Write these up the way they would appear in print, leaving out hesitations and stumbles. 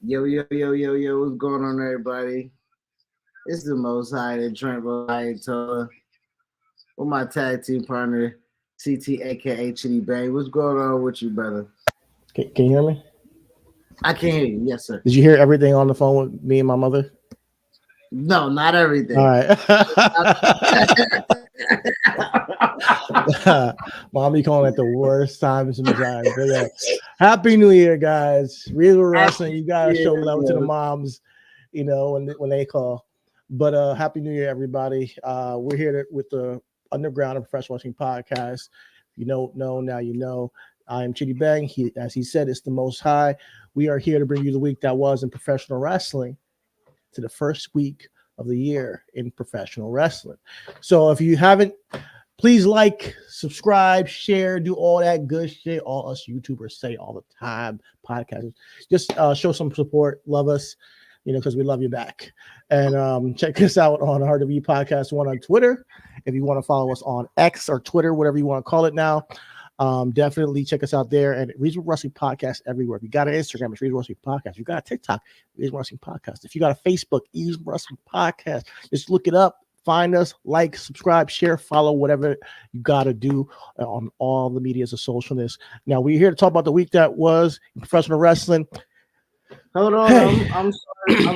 Yo, what's going on, everybody? It's the Most High, the Trent Ayatollah, with my tag team partner, CT, aka Chitty Bang. What's going on with you, brother? Can you hear me? I can hear you. Yes, sir. Did you hear everything on the phone with me and my mother? No, not everything. All right. Mommy calling at the worst times in the time. But yeah. Happy New Year, guys. Real wrestling. You gotta show love to the moms, when they call. But Happy New Year, everybody. We're here with the Underground and Professional Wrestling Podcast. If you don't know, now you know. I am Chitty Bang. As he said, it's the Most High. We are here to bring you the week that was in professional wrestling to the first week of the year in professional wrestling. So if you haven't, please like, subscribe, share, do all that good shit all us YouTubers say all the time, podcasters. Just show some support, love us, because we love you back. And check us out on RW Podcast 1 on Twitter. If you want to follow us on X or Twitter, whatever you want to call it now, definitely check us out there. And Reasonable Wrestling Podcast everywhere. If you got an Instagram, it's Reasonable Wrestling Podcast. If you got a TikTok, Reasonable Wrestling Podcast. If you got a Facebook, Reasonable Wrestling Podcast, just look it up. Find us, like, subscribe, share, follow, whatever you got to do on all the medias of socialness. Now, we're here to talk about the week that was in professional wrestling. Hold on. I'm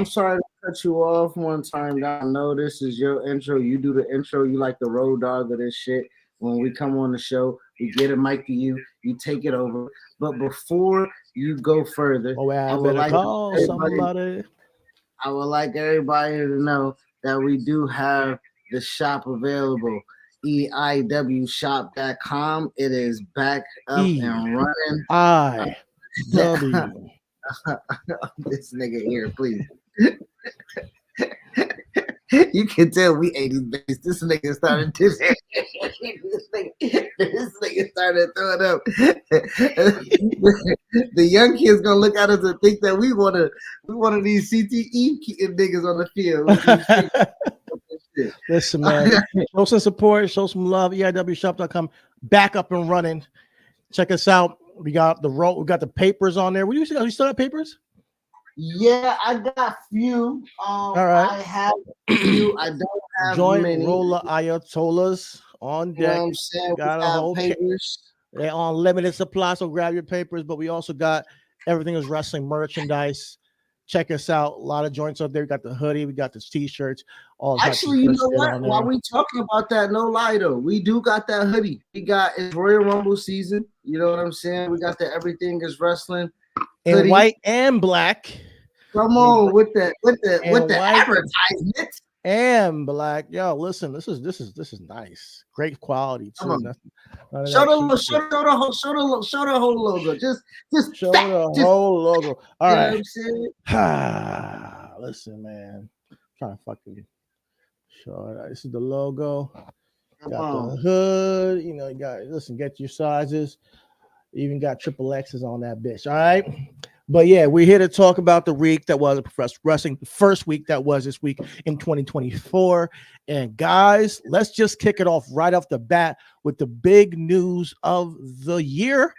sorry to cut you off one time. I know this is your intro. You do the intro. You like the road dog of this shit. When we come on the show, we get a mic to you. You take it over. But before you go further, I would like call somebody. I would like everybody to know that we do have the shop available, eiwshop.com. It is back up and running. IW. This nigga here, please. You can tell we 80s based. This nigga started this nigga started throwing up. The young kids gonna look at us and think that we one of these CTE niggas on the field. Listen, man. Show some support, show some love. eiwshop.com back up and running. Check us out. We got the papers on there. You still have papers? Yeah, I got few. All right. I have few. I don't have Joint many. Roller Ayatollahs on deck. You know what I'm saying? Got a whole papers. They're on limited supply, so grab your papers. But we also got everything is wrestling merchandise. Check us out. A lot of joints up there. We got the hoodie. We got the t-shirts. Actually, you know what? While we talking about that, no lie though, we do got that hoodie. We got it's Royal Rumble season. You know what I'm saying? We got the Everything is Wrestling in hoodie. White and black. Come on with the advertisement. And black. Yo, listen, this is nice. Great quality too. Show the whole logo. Just show the whole logo. All right. Know what I'm listen, man. I'm trying to fucking show it. This is the logo. Got the hood. You got get your sizes. Even got triple X's on that bitch. All right. But yeah, we're here to talk about the week that was professional wrestling, the first week that was this week in 2024. And guys, let's just kick it off right off the bat with the big news of the year,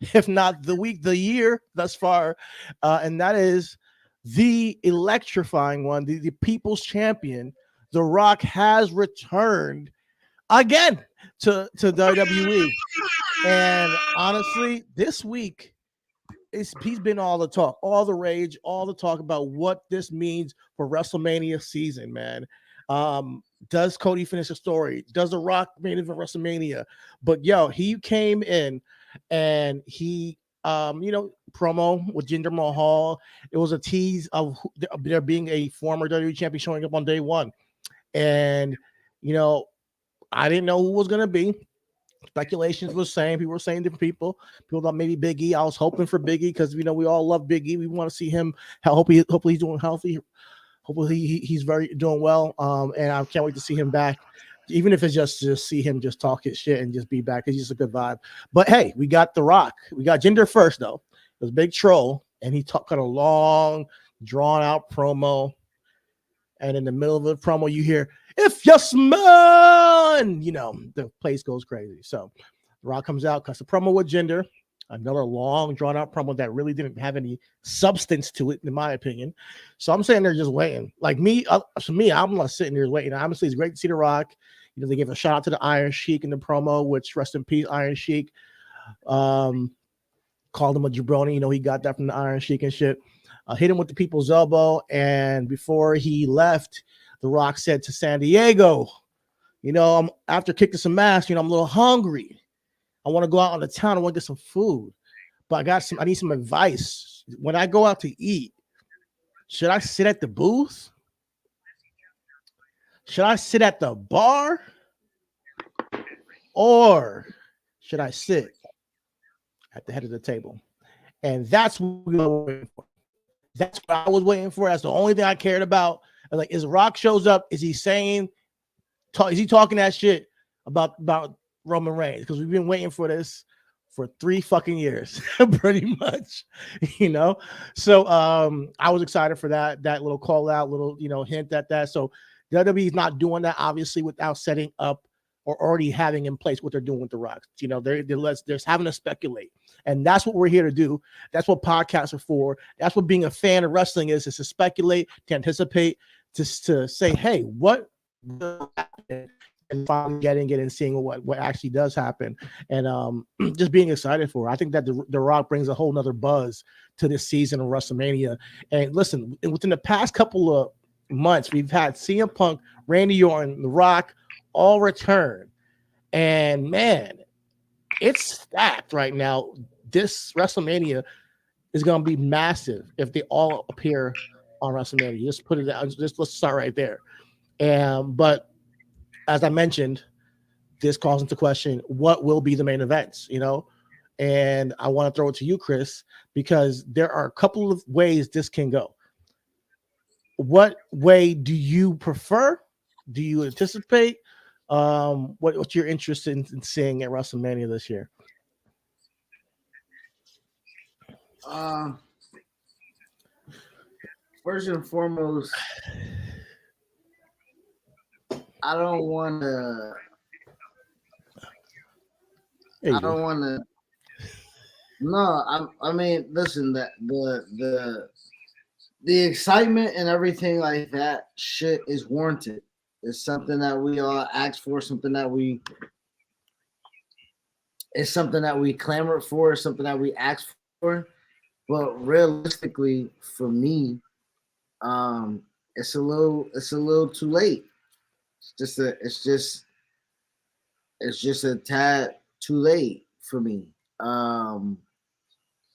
if not the week, the year thus far. And that is the electrifying one, the people's champion. The Rock has returned again to WWE. And honestly, this week, he's been all the talk, all the rage, all the talk about what this means for WrestleMania season, man. Does Cody finish the story? Does The Rock main event WrestleMania? But he came in and he, promo with Jinder Mahal. It was a tease of there being a former WWE champion showing up on day one. And, I didn't know who was going to be. Speculations were saying, people were saying different people. People thought maybe Big E. I was hoping for Big E because we all love Big E. We want to see him. Hopefully he's doing healthy. Hopefully he's very doing well. And I can't wait to see him back. Even if it's just to see him just talk his shit and just be back, because he's just a good vibe. But hey, we got The Rock. We got Jinder first though. It was Big Troll, and he got a long, drawn out promo. And in the middle of the promo, you hear, "If you smell," the place goes crazy. So The Rock comes out, cuts the promo with Jinder. Another long, drawn-out promo that really didn't have any substance to it, in my opinion. So I'm saying they're just waiting. Like me, I'm not sitting there waiting. Honestly, it's great to see The Rock. They gave a shout out to the Iron Sheik in the promo, which rest in peace, Iron Sheik. Called him a jabroni. He got that from the Iron Sheik and shit. Hit him with the people's elbow, and before he left, The Rock said to San Diego, I'm after kicking some ass, I'm a little hungry. I want to go out on the town. I want to get some food, but I need some advice. When I go out to eat, should I sit at the booth? Should I sit at the bar? Or should I sit at the head of the table? And that's what we were waiting for. That's what I was waiting for. That's the only thing I cared about. Like, as Rock shows up, is he talking that shit about Roman Reigns? Because we've been waiting for this for 3 fucking years, pretty much, So I was excited for that little call out, little hint at that. So WWE is not doing that, obviously, without setting up or already having in place what they're doing with The Rock. They're just having to speculate. And that's what we're here to do. That's what podcasts are for. That's what being a fan of wrestling is to speculate, to anticipate, to say, hey, what will happen? And finally getting it and seeing what actually does happen. And just being excited for it. I think that the Rock brings a whole nother buzz to this season of WrestleMania. And listen, within the past couple of months, we've had CM Punk, Randy Orton, The Rock all return. And man, it's stacked right now. This WrestleMania is going to be massive if they all appear on WrestleMania. Just put it out. Let's start right there. But as I mentioned, this calls into question what will be the main events, And I want to throw it to you, Chris, because there are a couple of ways this can go. What way do you prefer? Do you anticipate? What's your interest in seeing at WrestleMania this year? First and foremost, I don't want to. No, I mean, listen. The excitement and everything like that shit is warranted. It's something that we all asked for. It's something that we clamored for. It's something that we asked for. But realistically, for me, it's a little too late. It's just a tad too late for me.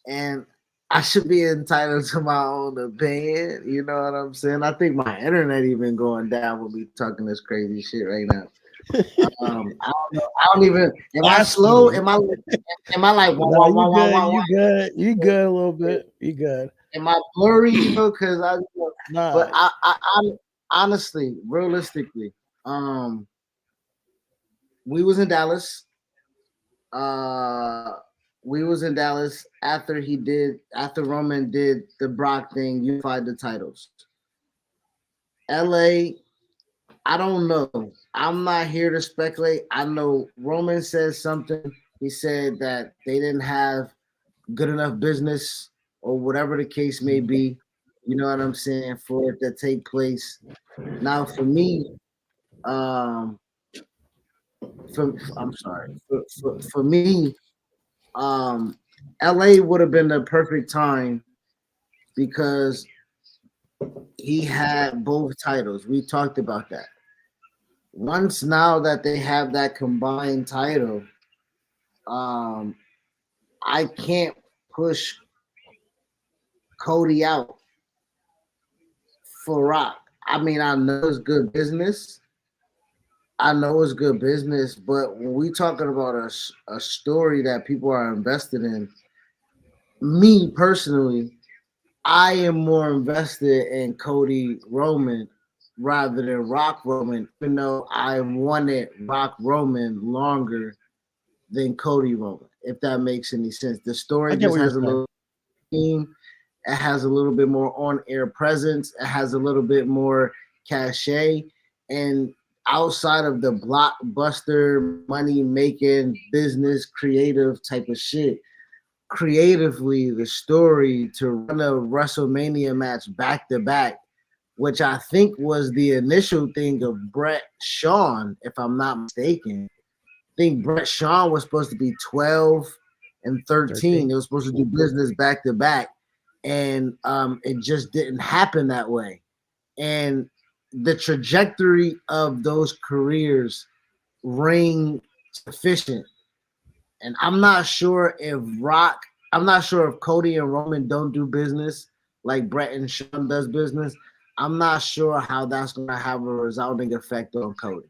And I should be entitled to my own opinion. You know what I'm saying? I think my internet even going down with me talking this crazy shit right now. I don't know. I don't even. Am I slow? Am I like? You good a little bit. You good. Am I blurry? Because But I honestly, realistically, we was in Dallas. We was in Dallas after Roman did the Brock thing, unified the titles. LA, I don't know. I'm not here to speculate. I know Roman said something. He said that they didn't have good enough business or whatever the case may be. You know what I'm saying? For it to take place. Now, for me, for me, LA would have been the perfect time because he had both titles. We talked about that. Once now that they have that combined title, I can't push Cody out for Rock. I mean, I know it's good business. I know it's good business, but when we talking about a story that people are invested in, me personally, I am more invested in Cody Roman rather than Rock Roman, even though I wanted Rock Roman longer than Cody Roman, if that makes any sense. The I story get just what you're has a saying. little theme, it has a little bit more on-air presence, it has a little bit more cachet, and outside of the blockbuster money-making business creative type of shit, creatively the story to run a WrestleMania match back to back, which I think was the initial thing of Brett Shawn, if I'm not mistaken. I think Brett Shawn was supposed to be 12 and 13. It was supposed to do business back to back, and it just didn't happen that way. And the trajectory of those careers ring sufficient. And I'm not sure if Cody and Roman don't do business like Brett and Shawn does business. I'm not sure how that's gonna have a resounding effect on Cody.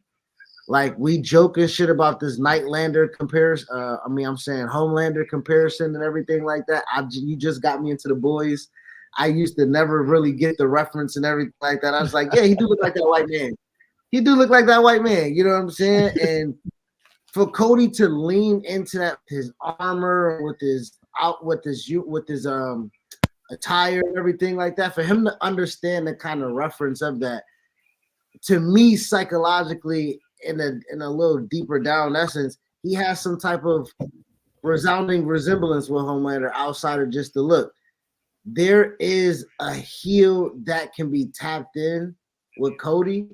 Like we joking shit about this Nightlander comparison. I'm saying Homelander comparison and everything like that. You just got me into the boys. I used to never really get the reference and everything like that. I was like, yeah, he do look like that white man. He do look like that white man. You know what I'm saying? And for Cody to lean into that, his armor with his attire and everything like that, for him to understand the kind of reference of that, to me psychologically, in a little deeper down essence, he has some type of resounding resemblance with Homelander outside of just the look. There is a heel that can be tapped in with Cody,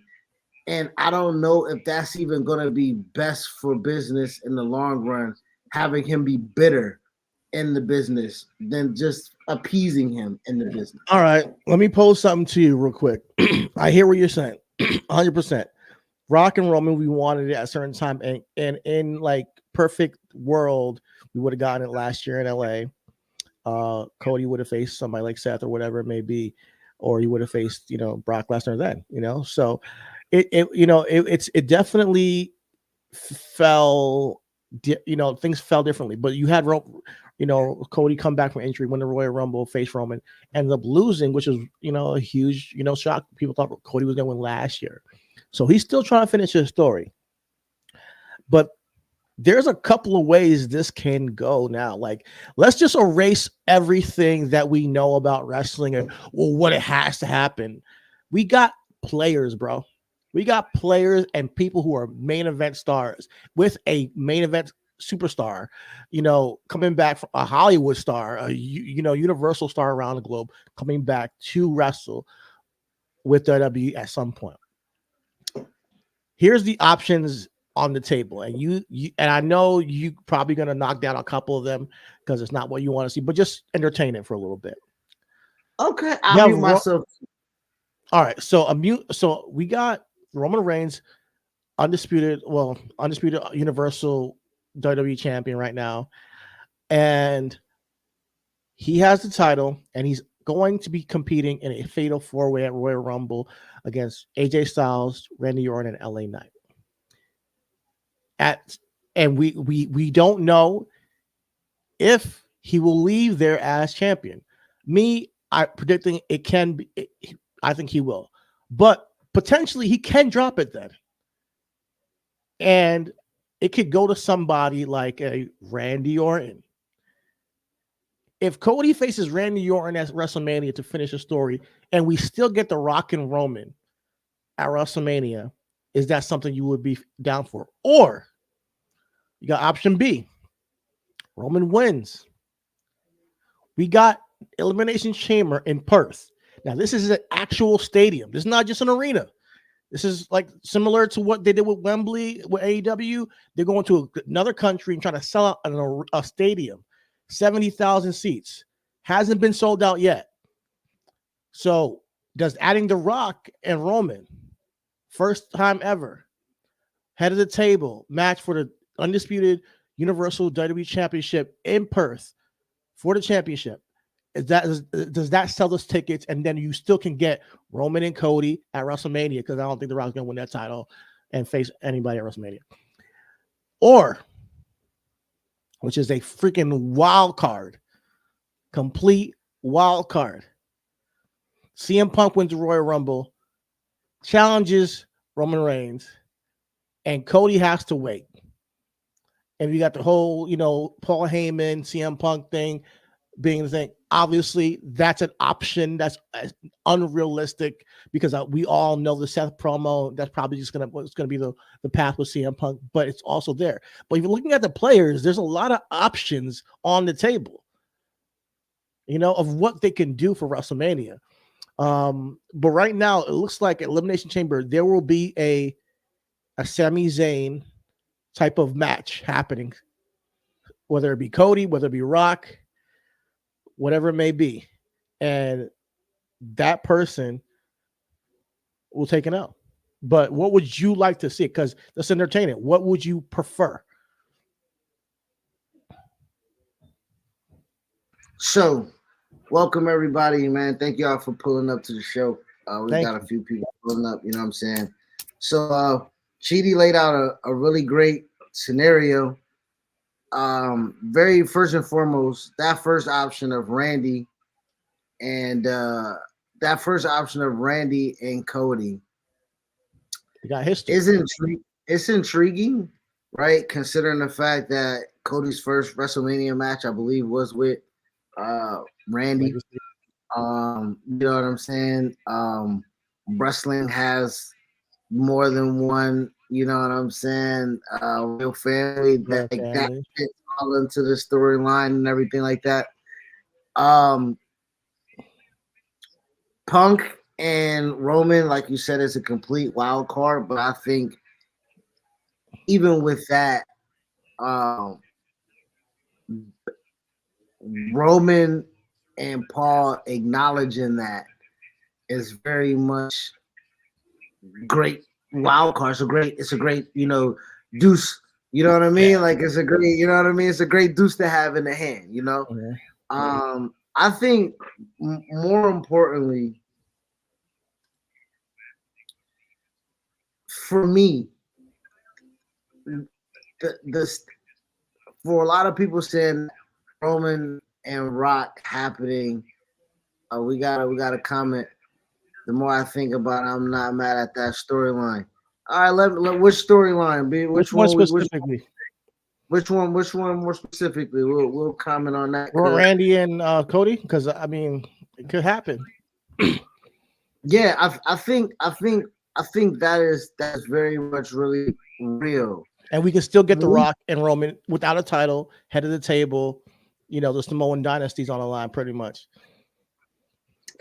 and I don't know if that's even going to be best for business in the long run, having him be bitter in the business than just appeasing him in the business. All right, let me pose something to you real quick. I hear what you're saying, 100%. Rock and Roman, we wanted it at a certain time, and in like perfect world, we would have gotten it last year in LA. Cody would have faced somebody like Seth or whatever it may be, or he would have faced Brock Lesnar then. So it definitely fell. Things fell differently, but you had Cody come back from injury, win the Royal Rumble, face Roman, ended up losing, which was a huge shock. People thought Cody was going to win last year. So he's still trying to finish his story. But there's a couple of ways this can go now. Like, let's just erase everything that we know about wrestling and what it has to happen. We got players, bro. We got players and people who are main event stars with a main event superstar, coming back from a Hollywood star, a Universal star around the globe, coming back to wrestle with WWE at some point. Here's the options on the table, and you and I know you probably going to knock down a couple of them because it's not what you want to see, but just entertain it for a little bit. Okay, I'll mute myself. All right, so we got Roman Reigns, undisputed Universal WWE champion right now, and he has the title, and he's going to be competing in a fatal 4-way at Royal Rumble against AJ Styles, Randy Orton, and LA Knight. And we don't know if he will leave there as champion. I predicting it can be. I think he will, but potentially he can drop it then, and it could go to somebody like a Randy Orton. If Cody faces Randy Orton at WrestleMania to finish the story, and we still get the Rock and Roman at WrestleMania, is that something you would be down for? Or you got option B. Roman wins. We got Elimination Chamber in Perth. Now, this is an actual stadium. This is not just an arena. This is like similar to what they did with Wembley, with AEW. They're going to another country and trying to sell out a stadium. 70,000 seats. Hasn't been sold out yet. So does adding The Rock and Roman, first time ever, head of the table, match for the undisputed Universal WWE Championship in Perth for the championship, does that sell us tickets? And then you still can get Roman and Cody at WrestleMania, because I don't think The Rock's going to win that title. and face anybody at WrestleMania. Or, which is a freaking wild card, complete wild card. CM Punk wins the Royal Rumble, challenges Roman Reigns, and Cody has to wait. And you got the whole, Paul Heyman, CM Punk thing being the thing. Obviously, that's an option that's unrealistic because we all know the Seth promo. That's probably just gonna be the path with CM Punk, but it's also there. But if you're looking at the players, there's a lot of options on the table, of what they can do for WrestleMania. But right now, it looks like Elimination Chamber, there will be a Sami Zayn type of match happening, whether it be Cody, whether it be Rock, whatever it may be, and that person will take it out. But what would you like to see? Because that's entertaining. What would you prefer? So, welcome everybody, man. Thank y'all for pulling up to the show. We got a few people pulling up, you know what I'm saying? So, Chidi laid out a really great scenario. Very first and foremost, that first option of Randy and Cody. You got history. It's intriguing, right? Considering the fact that Cody's first WrestleMania match, I believe, was with Randy. You know what I'm saying? Wrestling has more than one, you know what I'm saying, real family that fits all into the storyline and everything like that. Punk and Roman, like you said, is a complete wild card, but I think even with that, Roman and Paul acknowledging that is very much great wild card. It's a great, deuce. You know what I mean? Like it's a great, It's a great deuce to have in the hand, I think more importantly, for me, for a lot of people saying Roman and Rock happening, we got a comment. The more I think about it, I'm not mad at that storyline. All right, which storyline? Which one specifically? Which one more specifically? We'll comment on that. Randy and Cody, because I mean, it could happen. Yeah, I think that's very much really real. And we can still get The Rock and Roman without a title, head of the table. The Samoan dynasty's on the line, pretty much.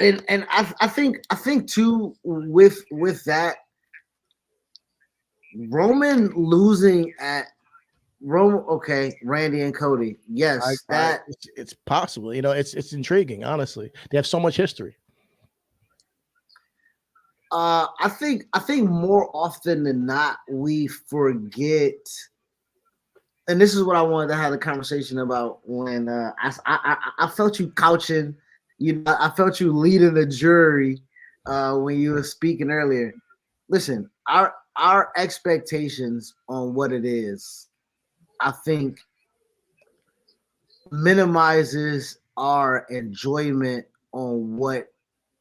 And I think too with that, Roman losing at Roman. Okay, Randy and Cody. Yes, it's possible. It's intriguing. Honestly, they have so much history. I think more often than not we forget, and this is what I wanted to have a conversation about when I felt you couching. I felt you leading the jury when you were speaking earlier. Listen, our expectations on what it is, I think, minimizes our enjoyment on what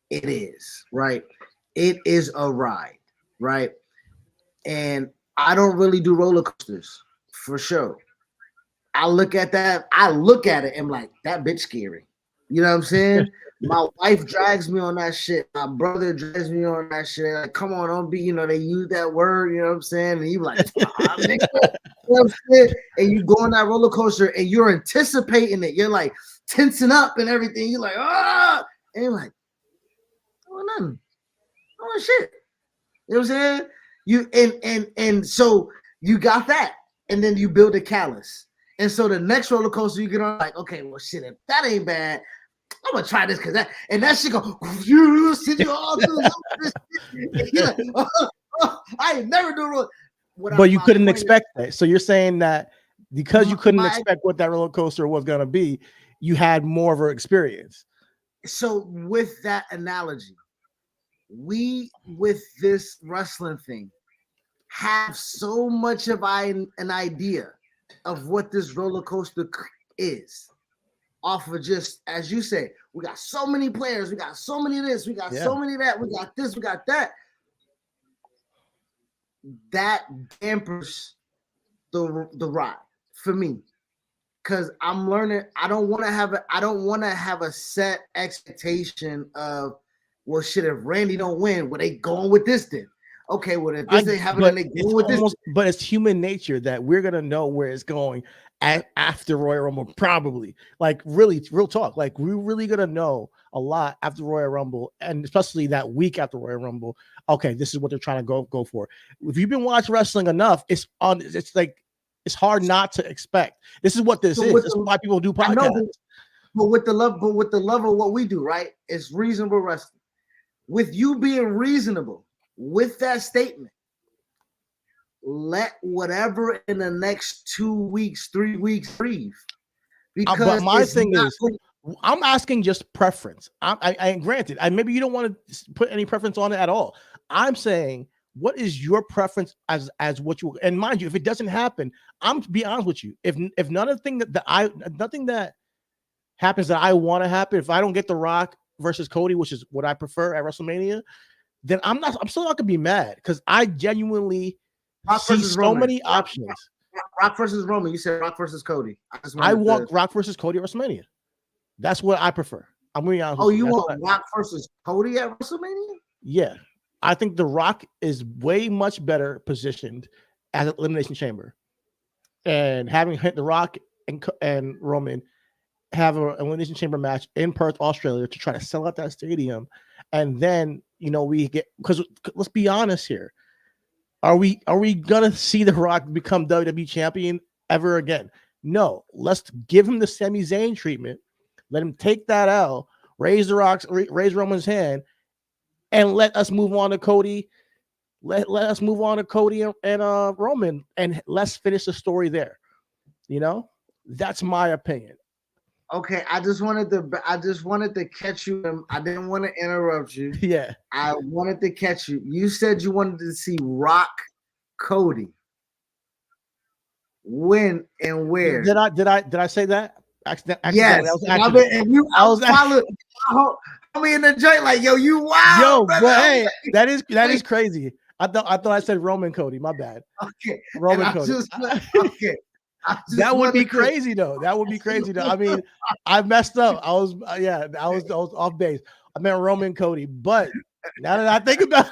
it is, right? It is a ride, right? And I don't really do roller coasters, for sure. I look at it and I'm like, that bitch scary. You know what I'm saying? My wife drags me on that shit. My brother drags me on that shit. Like, come on, don't be, they use that word, you know what I'm saying? And you like, nigga, you know what I'm saying? And you go on that roller coaster and you're anticipating it. You're like tensing up and everything. You're like, ah, and you're like, oh, nothing. Oh shit. You know what I'm saying? You and so you got that, and then you build a callus. And so the next roller coaster you get on, like, okay, well, shit, if that ain't bad, I'm gonna try this because that shit go, you send you all through this shit. Like, I ain't never doing roller. But you couldn't expect that. So you're saying that because you couldn't expect what that roller coaster was gonna be, you had more of an experience. So with that analogy, with this wrestling thing, have so much of an idea of what this roller coaster is off of just, as you say, we got so many players, we got so many of this, we got so many of that, we got this, we got that. That dampers the ride for me. Because I'm learning, I don't want to have a set expectation of, well, shit, if Randy don't win, well, they going with this then. Okay, well, if this ain't happening, they going with this. But it's human nature that we're gonna know where it's going after Royal Rumble, probably. Like, really, real talk. Like, we're really gonna know a lot after Royal Rumble, and especially that week after Royal Rumble. Okay, this is what they're trying to go for. If you've been watching wrestling enough, it's like it's hard not to expect. This is what this is. This is why people do podcasts. But with the love of what we do, right? It's reasonable wrestling. With you being reasonable with that statement, let whatever in the next 2 weeks, 3 weeks breathe. Because but my thing is, I'm asking just preference. I granted, maybe you don't want to put any preference on it at all. I'm saying, what is your preference as what you, and mind you, if it doesn't happen, I'm to be honest with you. If nothing that happens that I want to happen, if I don't get The Rock versus Cody, which is what I prefer at WrestleMania, then I'm still not gonna be mad, because I genuinely see so many options. Rock versus Roman. You said Rock versus Cody. I want Rock versus Cody at WrestleMania. That's what I prefer. I'm gonna be honest. Oh, you want Rock versus Cody at WrestleMania? Yeah. I think The Rock is way much better positioned as an Elimination Chamber, and having hit The Rock and Roman have an Elimination Chamber match in Perth, Australia, to try to sell out that stadium, and then we get, because let's be honest here, are we gonna see The Rock become WWE champion ever again? No. Let's give him the Sami Zayn treatment. Let him take that L, raise Roman's hand, and let us move on to Cody. Let us move on to Cody and Roman, and let's finish the story there. That's my opinion. Okay, I just wanted to catch you. I didn't want to interrupt you. Yeah, I wanted to catch you. You said you wanted to see Rock Cody. When and where? Did I say that? Yes. I me in the joint like, yo, you wild. Yo, but hey, that is crazy. I thought I said Roman Cody. My bad. Okay, Roman Cody. Okay. That would be crazy though. That would be crazy though. I mean, I messed up. I was off base. I meant Roman Cody, but now that I think about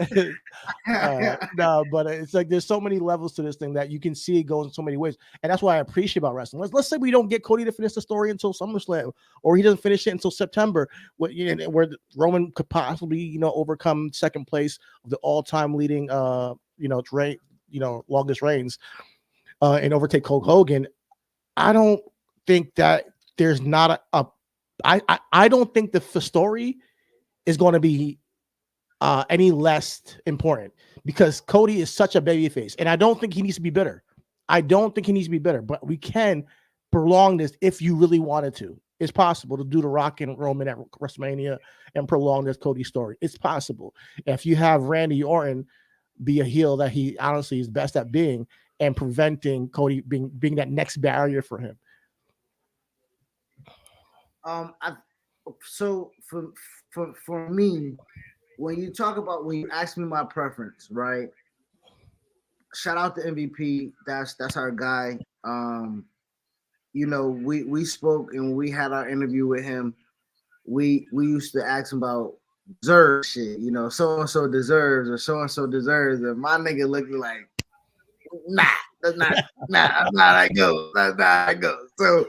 it, no, but it's like there's so many levels to this thing that you can see it goes in so many ways, and that's why I appreciate about wrestling. Let's say we don't get Cody to finish the story until SummerSlam, or he doesn't finish it until September, where Roman could possibly overcome second place of the all-time leading longest reigns and overtake Hulk Hogan. I don't think that there's not I don't think the story is going to be any less important, because Cody is such a babyface, and I don't think he needs to be bitter. But we can prolong this if you really wanted to. It's possible to do The Rock and Roman at WrestleMania and prolong this Cody story. It's possible. If you have Randy Orton be a heel that he honestly is best at being, and preventing Cody being that next barrier for him. So for me, when you ask me my preference, right? Shout out to MVP. That's our guy. We spoke and we had our interview with him. We used to ask him about deserve shit, so and so deserves, or so and so deserves, and my nigga looked like, that's not how that goes. That's not how it goes. So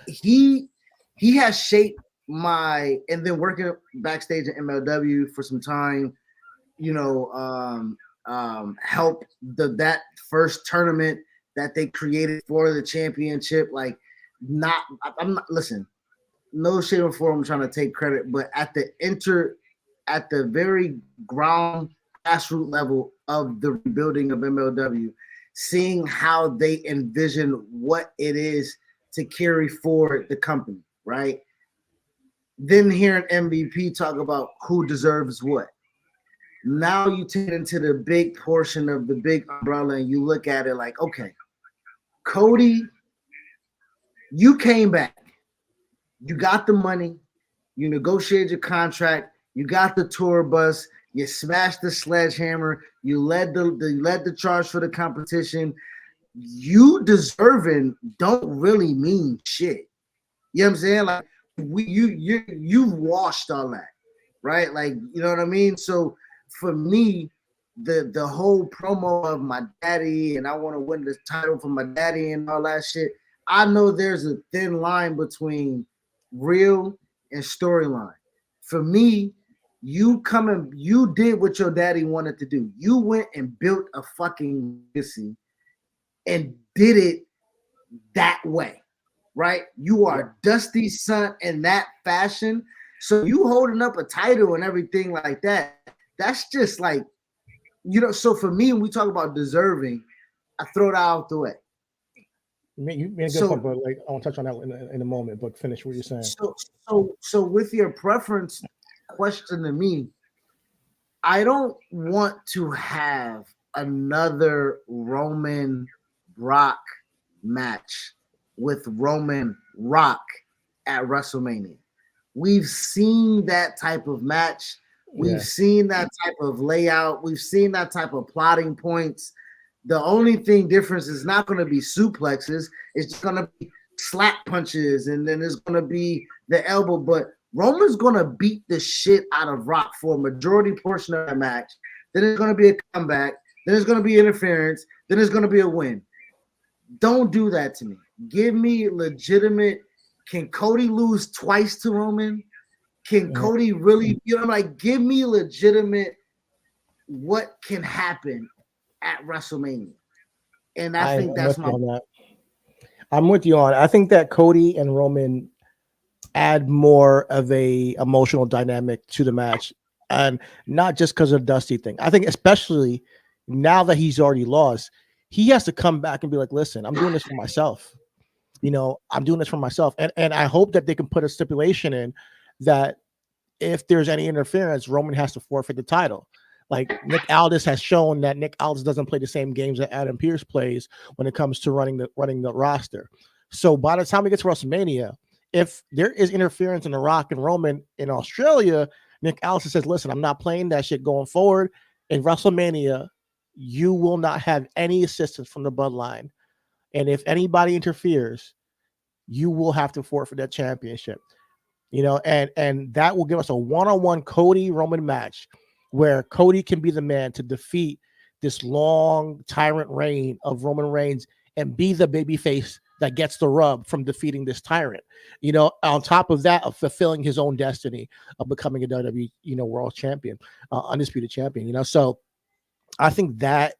he has shaped and then working backstage at MLW for some time, help that first tournament that they created for the championship. Like, I'm not, listen, no shade or form, I'm trying to take credit, but at the very grassroots level of the rebuilding of MLW, seeing how they envision what it is to carry forward the company, right? then hearing MVP talk about who deserves what. Now you take it into the big portion of the big umbrella and you look at it like, okay, Cody, you came back. You got the money. You negotiated your contract. You got the tour bus. You smashed the sledgehammer. You led the charge for the competition. You deserving don't really mean shit. You know what I'm saying? Like you've washed all that, right? Like, you know what I mean? So for me, the whole promo of my daddy and I want to win this title for my daddy and all that shit, I know there's a thin line between real and storyline. For me, you did what your daddy wanted to do. You went and built a fucking legacy and did it that way, right? You are Dusty's son in that fashion. So you holding up a title and everything like that, that's just like, you know, so for me, when we talk about deserving, I throw that out the way. You made a good point, but like I want to touch on that in a moment, but finish what you're saying. So with your preference question to me, I don't want to have another Roman Rock match with Roman Rock at WrestleMania. We've seen that type of match. We've seen that type of layout. We've seen that type of plotting points. The only thing difference is not going to be suplexes. It's just going to be slap punches, and then it's going to be the elbow. But Roman's going to beat the shit out of Rock for a majority portion of that match. Then it's going to be a comeback. Then it's going to be interference. Then it's going to be a win. Don't do that to me. Give me legitimate. Can Cody lose twice to Roman? Can Cody really, you know, like give me legitimate what can happen at WrestleMania. And I think that's my. I'm with you on. I think that Cody and Roman add more of a emotional dynamic to the match, and not just because of the Dusty thing. I think especially now that he's already lost, he has to come back and be like, "Listen, I'm doing this for myself. You know, I'm doing this for myself." And I hope that they can put a stipulation in that if there's any interference, Roman has to forfeit the title. Like Nick Aldis has shown that Nick Aldis doesn't play the same games that Adam Pearce plays when it comes to running the roster. So by the time we get to WrestleMania, if there is interference in The Rock and Roman in Australia, Nick Aldis says, "Listen, I'm not playing that shit going forward. In WrestleMania, you will not have any assistance from the bloodline. And if anybody interferes, you will have to forfeit that championship." You know, and that will give us a one-on-one Cody Roman match where Cody can be the man to defeat this long tyrant reign of Roman Reigns and be the babyface that gets the rub from defeating this tyrant. You know, on top of that, of fulfilling his own destiny of becoming a WWE, you know, world champion, undisputed champion. You know, so I think that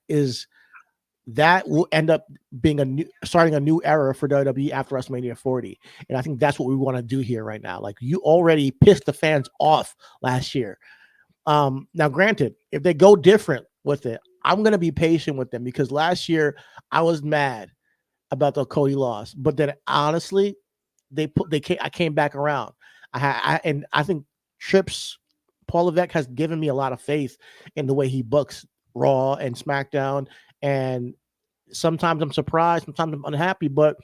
will end up being starting a new era for WWE after WrestleMania 40. And I think that's what we want to do here right now. Like, you already pissed the fans off last year. Now, granted, if they go different with it, I'm going to be patient with them because last year I was mad about the Cody loss, but then honestly, I came back around. And I think Paul Levesque has given me a lot of faith in the way he books Raw and SmackDown. And sometimes I'm surprised, sometimes I'm unhappy, but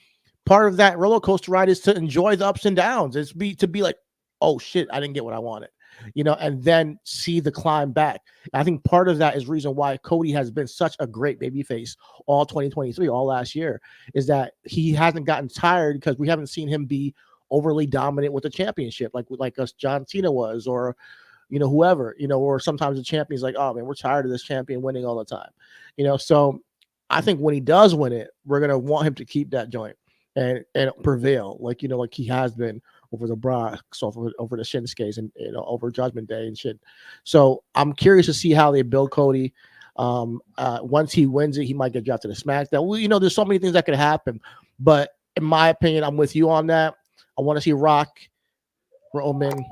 part of that roller coaster ride is to enjoy the ups and downs. It's to be like, oh shit, I didn't get what I wanted, you know, and then see the climb back. I think part of that is reason why Cody has been such a great babyface all 2023, all last year, is that he hasn't gotten tired because we haven't seen him be overly dominant with the championship, like us John Cena was, or you know, whoever, you know, or sometimes the champion's like, oh man, we're tired of this champion winning all the time, you know. So I think when he does win it, we're gonna want him to keep that joint and prevail, like, you know, like he has been over the Bronx, over the Shinsuke's, and, you know, over Judgment Day and shit. So I'm curious to see how they build Cody. Once he wins it, he might get drafted to SmackDown. Well, you know, there's so many things that could happen, but in my opinion, I'm with you on that. I want to see Rock, Roman,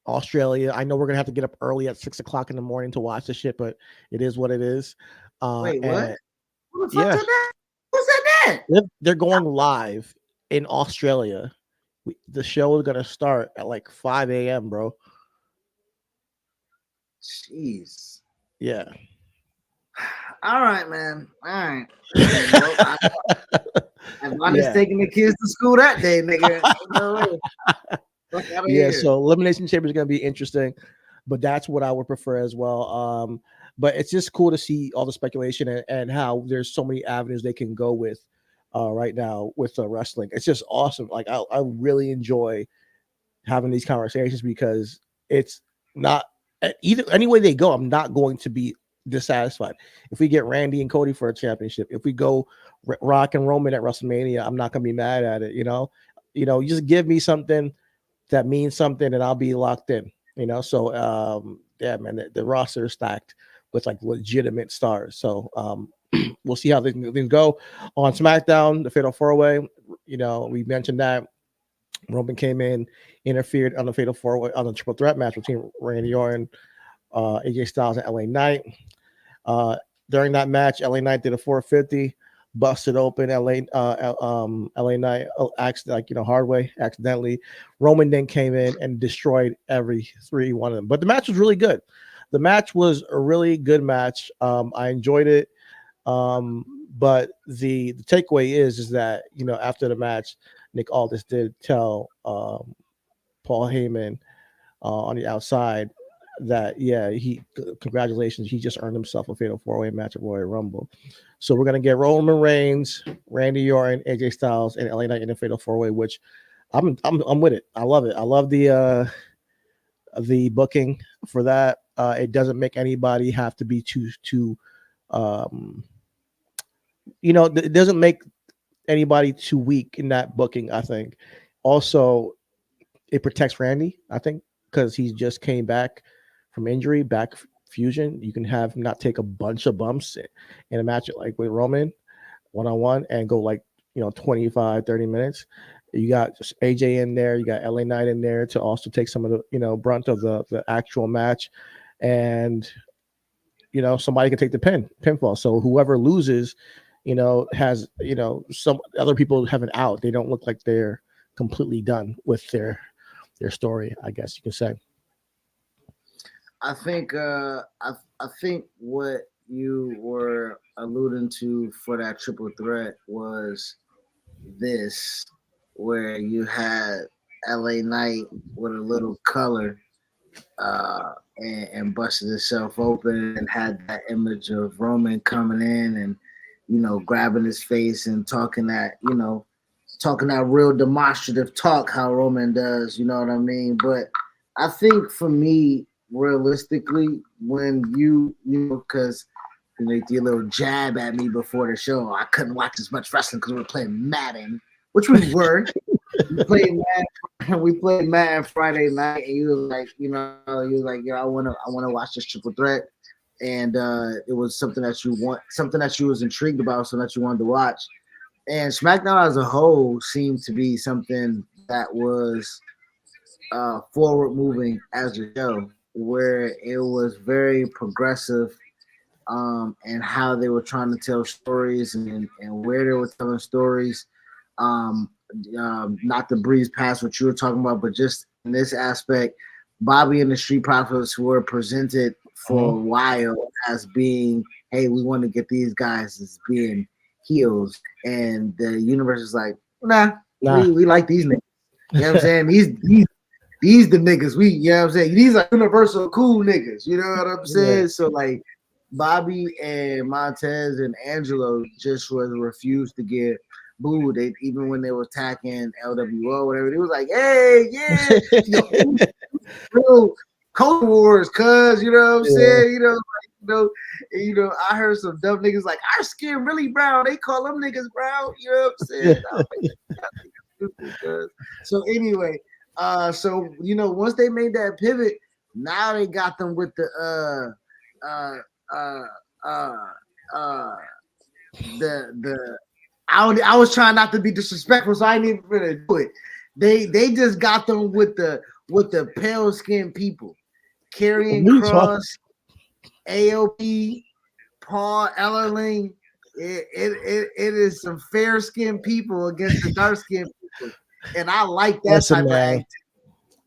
Australia. I know we're gonna have to get up early at 6 o'clock in the morning to watch the shit, but it is what it is. Wait, what? Yeah, Who's that? they're going live in Australia The show is gonna start at like 5 a.m., bro. Jeez. Yeah. All right, man. All right. Well, I'm just taking the kids to school that day, nigga. Ain't no way. Fuck out of Yeah. here. So Elimination Chamber is gonna be interesting, but that's what I would prefer as well. But it's just cool to see all the speculation and how there's so many avenues they can go with right now with wrestling. It's just awesome. Like I really enjoy having these conversations because it's not either any way they go. I'm not going to be dissatisfied. If we get Randy and Cody for a championship, if we go Rock and Roman at WrestleMania, I'm not going to be mad at it. You just give me something that means something, and I'll be locked in. So yeah, man, the roster is stacked with like legitimate stars. So we'll see how things go on SmackDown. The Fatal 4-Way. We mentioned that Roman came in, interfered on the Fatal 4-Way on the triple threat match between Randy Orton, AJ Styles, and LA Knight. During that match, LA Knight did a 450, busted open LA Knight, hard way accidentally. Roman then came in and destroyed every one of them. But the match was really good. The match was a really good match. I enjoyed it. But the takeaway is that after the match, Nick Aldis did tell Paul Heyman on the outside that congratulations, he just earned himself a Fatal 4-Way match at Royal Rumble. So we're gonna get Roman Reigns, Randy Orton, AJ Styles, and LA Knight in a Fatal 4-Way, which I'm with it. I love it. I love the booking for that. It doesn't make anybody have to be too it doesn't make anybody too weak in that booking. I think also it protects Randy, I think, because he just came back from injury, back fusion. You can have him not take a bunch of bumps in a match like with Roman one-on-one and go 25 30 minutes. You got just AJ in there, you got LA Knight in there to also take some of the brunt of the actual match, and somebody can take the pinfall. So whoever loses has some other people have an out. They don't look like they're completely done with their story, I guess you can say. I think I think what you were alluding to for that triple threat was this, where you had LA Knight with a little color and busted itself open and had that image of Roman coming in and grabbing his face and talking that real demonstrative talk how Roman does, you know what I mean? But I think for me, realistically, when because you did a little jab at me before the show, I couldn't watch as much wrestling because we were playing Madden, which we were. We played Madden Friday night, and you was like, I wanna watch this triple threat, and it was something that you was intrigued about, something that you wanted to watch. And SmackDown as a whole seemed to be something that was forward moving as a show, where it was very progressive, and how they were trying to tell stories and where they were telling stories. Not to breeze past what you were talking about, but just in this aspect, Bobby and the Street Profits were presented for a while as being, hey, we want to get these guys as being heels, and the universe is like, nah. We like these niggas. You know what I'm saying? These the niggas. You know what I'm saying? These are universal cool niggas. You know what I'm saying? Yeah. So like Bobby and Montez and Angelo just was refused to get booed. Even when they were attacking LWO, whatever, it was like, hey, yeah, real Cold Wars, cuz, you know what I'm saying? I heard some dumb niggas like, our skin really brown. They call them niggas brown. You know what I'm saying? So anyway, once they made that pivot, now they got them with the I was trying not to be disrespectful, so I didn't even really do it. They just got them with the pale skinned people. Karrion Kross, AOP, Paul Ellering. It is some fair skinned people against the dark skinned people. and I like that Listen, type of man.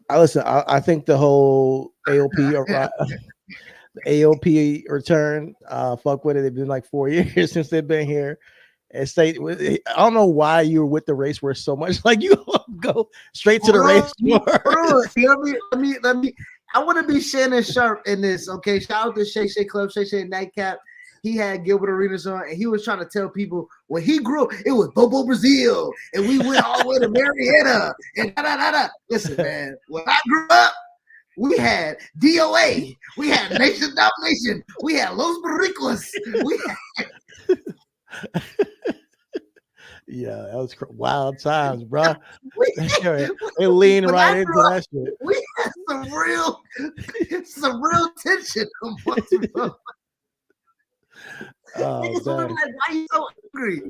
act. I think the whole AOP the AOP return, fuck with it. They've been like 4 years since they've been here. And say, I don't know why you were with the race where so much like you go straight to the race. Let me. I want to be Shannon Sharp in this. Okay, shout out to Shay Shay Club, Shay Shay Nightcap. He had Gilbert Arenas on, and he was trying to tell people when he grew up, it was Bobo Brazil, and we went all the way to Marietta, and da da da da. Listen, man, when I grew up, we had DOA, we had Nation Domination, we had Los Barricos, we had yeah, that was wild times, bro. They lean right into that shit. We had some real tension. Oh, like, why you so angry?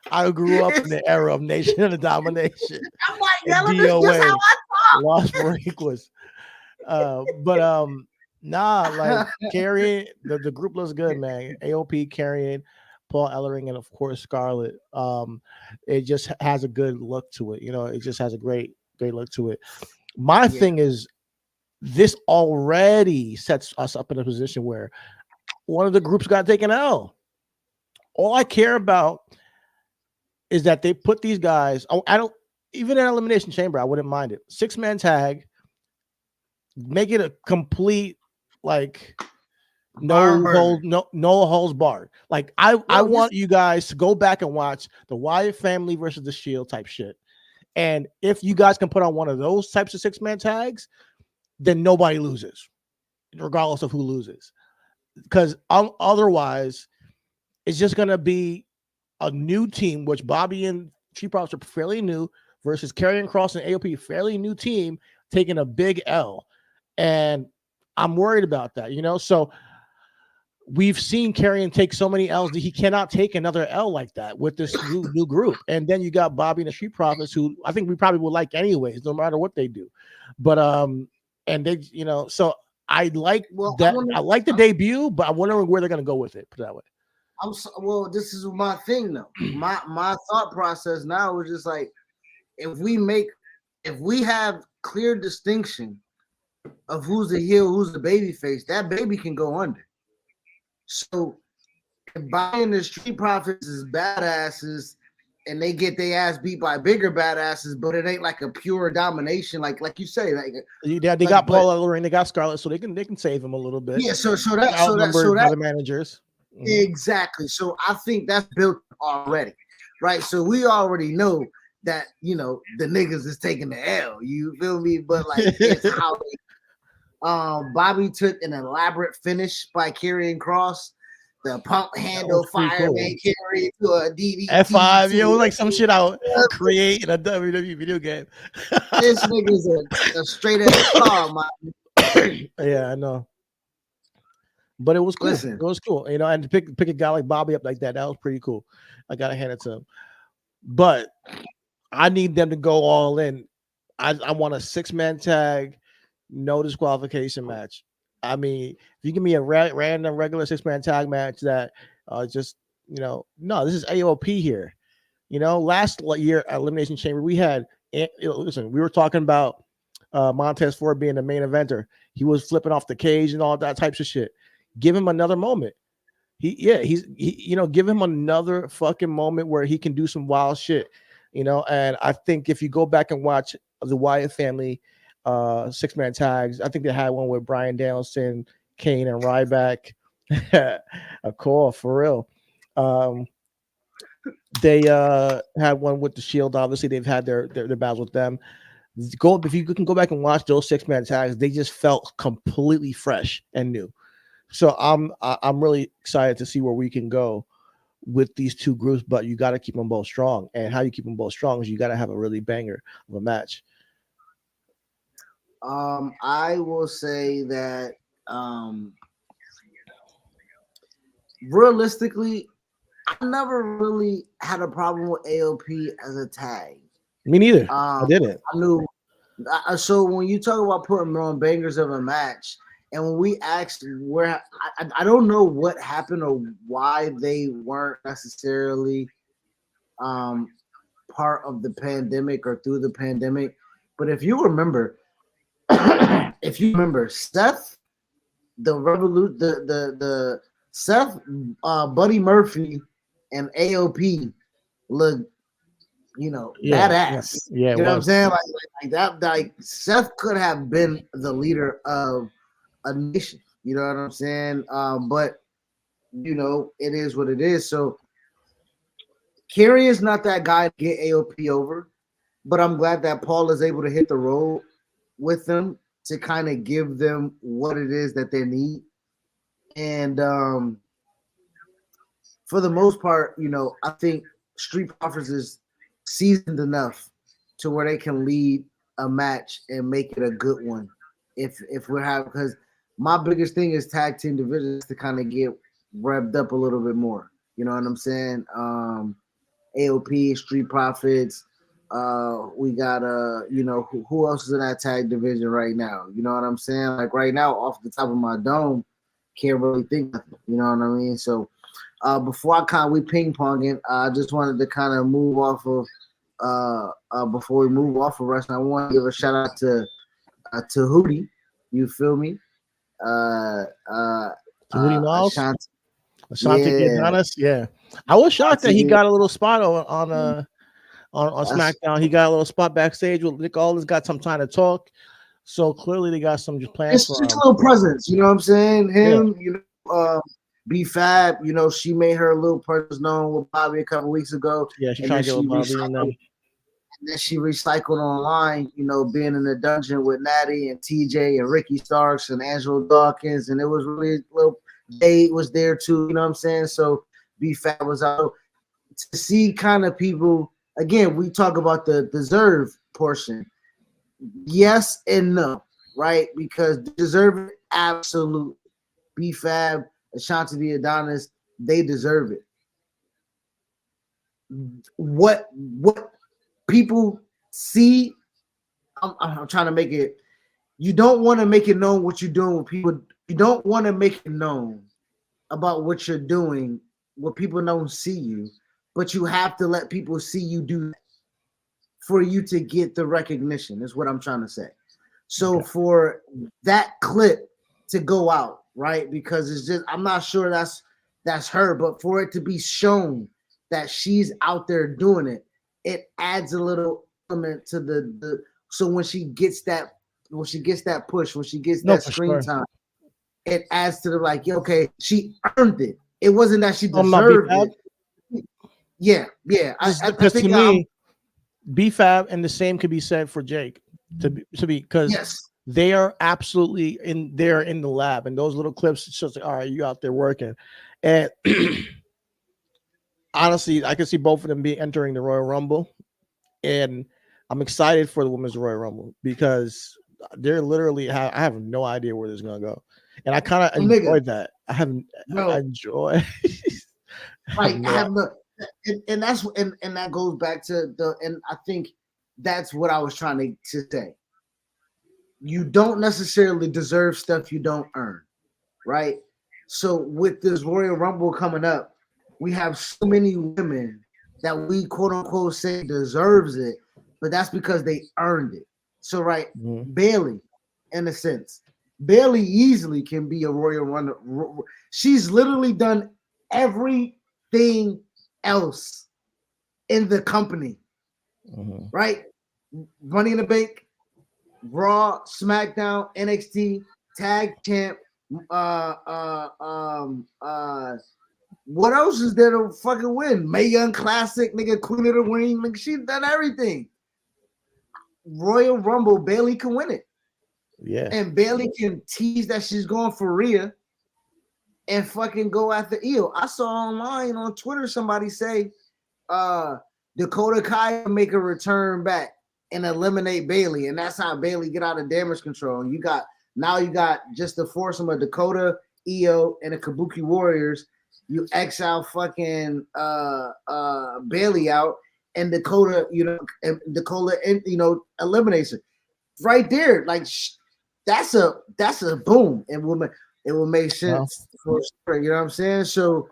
I grew up in the era of Nation of Domination. I'm like, yelling this just how I talk. Los Barricos. Nah, like carrying the group looks good, man. AOP carrying Paul Ellering and of course Scarlett. It just has a good look to it. You know, it just has a great look to it. My thing is, this already sets us up in a position where one of the groups got taken out. All I care about is that they put these guys. Oh, I don't even in Elimination Chamber. I wouldn't mind it. 6-man tag. Make it a complete like no holds barred. Like I want you guys to go back and watch the Wyatt family versus the Shield type shit. And if you guys can put on one of those types of 6-man tags, then nobody loses, regardless of who loses. Because otherwise, it's just gonna be a new team, which Bobby and Street Profits are fairly new, versus Karrion Kross and AOP, fairly new team, taking a big L. And I'm worried about that, you know. So we've seen Karrion take so many L's that he cannot take another L like that with this new group. And then you got Bobby and the Street Profits, who I think we probably would like anyways, no matter what they do. But and they, you know, so I like I like the debut, but I'm wondering where they're gonna go with it. Put it that way. This is my thing though. My thought process now is just like if we have clear distinction of who's the heel, who's the baby face, that baby can go under. So if buying the Street Profits is badasses and they get their ass beat by bigger badasses, but it ain't like a pure domination, like you say, like they got Paul Ellering, they got Scarlett, so they can save him a little bit. Yeah, so that the managers. Exactly. So I think that's built already, right? So we already know that, you know, the niggas is taking the L. You feel me? But like it's how Bobby took an elaborate finish by Karrion Kross, the pump handle fireman carry to a DDT. F5, yo, like some shit I would create in a WWE video game. This nigga's a straight ass car, man. Yeah, I know. But it was cool. Listen. It was cool, you know, and to pick a guy like Bobby up like that was pretty cool. I gotta hand it to him. But I need them to go all in. I want a 6-man tag, no disqualification match. I mean, if you give me a random regular 6-man tag match that just, you know, no, this is AOP here. You know, last year at Elimination Chamber, we had, listen, we were talking about Montez Ford being the main eventer. He was flipping off the cage and all that types of shit. Give him another moment. He's you know, give him another fucking moment where he can do some wild shit, you know. And I think if you go back and watch the Wyatt family 6-man tags, I think they had one with Bryan Danielson, Kane, and Ryback. A call for real. They had one with the Shield. Obviously, they've had their battles with them. If you can go back and watch those 6-man tags, they just felt completely fresh and new. So I'm really excited to see where we can go with these two groups, but you got to keep them both strong. And how you keep them both strong is you got to have a really banger of a match. I will say that realistically, I never really had a problem with AOP as a tag. Me neither. I didn't. I knew. So when you talk about putting on bangers of a match, and when we asked where, I don't know what happened or why they weren't necessarily part of the pandemic or through the pandemic. But if you remember, Seth, the Seth, Buddy Murphy, and AOP look, badass. Yeah, you know what I'm saying? Like that. Like Seth could have been the leader of a nation. You know what I'm saying? But it is what it is. So Kerry is not that guy to get AOP over, but I'm glad that Paul is able to hit the road with them to kind of give them what it is that they need. And for the most part, I think Street Profits is seasoned enough to where they can lead a match and make it a good one. If we're having, because my biggest thing is tag team divisions to kind of get revved up a little bit more. You know what I'm saying? AOP, Street Profits. We got who else is in that tag division right now? You know what I'm saying? Like right now, off the top of my dome, can't really think nothing. You know what I mean? So before we ping ponging, I just wanted to kind of move off of before we move off of wrestling. I want to give a shout out to Hootie. You feel me? Hootie Miles. Ashanti Adonis. Yeah, I was shocked that he got a little spot on SmackDown. He got a little spot backstage with Nick Aldis. Got some time to talk. So clearly they got some plans for him. Just a little presence. You know what I'm saying? Him. Yeah. B-Fab, she made her little presence known with Bobby a couple weeks ago. Yeah, she tried to get with Bobby and them. And then she recycled online, being in the dungeon with Natty and TJ and Ricky Starks and Angelo Dawkins. And it was really little Jade was there too, you know what I'm saying? So B-Fab was out. To see kind of people, again, we talk about the deserve portion. Yes and no, right? Because deserve it, absolutely. B-Fab, Ashanti the Adonis, they deserve it. What people see, I'm trying to make it. You don't want to make it known what you're doing with people. You don't want to make it known about what you're doing where people don't see you, but you have to let people see you do that for you to get the recognition, is what I'm trying to say. So for that clip to go out, right? Because it's just, I'm not sure that's her, but for it to be shown that she's out there doing it, it adds a little element to the so when she gets that push, when she gets that screen time, it adds to the like, okay, she earned it. It wasn't that she deserved it. Yeah. I think to me, B-Fab and the same could be said for Jake to be because they are absolutely in the lab, and those little clips, it's just like, all right, you out there working. And honestly, I can see both of them entering the Royal Rumble, and I'm excited for the Women's Royal Rumble because they're literally, I have no idea where this is gonna go, and I kind of enjoyed that. I enjoy. Like I have and that's and that goes back to and I think that's what I was trying to say. You don't necessarily deserve stuff you don't earn, right? So with this Royal Rumble coming up, we have so many women that we quote unquote say deserves it, but that's because they earned it. So Bayley, in a sense, Bayley easily can be a Royal Rumble. She's literally done everything else in the company, right? Money in the Bank, Raw, SmackDown, NXT, Tag Champ, what else is there to fucking win? Mae Young Classic, nigga, Queen of the Ring, nigga, she's done everything. Royal Rumble, Bayley can win it. Yeah. And Bayley can tease that she's going for Rhea and fucking go after Io. I saw online on Twitter somebody say Dakota Kai make a return back and eliminate Bayley, and that's how Bayley get out of Damage Control. And you got just the foursome of Dakota, Io, and the Kabuki Warriors. You exile fucking Bayley out, and Dakota, eliminates it right there. Like that's a boom. It will make sense for sure. You know what I'm saying? So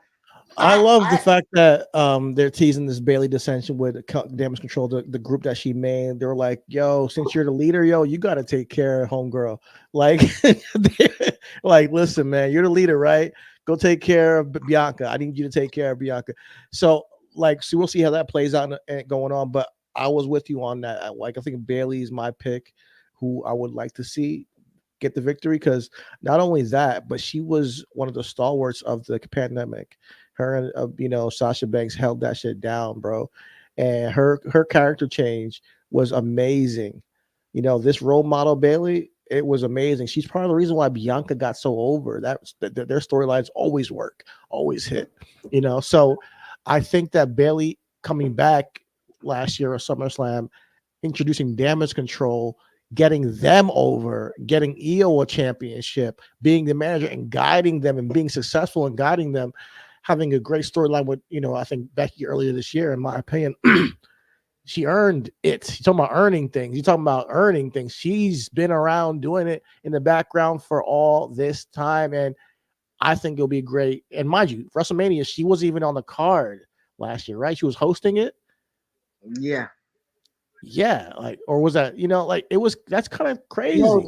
I love the fact that they're teasing this Bailey dissension with Damage Control, the group that she made. They're like, "Yo, since you're the leader, yo, you got to take care of homegirl." Like, like, listen, man, you're the leader, right? Go take care of Bianca. I need you to take care of Bianca. So, like, so we'll see how that plays out and going on. But I was with you on that. Like, I think Bailey is my pick, who I would like to see get the victory, because not only that, but she was one of the stalwarts of the pandemic. Her and Sasha Banks held that shit down, bro. And her character change was amazing. This role model Bailey, it was amazing. She's part of the reason why Bianca got so over. Their storylines always work, always hit. So I think that Bailey coming back last year at SummerSlam, introducing Damage Control, getting them over, getting Io a championship, being the manager and guiding them and being successful in guiding them, having a great storyline with, I think Becky earlier this year, in my opinion, she earned it. You're talking about earning things. You're talking about earning things. She's been around doing it in the background for all this time. And I think it'll be great. And mind you, WrestleMania, she wasn't even on the card last year, right? She was hosting it. Yeah. Yeah, like, or was that, like, that's kind of crazy. No, I'm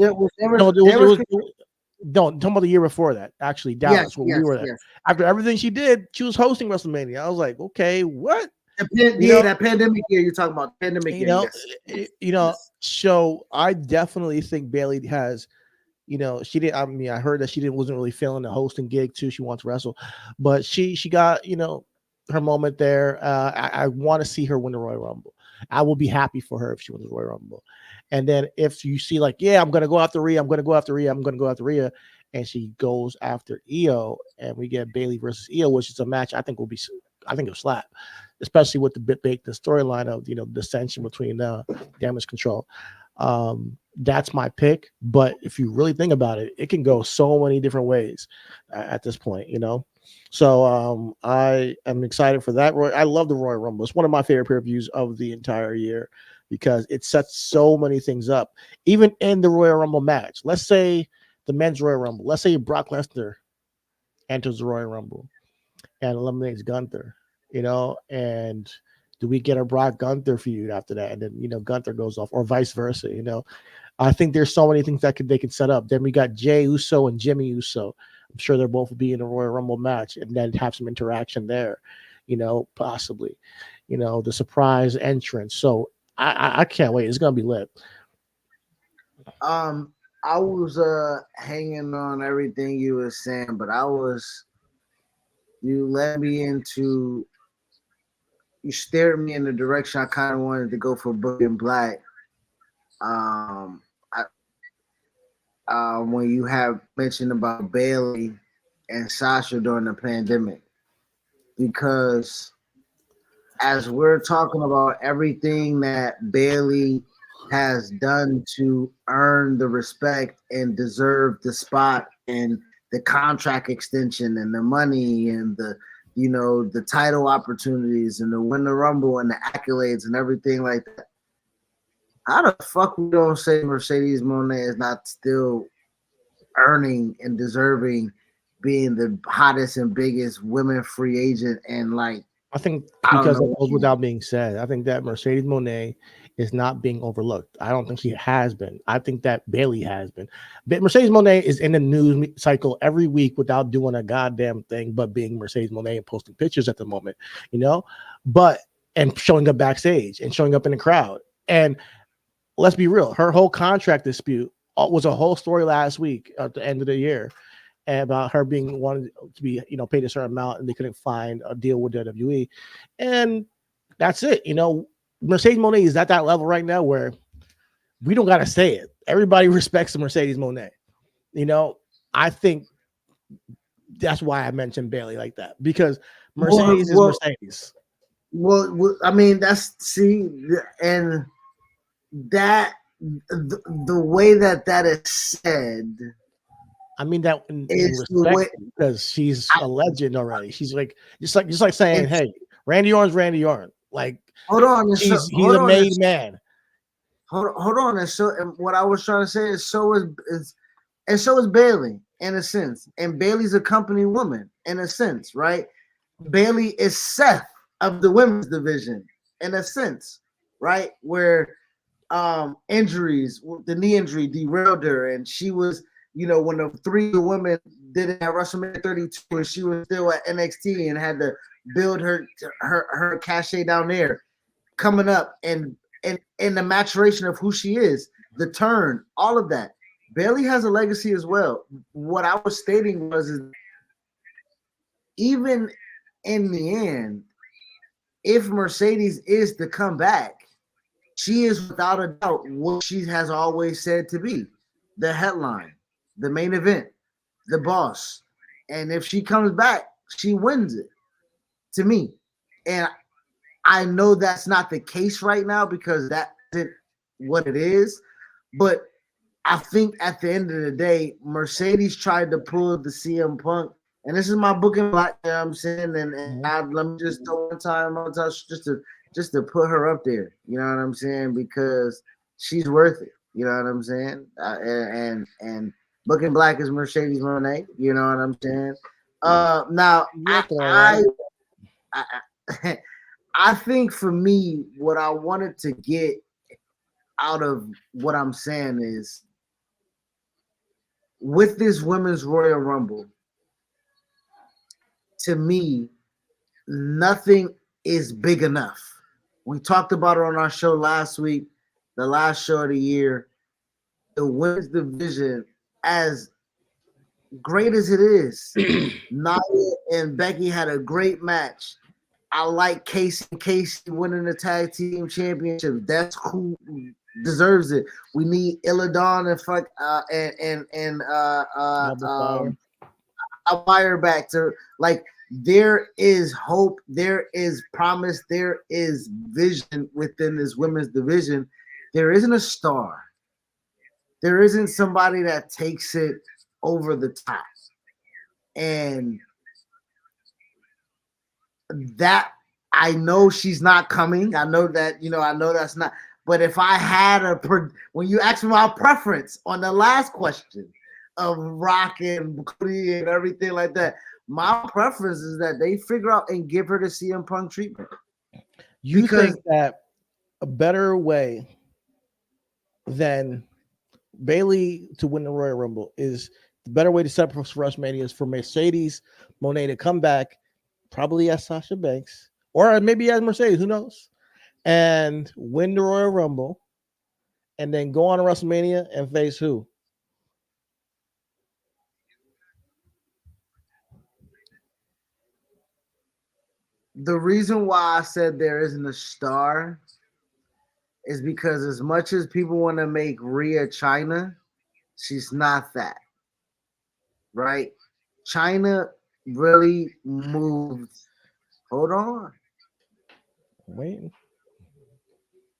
talking about the year before that, actually, Dallas, when we were there. Yes. After everything she did, she was hosting WrestleMania. I was like, okay, what? That pandemic year you're talking about, pandemic year. Yes. So I definitely think Bailey has, she didn't. I mean, I heard that she wasn't really feeling the hosting gig too. She wants to wrestle, but she got, her moment there. I want to see her win the Royal Rumble. I will be happy for her if she wins the Royal Rumble. And then if you see, like, yeah, I'm going to go after Rhea, and she goes after Io, and we get Bailey versus Io, which is a match I think it'll slap, especially with the storyline of, dissension between Damage Control. That's my pick. But if you really think about it, it can go so many different ways at this point, So I am excited for that. I love the Royal Rumble. It's one of my favorite pay-per-views of the entire year because it sets so many things up. Even in the Royal Rumble match, let's say the men's Royal Rumble, let's say Brock Lesnar enters the Royal Rumble and eliminates Gunther, and do we get a Brock Gunther feud after that? And then, Gunther goes off, or vice versa, I think there's so many things that they can set up. Then we got Jey Uso and Jimmy Uso. I'm sure they'll both be in a Royal Rumble match and then have some interaction there, possibly, the surprise entrance. So I can't wait. It's going to be lit. I was hanging on everything you were saying, but you led me into, you steered me in the direction I kind of wanted to go for Book and Black. When you have mentioned about Bailey and Sasha during the pandemic, because as we're talking about everything that Bailey has done to earn the respect and deserve the spot and the contract extension and the money and the title opportunities and the win the Rumble and the accolades and everything like that, how the fuck we don't say Mercedes Moné is not still earning and deserving being the hottest and biggest women free agent? And like, I think because it goes without being said, I think that Mercedes Moné is not being overlooked. I don't think she has been. I think that Bailey has been. But Mercedes Moné is in the news cycle every week without doing a goddamn thing but being Mercedes Moné and posting pictures at the moment, and showing up backstage and showing up in the crowd. And let's be real, her whole contract dispute was a whole story last week at the end of the year about her being wanted to be, paid a certain amount and they couldn't find a deal with WWE. And that's it. Mercedes Moné is at that level right now where we don't got to say it. Everybody respects the Mercedes Moné. I think that's why I mentioned Bailey like that, because Mercedes is Mercedes. Well, I mean, and that the way that is said, I mean that in respect, because she's a legend already. She's like just like saying, hey, Randy Orton's like, hold on, he's a made man. Hold on, and what I was trying to say is so is Bailey in a sense, and Bailey's a company woman in a sense, right? Bailey is Seth of the women's division in a sense, right? Where injuries, the knee injury derailed her, and she was, when the three women did it at WrestleMania 32, and she was still at NXT and had to build her cachet down there, coming up and the maturation of who she is, the turn, all of that. Bailey has a legacy as well. What I was stating was even in the end, if Mercedes is to come back, she is without a doubt what she has always said to be, the headline, the main event, the boss. And if she comes back, she wins it, to me. And I know that's not the case right now because that isn't what it is. But I think at the end of the day, Mercedes tried to pull the CM Punk, and this is my book in black, you know what I'm saying? And let me just throw one time just to put her up there, you know what I'm saying? Because she's worth it, you know what I'm saying? And Book in Black is Mercedes Moné, you know what I'm saying? Now I think for me, what I wanted to get out of what I'm saying is, with this women's Royal Rumble, to me, nothing is big enough. We talked about it on our show last week, the last show of the year. The women's division, as great as it is, Nia and Becky had a great match. I like Casey winning the tag team championship. That's who deserves it. We need Illidan and Fire back to, like, there is hope, there is promise, there is vision within this women's division. There isn't a star. There isn't somebody that takes it over the top. And that, I know she's not coming. I know that, I know that's not. But if I had when you asked me my preference on the last question of Rock and Cody and everything like that, my preference is that they figure out and give her the CM Punk treatment. You think that a better way than Bailey to win the Royal Rumble is the better way to set up for WrestleMania is for Mercedes Moné to come back, probably as Sasha Banks, or maybe as Mercedes, who knows, and win the Royal Rumble, and then go on to WrestleMania and face who? The reason why I said there isn't a star is because as much as people want to make Rhea Chyna, she's not that. Right? Chyna really moved. Hold on. Wait.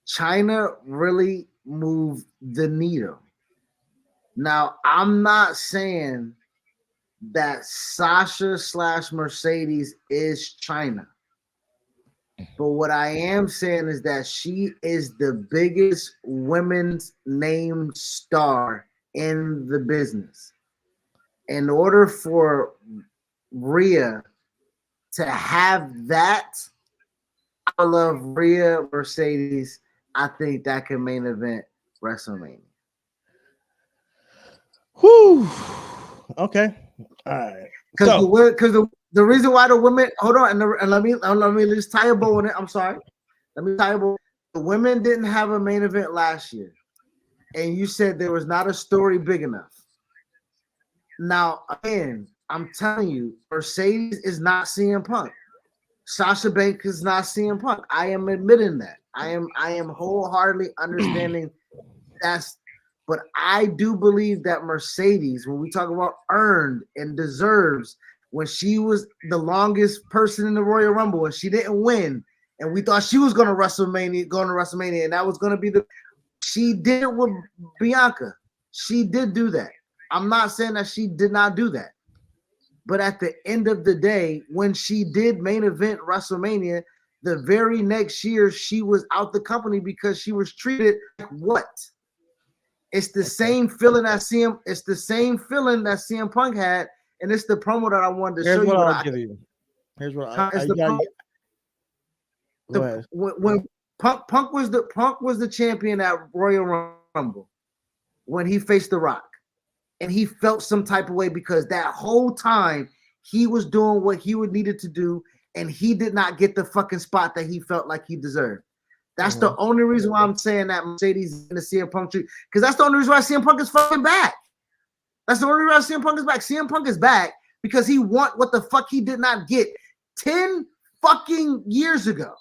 Chyna really moved the needle. Now, I'm not saying that Sasha / Mercedes is Chyna. But what I am saying is that she is the biggest women's name star in the business. In order for Rhea to have that, I love Rhea Mercedes. I think that can main event WrestleMania. Whew. Okay. All right. Because the reason why the women, hold on, and let me just tie a bow on it. I'm sorry. Let me tie a bow. The women didn't have a main event last year, and you said there was not a story big enough. Now, again, I'm telling you, Mercedes is not CM Punk. Sasha Banks is not CM Punk. I am admitting that. I am wholeheartedly understanding that's. But I do believe that Mercedes, when we talk about earned and deserves, when she was the longest person in the Royal Rumble and she didn't win, and we thought she was going to WrestleMania, and that was going to be she did it with Bianca. She did do that. I'm not saying that she did not do that. But at the end of the day, when she did main event WrestleMania, the very next year she was out the company because she was treated like what? It's the same feeling that CM Punk had, and it's the promo that I wanted to show you. I'll give you. Here's what It's I the got. Go the ahead. when Punk was the champion at Royal Rumble when he faced The Rock, and he felt some type of way because that whole time he was doing what he would needed to do, and he did not get the fucking spot that he felt like he deserved. That's the only reason why I'm saying that Mercedes in the CM Punk tree, because that's the only reason why CM Punk is fucking back. That's the only reason why CM Punk is back. CM Punk is back because he want what the fuck he did not get 10 fucking years ago.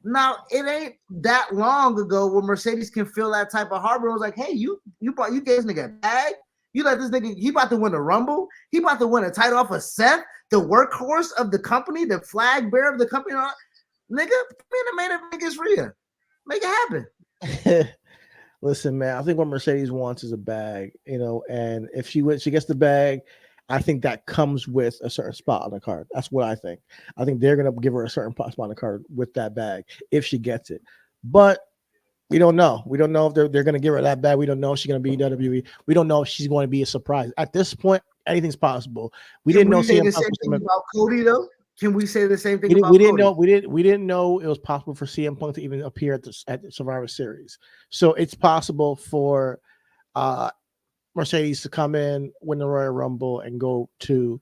Now it ain't that long ago where Mercedes can feel that type of harbor. It was like, hey, you gave this nigga a bag. You let this nigga, he about to win a Rumble. He about to win a title off of Seth, the workhorse of the company, the flag bearer of the company. Nigga, put me in the main event against Rhea. Make it happen. Listen, man, I think what Mercedes wants is a bag, and if she gets the bag, I think that comes with a certain spot on the card. That's what I think. I think they're going to give her a certain spot on the card with that bag if she gets it. But we don't know. We don't know if they're going to give her that bag. We don't know if she's going to be WWE. We don't know if she's going to be a surprise. At this point, anything's possible. We didn't know CM Punk about Cody though. Can we say the same thing about Cody? We didn't know it was possible for CM Punk to even appear at the Survivor Series. So it's possible for Mercedes to come in, win the Royal Rumble, and go to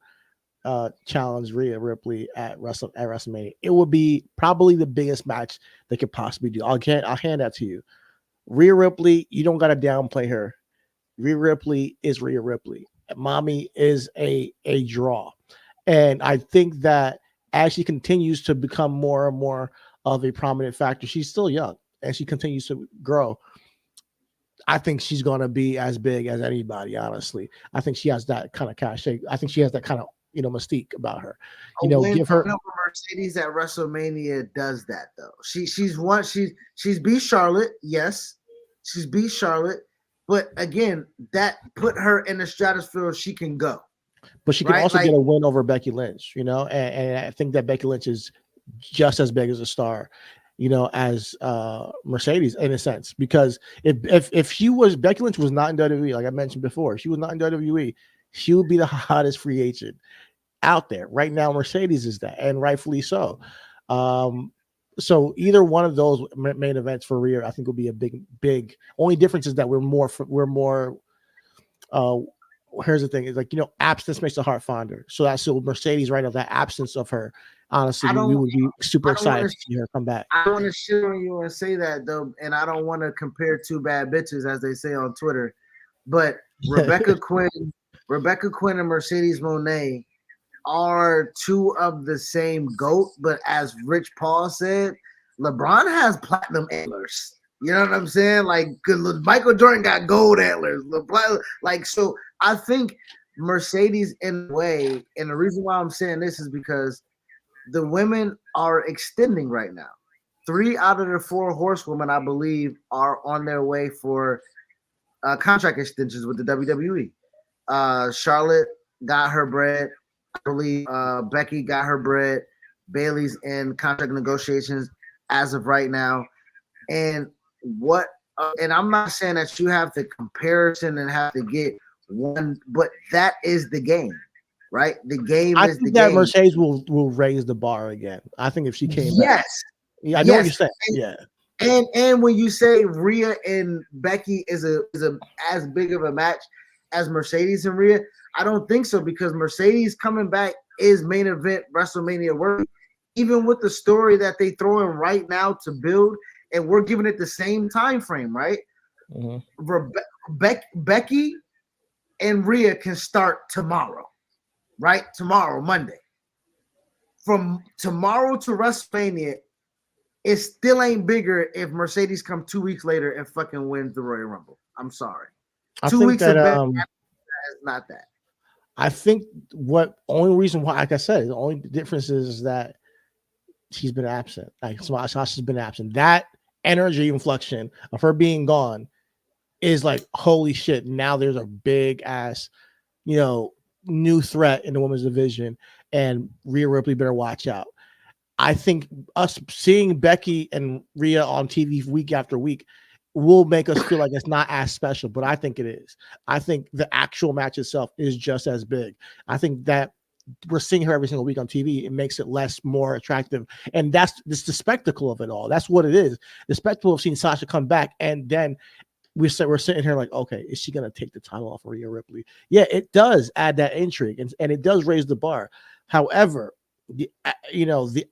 challenge Rhea Ripley at WrestleMania. It would be probably the biggest match they could possibly do. I'll hand that to you. Rhea Ripley, you don't got to downplay her. Rhea Ripley is Rhea Ripley. Mommy is a draw. And I think that as she continues to become more and more of a prominent factor, she's still young and she continues to grow. I think she's going to be as big as anybody, honestly. I think she has that kind of cachet. I think she has that kind of, mystique about her. Give her Mercedes at WrestleMania does that though. She's beat Charlotte, yes. She's beat Charlotte, but again, that put her in the stratosphere she can go. But she can also get a win over Becky Lynch, and I think that Becky Lynch is just as big as a star, as Mercedes in a sense. Because if Becky Lynch was not in WWE, like I mentioned before, she was not in WWE, she would be the hottest free agent out there right now. Mercedes is that, and rightfully so. So either one of those main events for Rhea, I think will be a big. Only difference is that we're more. Here's the thing: is absence makes the heart fonder. So that's Mercedes right now. That absence of her, honestly, we would be super excited to see her come back. I don't want to shit on you and say that though, and I don't want to compare two bad bitches as they say on Twitter, but Rebecca Quinn and Mercedes Moné are two of the same GOAT, but as Rich Paul said, LeBron has platinum antlers. You know what I'm saying? Like Michael Jordan got gold antlers. So I think Mercedes in a way, and the reason why I'm saying this is because the women are extending right now. 3 out of the 4 horsewomen, I believe, are on their way for contract extensions with the WWE. Charlotte got her bread. I believe Becky got her bread. Bayley's in contract negotiations as of right now. And and I'm not saying that you have to comparison and have to get one, but that is the game, right? The game is the game. I think that Mercedes will raise the bar again. I think if she came back. Yeah, I know what you're saying. Yeah. And when you say Rhea and Becky is a as big of a match as Mercedes and Rhea, I don't think so, because Mercedes coming back is main event WrestleMania worthy. Even with the story that they throw in right now to build, and we're giving it the same time frame, right? Mm-hmm. Becky and Rhea can start tomorrow, right? Tomorrow, Monday. From tomorrow to WrestleMania, it still ain't bigger if Mercedes come 2 weeks later and fucking wins the Royal Rumble. I'm sorry. 2 weeks of Becky is not that. I think only reason why, like I said, the only difference is that she's been absent. Like Sasha's been absent. That energy inflection of her being gone is like, holy shit. Now there's a big ass, new threat in the women's division, and Rhea Ripley better watch out. I think us seeing Becky and Rhea on TV week after week will make us feel like it's not as special, but I think it is. I think the actual match itself is just as big. I think that we're seeing her every single week on TV, it makes it more attractive. And that's the spectacle of it all. That's what it is. The spectacle of seeing Sasha come back, and then we're sitting here like, okay, is she gonna take the title off of Rhea Ripley? Yeah, it does add that intrigue, and it does raise the bar. However, the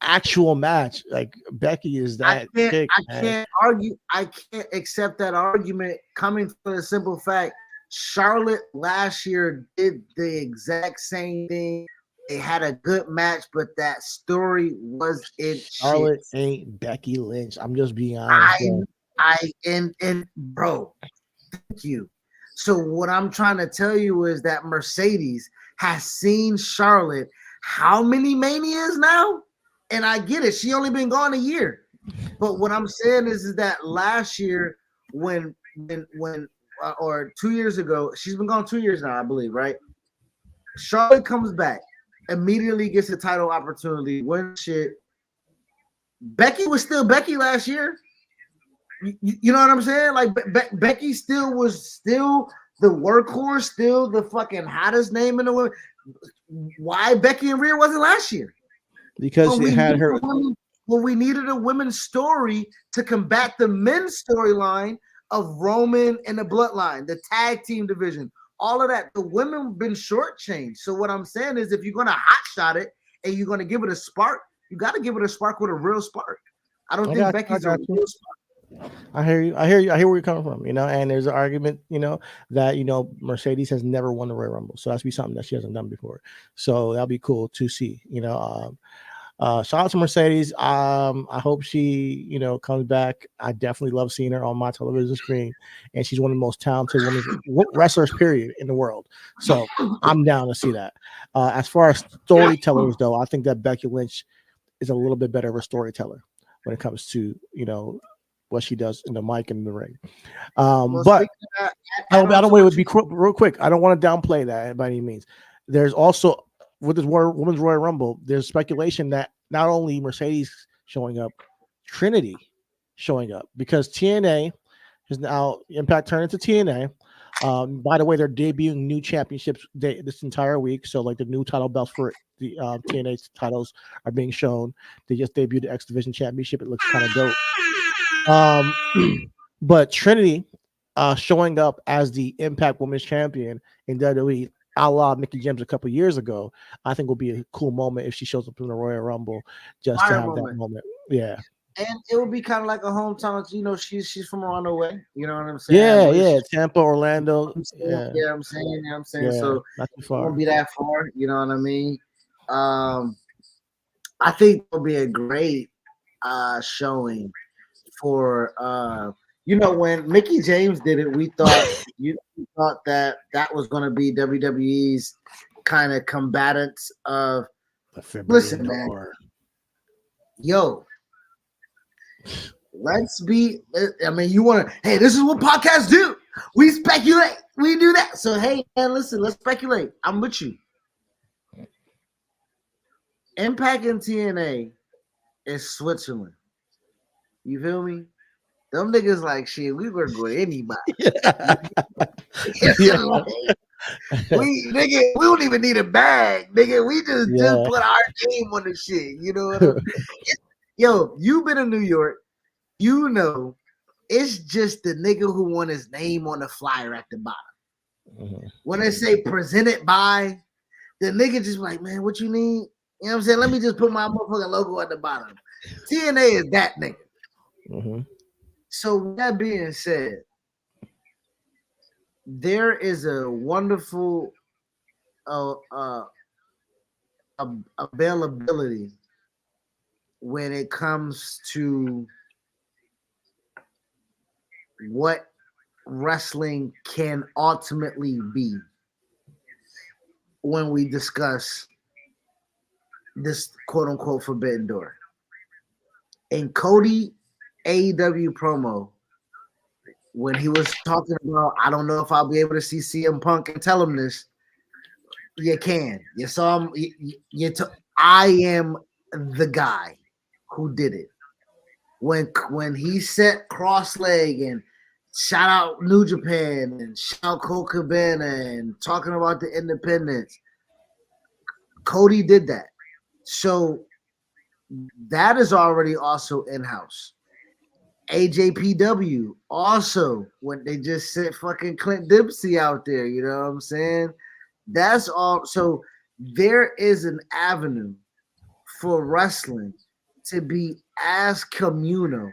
actual match, like Becky is that chick, I can't argue. I can't accept that argument coming from the simple fact Charlotte last year did the exact same thing. They had a good match, but that story was in Charlotte ain't Becky Lynch. I'm just being honest. Bro, thank you. So what I'm trying to tell you is that Mercedes has seen Charlotte how many Manias now? And I get it. She only been gone a year. But what I'm saying is that last year when or 2 years ago, she's been gone 2 years now, I believe, right? Charlotte comes back, immediately gets a title opportunity, wins shit. Becky was still Becky last year. You know what I'm saying? Like Becky was still the workhorse, still the fucking hottest name in the world. Why Becky and Rhea wasn't last year? Because she had her. Well, we needed a women's story to combat the men's storyline of Roman and the Bloodline, the tag team division, all of that. The women been shortchanged. So what I'm saying is, if you're gonna hotshot it and you're gonna give it a spark, you got to give it a spark with a real spark. I don't think Becky's a real spark. I hear you. I hear where you're coming from. And there's an argument, that Mercedes has never won the Royal Rumble, so that's be something that she hasn't done before. So that'll be cool to see. Shout out to Mercedes. I hope she, comes back. I definitely love seeing her on my television screen, and she's one of the most talented women wrestlers, period, in the world. So I'm down to see that. As far as storytellers, though, I think that Becky Lynch is a little bit better of a storyteller when it comes to what she does in the mic and in the ring. But I don't want to be real quick. I don't want to downplay that by any means. There's also, with this Women's Royal Rumble, there's speculation that not only Mercedes showing up, Trinity showing up, because TNA is now Impact turned into TNA. By the way, they're debuting new championships this entire week. So like the new title belts for the TNA titles are being shown. They just debuted the X Division Championship. It looks kind of dope. But Trinity showing up as the Impact Women's Champion in WWE, a la Mickie James a couple years ago, I think will be a cool moment if she shows up in the Royal Rumble just to have that moment. Yeah. And it would be kind of like a hometown, she's from around the way. You know what I'm saying? Yeah. Tampa, Orlando. I'm saying. Yeah, so not too far. It won't be that far. You know what I mean? I think it'll be a great showing for when Mickie James did it, we thought that was going to be WWE's kind of combatants of listen, man. Yo, let's be. I mean, you want to? Hey, this is what podcasts do. We speculate. We do that. So hey, man, listen. Let's speculate. I'm with you. Impact and TNA is Switzerland. You feel me? Them niggas like shit. We work with anybody. We don't even need a bag, nigga. We just put our name on the shit. You know what I mean? Yo, you been in New York. It's just the nigga who want his name on the flyer at the bottom. Mm-hmm. When they say presented by, the nigga just like, man, what you need? You know what I'm saying? Let me just put my motherfucking logo at the bottom. TNA is that nigga. Mm-hmm. So with that being said, there is a wonderful availability when it comes to what wrestling can ultimately be when we discuss this quote-unquote forbidden door. And Cody AEW promo, when he was talking about, I don't know if I'll be able to see CM Punk and tell him this. You can. You saw him. I am the guy who did it. When he set cross leg and shout out New Japan and shout out Colt Cabana and talking about the independents, Cody did that. So that is already also in-house. AJPW also, when they just sent fucking Clint Dempsey out there, you know what I'm saying? That's all. So there is an avenue for wrestling to be as communal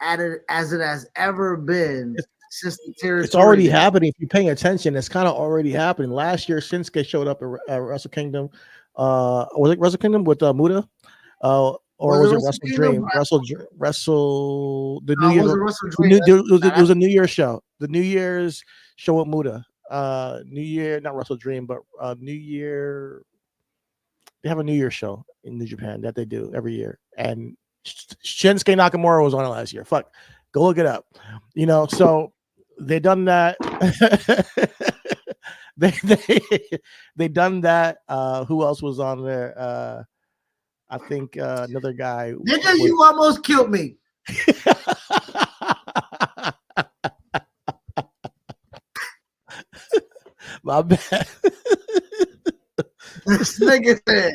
as it has ever been since the territory. It's already happening. If you're paying attention, it's kind of already happening. Last year, Shinsuke showed up at Wrestle Kingdom. Was it Wrestle Kingdom with Muda? Or was it Wrestle Dream? Wrestle the New Year. It was a New Year's show. The New Year's show with Muda. New Year, not Wrestle Dream, but New Year. They have a New Year's show in New Japan that they do every year, and Shinsuke Nakamura was on it last year. Fuck, go look it up. You know, so they done that. they done that. Who else was on there? I think another guy. Nigga, you almost killed me. My bad. This nigga said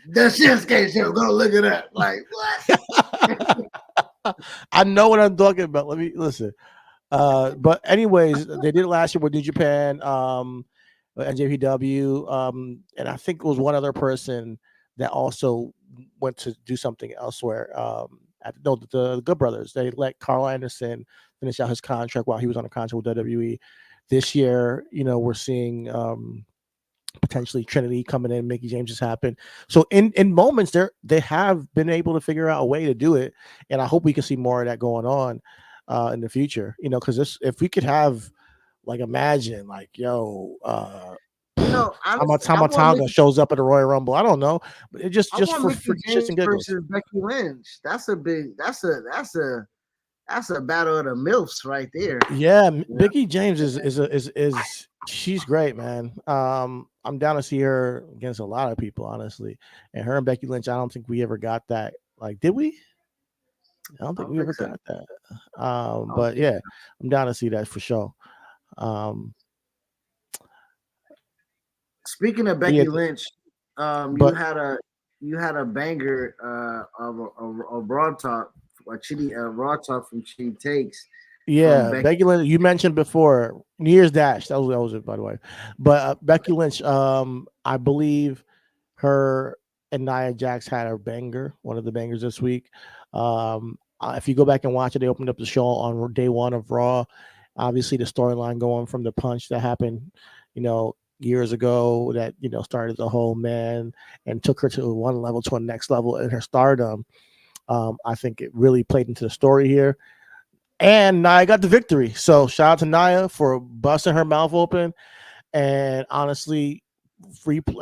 the Shinsuke show. Go look it up. Like what? I know what I'm talking about. Let me listen. But anyways, they did it last year with New Japan, NJPW, and I think it was one other person that also went to do something elsewhere. The Good Brothers. They let Carl Anderson finish out his contract while he was on a contract with WWE. This year, you know, we're seeing potentially Trinity coming in, Mickey James has happened. So in moments they have been able to figure out a way to do it, and I hope we can see more of that going on in the future. You know, because if we could have, like, imagine like, yo, Tama Tonga shows up at the Royal Rumble. I don't know, but it just for shits and giggles. Versus Becky Lynch. That's a battle of the MILFs right there. Yeah, Mickey James is she's great, man. I'm down to see her against a lot of people, honestly. And her and Becky Lynch, I don't think we ever got that. Like, did we? I don't think we ever got that. But yeah, I'm down to see that for sure. Speaking of Becky Lynch, you had a banger of a Raw Talk, Raw Talk from Chitty Takes. Yeah, Becky Lynch. You mentioned before New Year's Dash. That was it, by the way. But Becky Lynch, I believe her and Nia Jax had a banger, one of the bangers this week. If you go back and watch it, they opened up the show on day one of Raw. Obviously, the storyline going from the punch that happened, you know, years ago that, you know, started the whole man and took her to one level to a next level in her stardom. I think it really played into the story here. And Nia got the victory. So shout out to Nia for busting her mouth open and honestly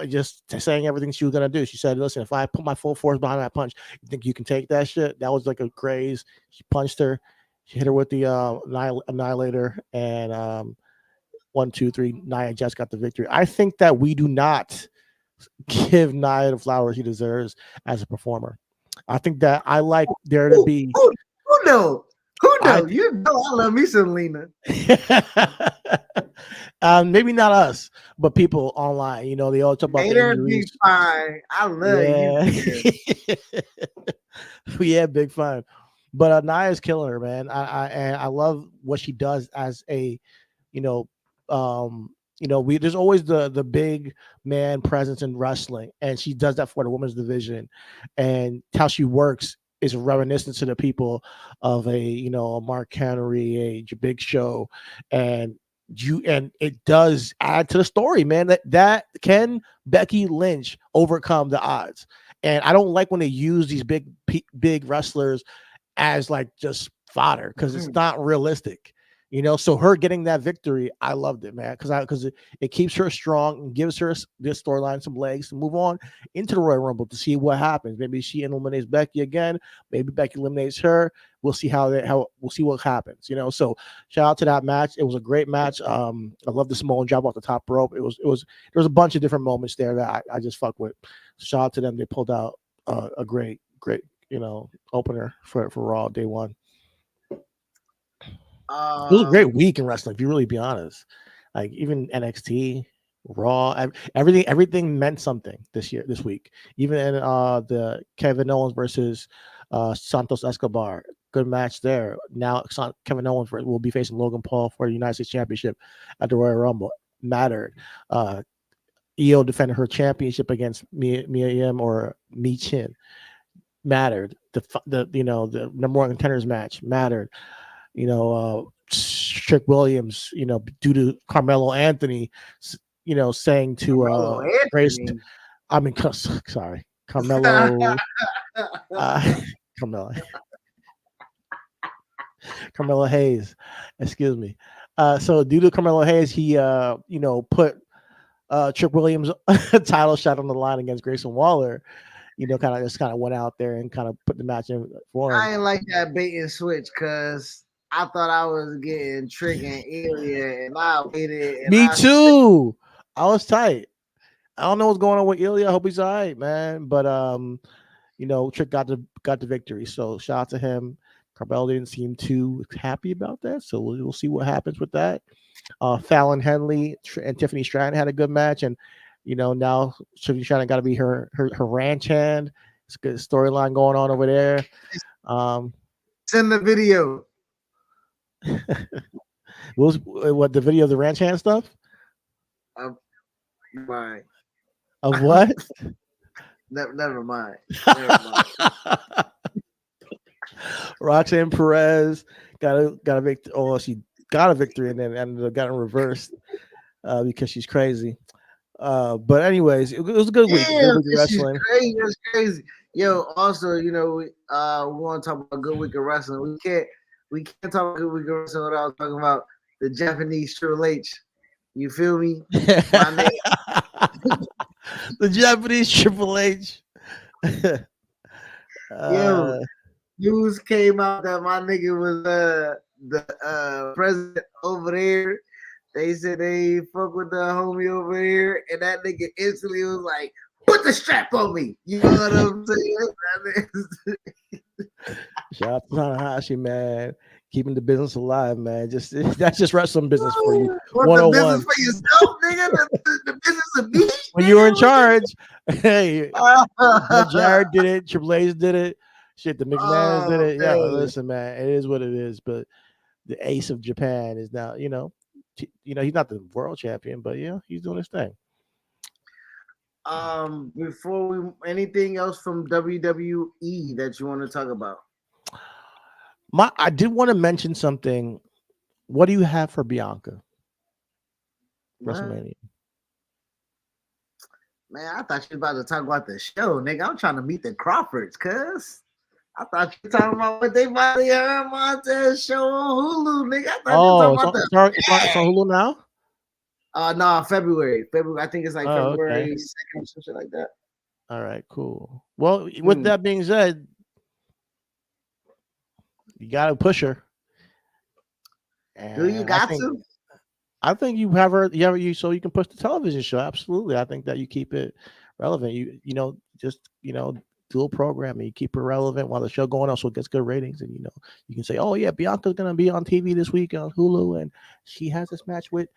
just saying everything she was going to do. She said, listen, if I put my full force behind that punch, you think you can take that shit? That was like a graze. She punched her. She hit her with the Annihilator. And 1, 2, 3, Nia just got the victory. I think that we do not give Nia the flowers he deserves as a performer. I think that I like there to be... Who knows? Who knows? You know I love me some Lena. Maybe not us, but people online. You know, they all talk about Big Fine. I love you. Yeah, Big Fine. But Nia's killing her, man. I love what she does as a, there's always the big man presence in wrestling, and she does that for the women's division, and how she works is reminiscent to the people of a Mark Henry, a Big Show, and it does add to the story, man. That can Becky Lynch overcome the odds? And I don't like when they use these big wrestlers as like just fodder, because it's not realistic. So her getting that victory, I loved it, man, because it keeps her strong and gives her this storyline some legs to move on into the Royal Rumble to see what happens. Maybe she eliminates Becky again. Maybe Becky eliminates her. We'll see we'll see what happens. So shout out to that match. It was a great match. I love the Samoan drop off the top rope. There was a bunch of different moments there that I just fuck with. Shout out to them. They pulled out a great opener for Raw day one. It was a great week in wrestling, if you really be honest. Like even NXT Raw, everything meant something this week. Even in the Kevin Owens versus Santos Escobar, good match there. Now Kevin Owens will be facing Logan Paul for the United States Championship at the Royal Rumble. Mattered. Io defended her championship against Mia Yim or Mi Chin. Mattered. The number one contenders match mattered. Trick Williams, due to Carmelo Anthony, saying to Grace, I mean, sorry, Carmelo, Carmelo, Carmelo Hayes, excuse me. So due to Carmelo Hayes, he, put Trick Williams title shot on the line against Grayson Waller. Kind of went out there and kind of put the match in for him. I ain't like that bait and switch because I thought I was getting Trick and Ilya, and I waited. And Me too. I was tight. I don't know what's going on with Ilya. I hope he's all right, man. But Trick got the victory. So shout out to him. Carmelo didn't seem too happy about that. So we'll see what happens with that. Fallon Henley and Tiffany Stratton had a good match, and now Tiffany Stratton got to be her ranch hand. It's a good storyline going on over there. Send the video. What the video of the ranch hand stuff? Right. Of what? Never mind. Roxanne Perez got a victory. Oh, she got a victory and then ended up getting reversed because she's crazy. But anyways, it was a good week. Yeah, good week of wrestling. That's crazy. Yo, also, we want to talk about a good week of wrestling. We can't talk about a good week of wrestling without talking about the Japanese Triple H. You feel me? The Japanese Triple H. Yo, news came out that my nigga was the president over there. They said they fuck with the homie over here, and that nigga instantly was like, "Put the strap on me." You know what I'm saying? Shout out to Tanahashi, man. Keeping the business alive, man. That's just wrestling business for you. What, the business for yourself, nigga? The business of me. When you were in charge, hey, Jared did it. Triple H did it. Shit, the McMahons did it. Yeah, listen, man, it is what it is. But the ace of Japan is now, he's not the world champion, but he's doing his thing. Before anything else from WWE that you want to talk about? I did want to mention something. What do you have for Bianca? WrestleMania. Man, I thought you were about to talk about the show, nigga. I'm trying to meet the Crawfords, cuz. I thought you were talking about what they about to Montez show on Hulu, nigga. I thought you were talking about it's on Hulu now? No, February. I think it's like February 2nd or something like that. All right, cool. Well, with that being said, you got to push her. And do you got to? I think you have her. So you can push the television show. Absolutely. I think that you keep it relevant. Dual programming. You keep her relevant while the show going on, so it gets good ratings. And you can say, "Oh yeah, Bianca's gonna be on TV this week on Hulu, and she has this match with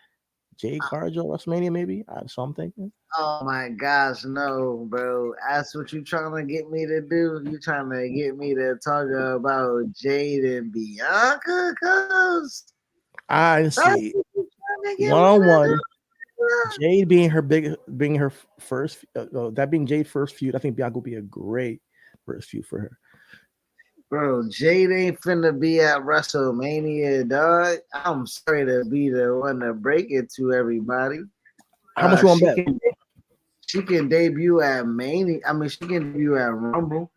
Jade Cargill WrestleMania, maybe." So I'm thinking. Oh my gosh, no, bro. That's what you trying to get me to do. You trying to get me to talk about Jade and Bianca, cuz I see. One-on-one. Jade being her first, that being Jade's first feud, I think Bianca will be a great first feud for her. Bro, Jade ain't finna be at WrestleMania, dog. I'm sorry to be the one to break it to everybody. How much you want to bet? She can debut at Mania. I mean, she can debut at Rumble.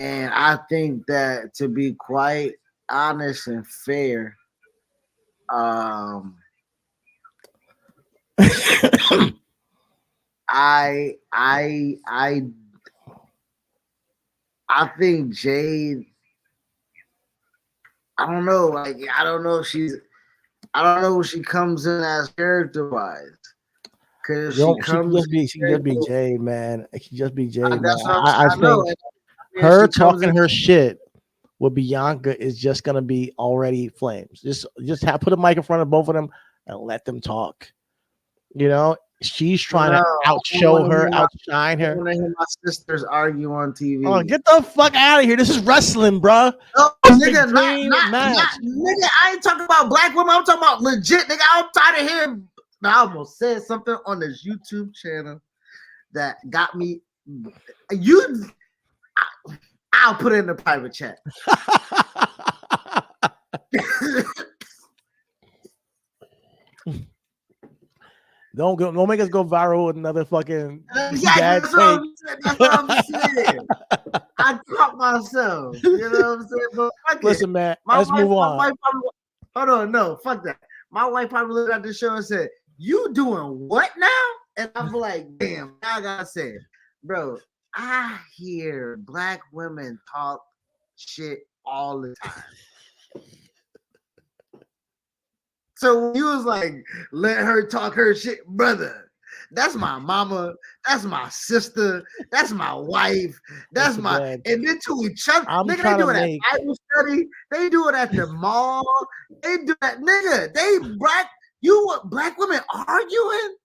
And I think that, to be quite honest and fair, I think Jade. I don't know. Like, I don't know if she comes in as character wise. Cause she can just be Jade, man. She can just be Jade. I think her talking her shit with Bianca is just gonna be already flames. Just put a mic in front of both of them and let them talk. She's trying to outshow her, outshine her. I want to hear my sisters argue on TV. Oh, get the fuck out of here! This is wrestling, bro. Oh, nigga, nigga, I ain't talking about black women. I'm talking about legit, nigga. I'm tired of hearing. I almost said something on this YouTube channel that got me. I'll put it in the private chat. Don't make us go viral with another fucking bad take. That's what I'm saying. I caught myself. You know what I'm saying? But listen, man, let's move on. Hold on, no, fuck that. My wife probably looked at the show and said, "You doing what now?" And I'm like, "Damn, I gotta say, bro, I hear black women talk shit all the time." So you was like, let her talk her shit, brother. That's my mama. That's my sister. That's my wife. That's my bad. And then to each other. Nigga, they do it at Bible study. They do it at the mall. They do that, nigga. Black women arguing?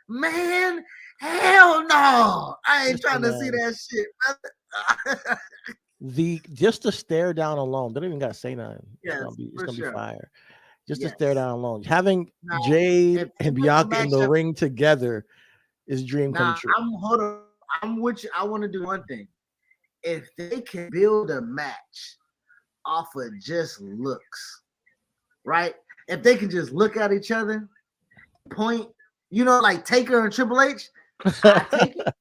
Man, hell no. I ain't trying to see that shit, brother. Just to stare down alone. They don't even gotta say nothing. Yes, it's gonna be fire. Just to stare down alone. Having Jade and Bianca in the ring together is dream come true. I'm with you. I want to do one thing. If they can build a match off of just looks, right? If they can just look at each other, point, like Taker and Triple H, I take it.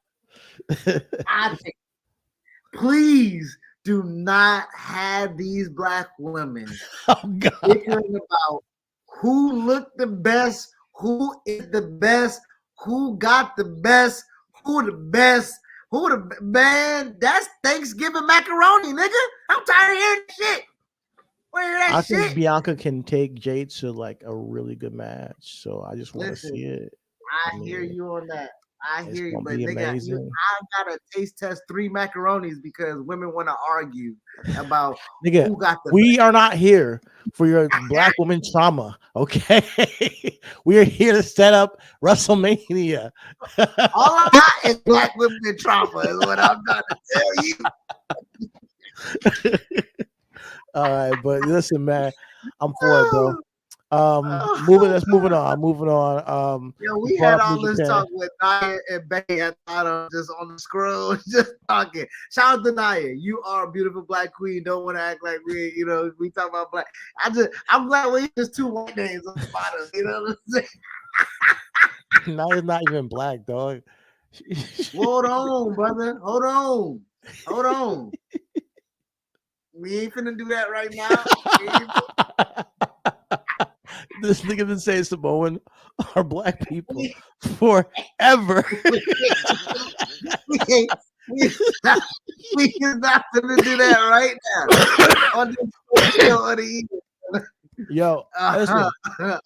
I take it. Please do not have these black women thinking about who looked the best, who is the best, who got the best, man. That's Thanksgiving macaroni, nigga. I'm tired of hearing shit. I think Bianca can take Jade to like a really good match, so I just want to see it. I hear you on that. I hear you, but I gotta taste test 3 macaronis because women want to argue about who got the. We are not here for your black woman trauma, okay? We are here to set up WrestleMania. All I got is black women trauma, is what I'm trying to tell you. All right, but listen, man, I'm for it, bro. Moving on. We had all this talk with Nia and Becky. I thought I'm just on the scroll, just talking. Shout out to Nia. You are a beautiful black queen. Don't want to act like we talk about black. I'm glad we just 2 white names on the bottom. You know what I'm saying? Nia's not even black, dog. Hold on, brother. Hold on. We ain't finna do that right now. This nigga been saying Samoan are black people forever. we is not gonna do that right now. On this show of the evening. Yo, listen,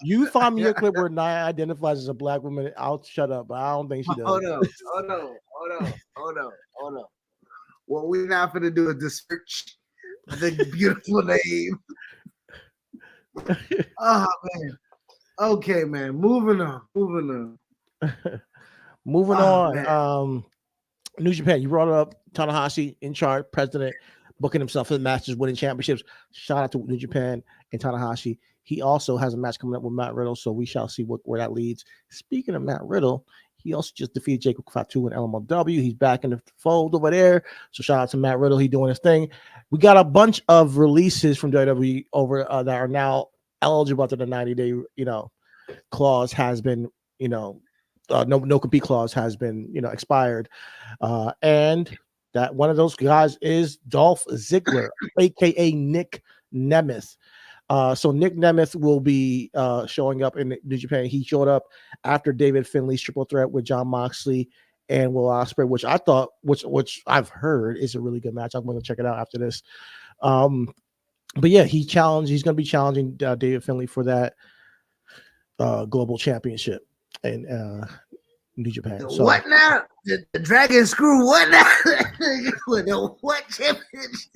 you find me a clip where Nia identifies as a black woman. I'll shut up, but I don't think she does. Hold on. What we're not gonna do is just search the beautiful name. Oh man. Okay, man. Moving on. Moving on. Man. New Japan. You brought it up. Tanahashi in charge, president, booking himself for the matches, winning championships. Shout out to New Japan and Tanahashi. He also has a match coming up with Matt Riddle, so we shall see where that leads. Speaking of Matt Riddle, he also just defeated Jacob Fatu in LMW. He's back in the fold over there. So shout out to Matt Riddle. He's doing his thing. We got a bunch of releases from WWE over that are now eligible after the 90-day, clause has been, no compete clause has been, expired. And that one of those guys is Dolph Ziggler, aka Nick Nemeth. So Nick Nemeth will be showing up in New Japan. He showed up after David Finlay's triple threat with Jon Moxley and Will Ospreay, which I thought, which I've heard is a really good match. I'm going to check it out after this. But yeah, he's going to be challenging David Finlay for that global championship in New Japan. So, what now? The Dragon Screw? What now? The what championship?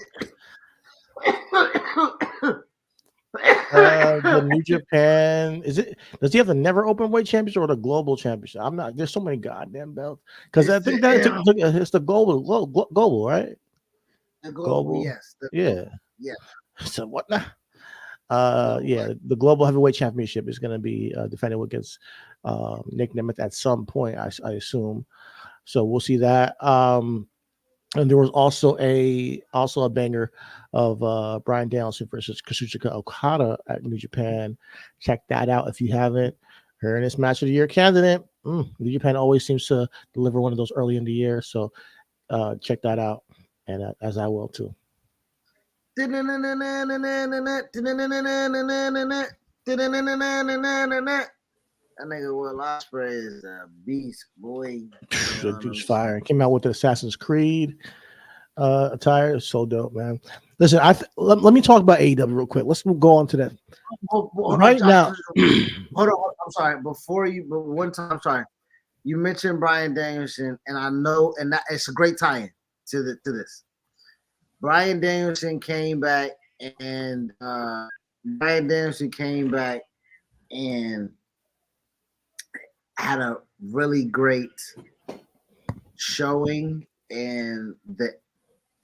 The New Japan is it? Does he have the never open weight championship or the global championship? I'm not. There's so many goddamn belts because I think that it's the global, right? The global, yes. Yeah. Yeah. So what now? Yeah, the global heavyweight championship is going to be defended against Nick Nemeth at some point, I assume. So we'll see that. And there was also a banger of Brian Danielson versus Kazuchika Okada at New Japan. Check that out if you haven't. Her in this match of the year candidate. New Japan always seems to deliver one of those early in the year, so check that out, and as I will too. That nigga Will Ospreay is a beast, boy. The dude's fire. Came out with the Assassin's Creed attire. It's so dope, man. Listen, let me talk about AEW real quick. Let's go on to that right now. Hold on, I'm sorry. One time, I'm sorry. You mentioned Brian Danielson, and I know, and that it's a great tie-in to this. Brian Danielson came back, and had a really great showing in the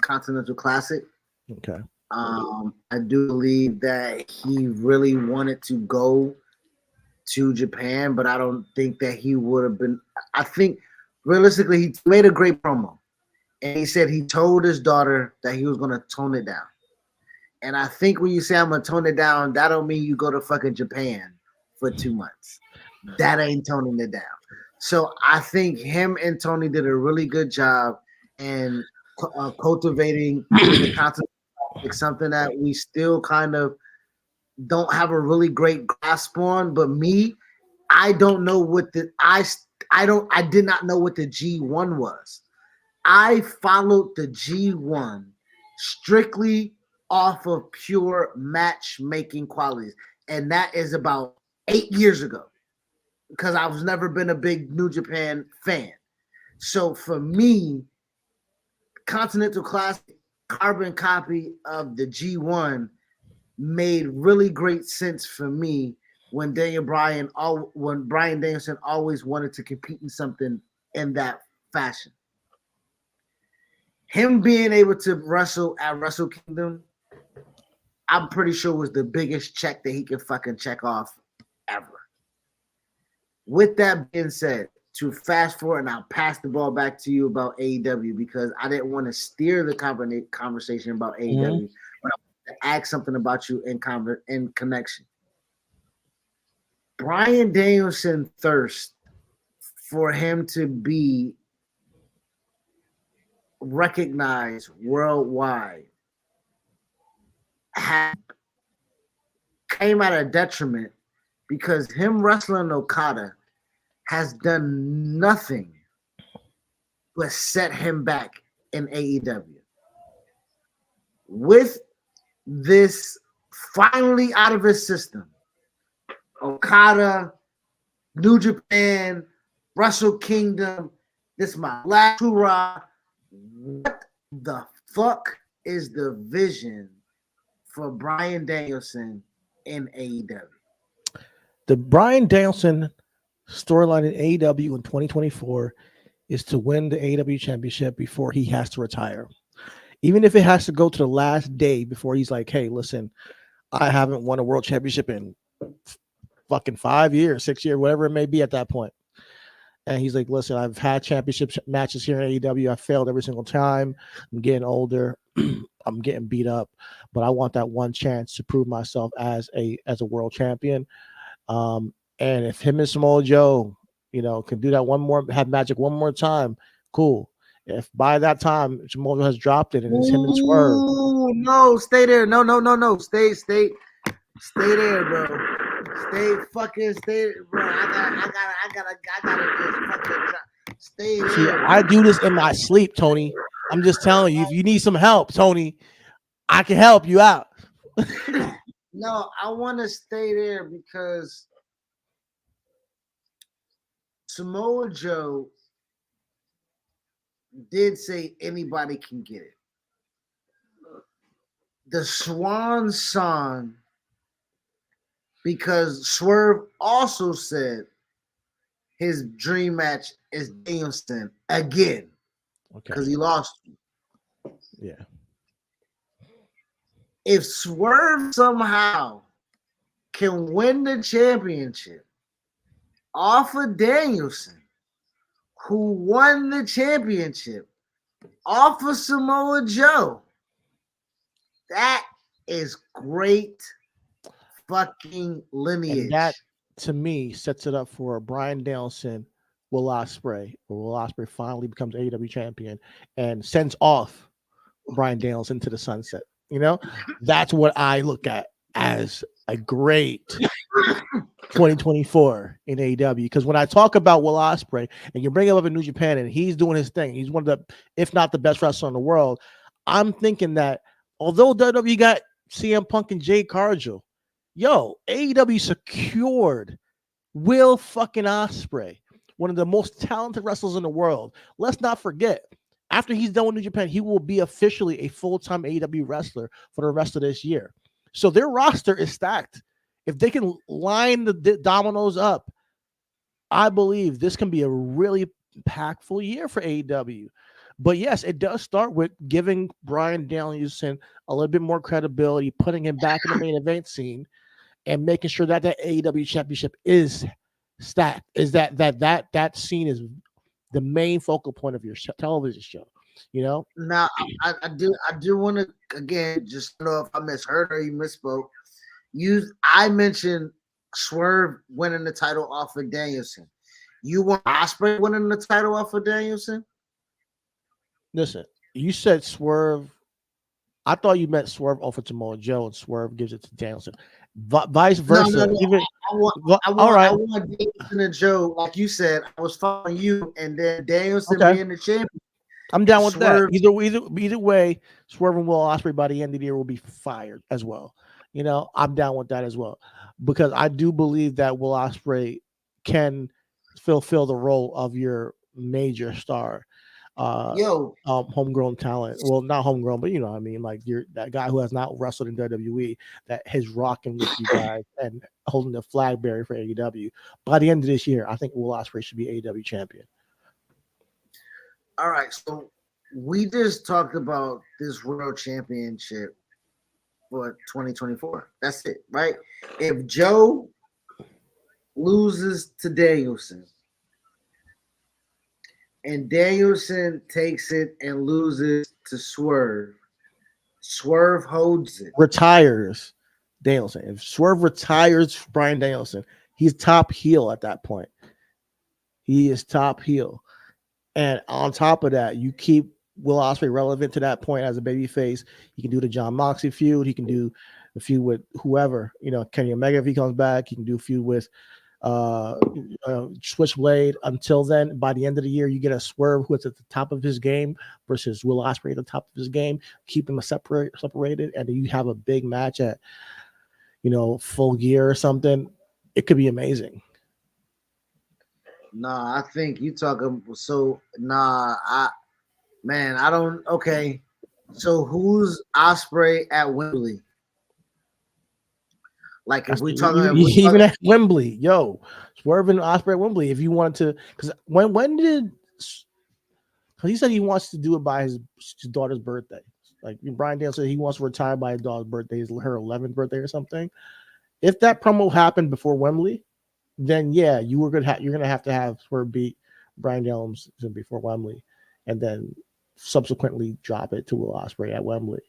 Continental Classic. Okay. I do believe that he really wanted to go to Japan, but I don't think that he would have been. I think realistically, he made a great promo, and he said he told his daughter that he was going to tone it down. And I think when you say I'm going to tone it down, that don't mean you go to fucking Japan for 2 months. That ain't toning it down. So I think him and Tony did a really good job in cultivating the concept. It's something that we still kind of don't have a really great grasp on. But me, I don't know what I did not know what the G1 was. I followed the G1 strictly off of pure matchmaking qualities, and that is about 8 years ago, because I was never been a big New Japan fan. So for me, Continental Classic, carbon copy of the G1, made really great sense for me when Brian Danielson always wanted to compete in something in that fashion. Him being able to wrestle at Wrestle Kingdom, I'm pretty sure was the biggest check that he could fucking check off ever. With that being said, to fast forward, and I'll pass the ball back to you about AEW, because I didn't want to steer the conversation about AEW, but I want to ask something about you in connection. Brian Danielson thirst for him to be recognized worldwide came at a detriment, because him wrestling Okada has done nothing but set him back in AEW. With this finally out of his system, Okada, New Japan, Wrestle Kingdom, this is my last hurrah. What the fuck is the vision for Brian Danielson in AEW? The Brian Danielson storyline in AEW in 2024 is to win the AEW championship before he has to retire. Even if it has to go to the last day before he's like, hey, listen, I haven't won a world championship in fucking 5 years, 6 years, whatever it may be at that point. And he's like, listen, I've had championship matches here in AEW. I failed every single time. I'm getting older. I'm getting beat up, but I want that one chance to prove myself as a world champion. And if him and Samoa Joe, can do that have magic one more time, cool. If by that time Samoa Joe has dropped it and it's him and Swerve. No, stay there. No. Stay there, bro. Stay, bro. I gotta just fucking stay there. See, I do this in my sleep, Tony. I'm just telling you, if you need some help, Tony, I can help you out. No, I want to stay there because Samoa Joe did say anybody can get it. The swan song because Swerve also said his dream match is Danielson again because he lost. Yeah. If Swerve somehow can win the championship off of Danielson, who won the championship off of Samoa Joe, that is great fucking lineage. And that, to me, sets it up for Bryan Danielson, Will Ospreay, where Will Ospreay finally becomes AEW champion and sends off Bryan Danielson to the sunset. You know, that's what I look at as a great 2024 in AEW. Because when I talk about Will Ospreay and you bring him up in New Japan and he's doing his thing, he's one of the, if not the best wrestler in the world. I'm thinking that although WWE got CM Punk and Jade Cargill, yo, AEW secured Will fucking Ospreay, one of the most talented wrestlers in the world. Let's not forget, after he's done with New Japan, he will be officially a full-time AEW wrestler for the rest of this year. So their roster is stacked. If they can line the dominoes up, I believe this can be a really impactful year for AEW. But yes, it does start with giving Bryan Danielson a little bit more credibility, putting him back in the main event scene, and making sure that that AEW championship is stacked. Is that scene is the main focal point of your television show. You know. Now I do want to again just know if I misheard or you misspoke. I mentioned Swerve winning the title off of Danielson. You want Ospreay winning the title off of Danielson? Listen, you said Swerve. I thought you meant Swerve off of Samoa Joe and Swerve gives it to Danielson. Vice versa. No. Even I want Danielson and Joe, like you said. I was following you, and then Danielson being the champion. I'm down with that. Either way, Swerve and Will Ospreay by the end of the year will be fired as well. You know, I'm down with that as well because I do believe that Will Ospreay can fulfill the role of your major star, homegrown talent. Well, not homegrown, but you know what I mean. Like you're that guy who has not wrestled in WWE that is rocking with you guys and holding the flag bearer for AEW. By the end of this year, I think Will Ospreay should be AEW champion. All right, so we just talked about this world championship for 2024. That's it, right? If Joe loses to Danielson and Danielson takes it and loses to Swerve, Swerve holds it. Retires Danielson. If Swerve retires Bryan Danielson, he's top heel at that point. He is top heel. And on top of that, you keep Will Ospreay relevant to that point as a babyface. He can do the John Moxley feud. He can do the feud with whoever, you know, Kenny Omega if he comes back. He can do a feud with Switchblade. Until then, by the end of the year, you get a Swerve who is at the top of his game versus Will Ospreay at the top of his game. Keep them separated, and then you have a big match at, you know, Full Gear or something. It could be amazing. Nah, I think you talking so. Nah, I don't. Okay, so who's Ospreay at Wembley? Like if we talking even at Wembley, yo, Swerve and Ospreay at Wembley. If you wanted to, because when did? Because he said he wants to do it by his daughter's birthday. Like Bryan Danielson said, he wants to retire by his daughter's birthday, her 11th birthday or something. If that promo happened before Wembley, then yeah, you're gonna have to have Swerve beat Bryan Danielson before Wembley, and then subsequently drop it to Will Ospreay at Wembley.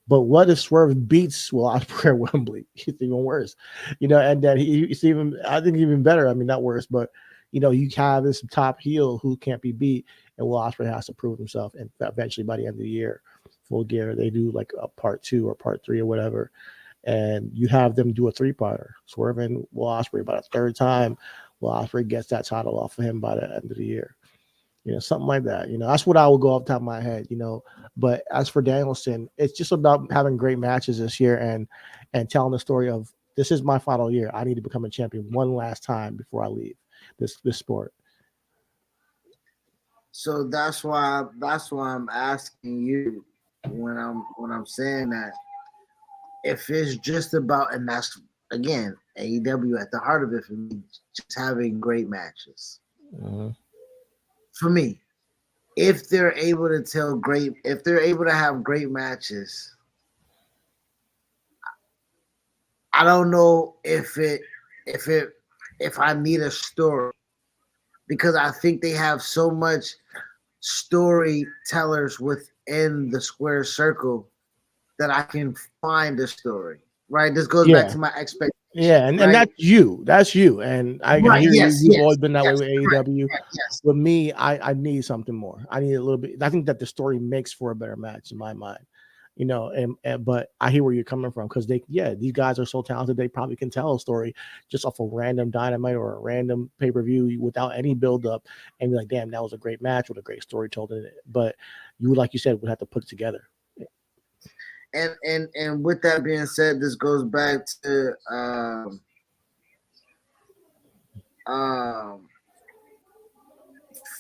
But what if Swerve beats Will Ospreay at Wembley? It's even worse, you know. And then it's even better. I mean, not worse, but you know, you have this top heel who can't be beat, and Will Ospreay has to prove himself. And eventually, by the end of the year, Full Gear, they do like a part 2 or part 3 or whatever. And you have them do a 3-parter. Swerve and Will Ospreay. By the third time, Will Ospreay gets that title off of him by the end of the year. You know, something like that. You know, that's what I would go off the top of my head, you know. But as for Danielson, it's just about having great matches this year and telling the story of this is my final year. I need to become a champion one last time before I leave this sport. So that's why I'm asking you when I'm saying that. If it's just about, and that's again, AEW at the heart of it for me, just having great matches. For me, if they're able to have great matches, I don't know if I need a story, because I think they have so much storytellers within the square circle that I can find a story. Right. This goes back to my expectations. Yeah, and that's you. That's you. And I hear you've always been that way with AEW. Yes. With me, I need something more. I need a little bit. I think that the story makes for a better match in my mind. You know, and but I hear where you're coming from, because these guys are so talented, they probably can tell a story just off a random Dynamite or a random pay-per-view without any build-up and be like, damn, that was a great match with a great story told in it. But you, like you said, would have to put it together. And with that being said, this goes back to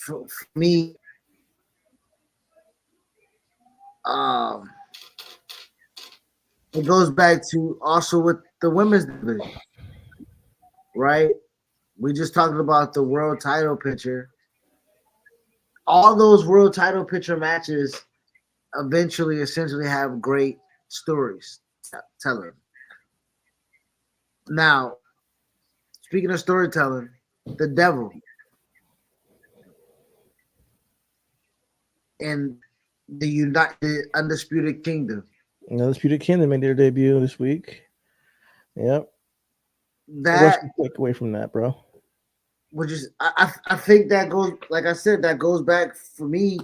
for me, it goes back to also with the women's division, right? We just talked about the world title picture. All those world title picture matches eventually essentially have great stories telling. Now, speaking of storytelling, the Devil and the Undisputed Kingdom. Undisputed Kingdom made their debut this week. Yep. That take away from that, bro. Which is, I think that goes, like I said, that goes back for me.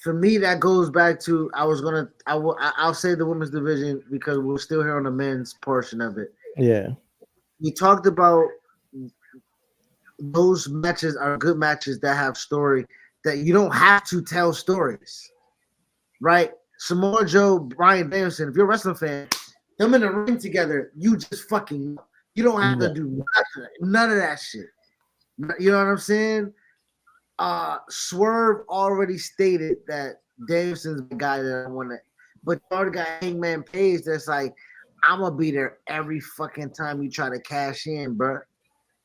For me, that goes back to I'll say the women's division because we're still here on the men's portion of it. Yeah. We talked about those matches are good matches that have story, that you don't have to tell stories, right? Samoa Joe, Bryan Danielson, if you're a wrestling fan, them in the ring together, you just fucking, you don't have to do none of that shit. You know what I'm saying? Swerve already stated that Danielson's the guy that I want to, but you already got Hangman Page that's like, I'm gonna be there every fucking time you try to cash in, bro.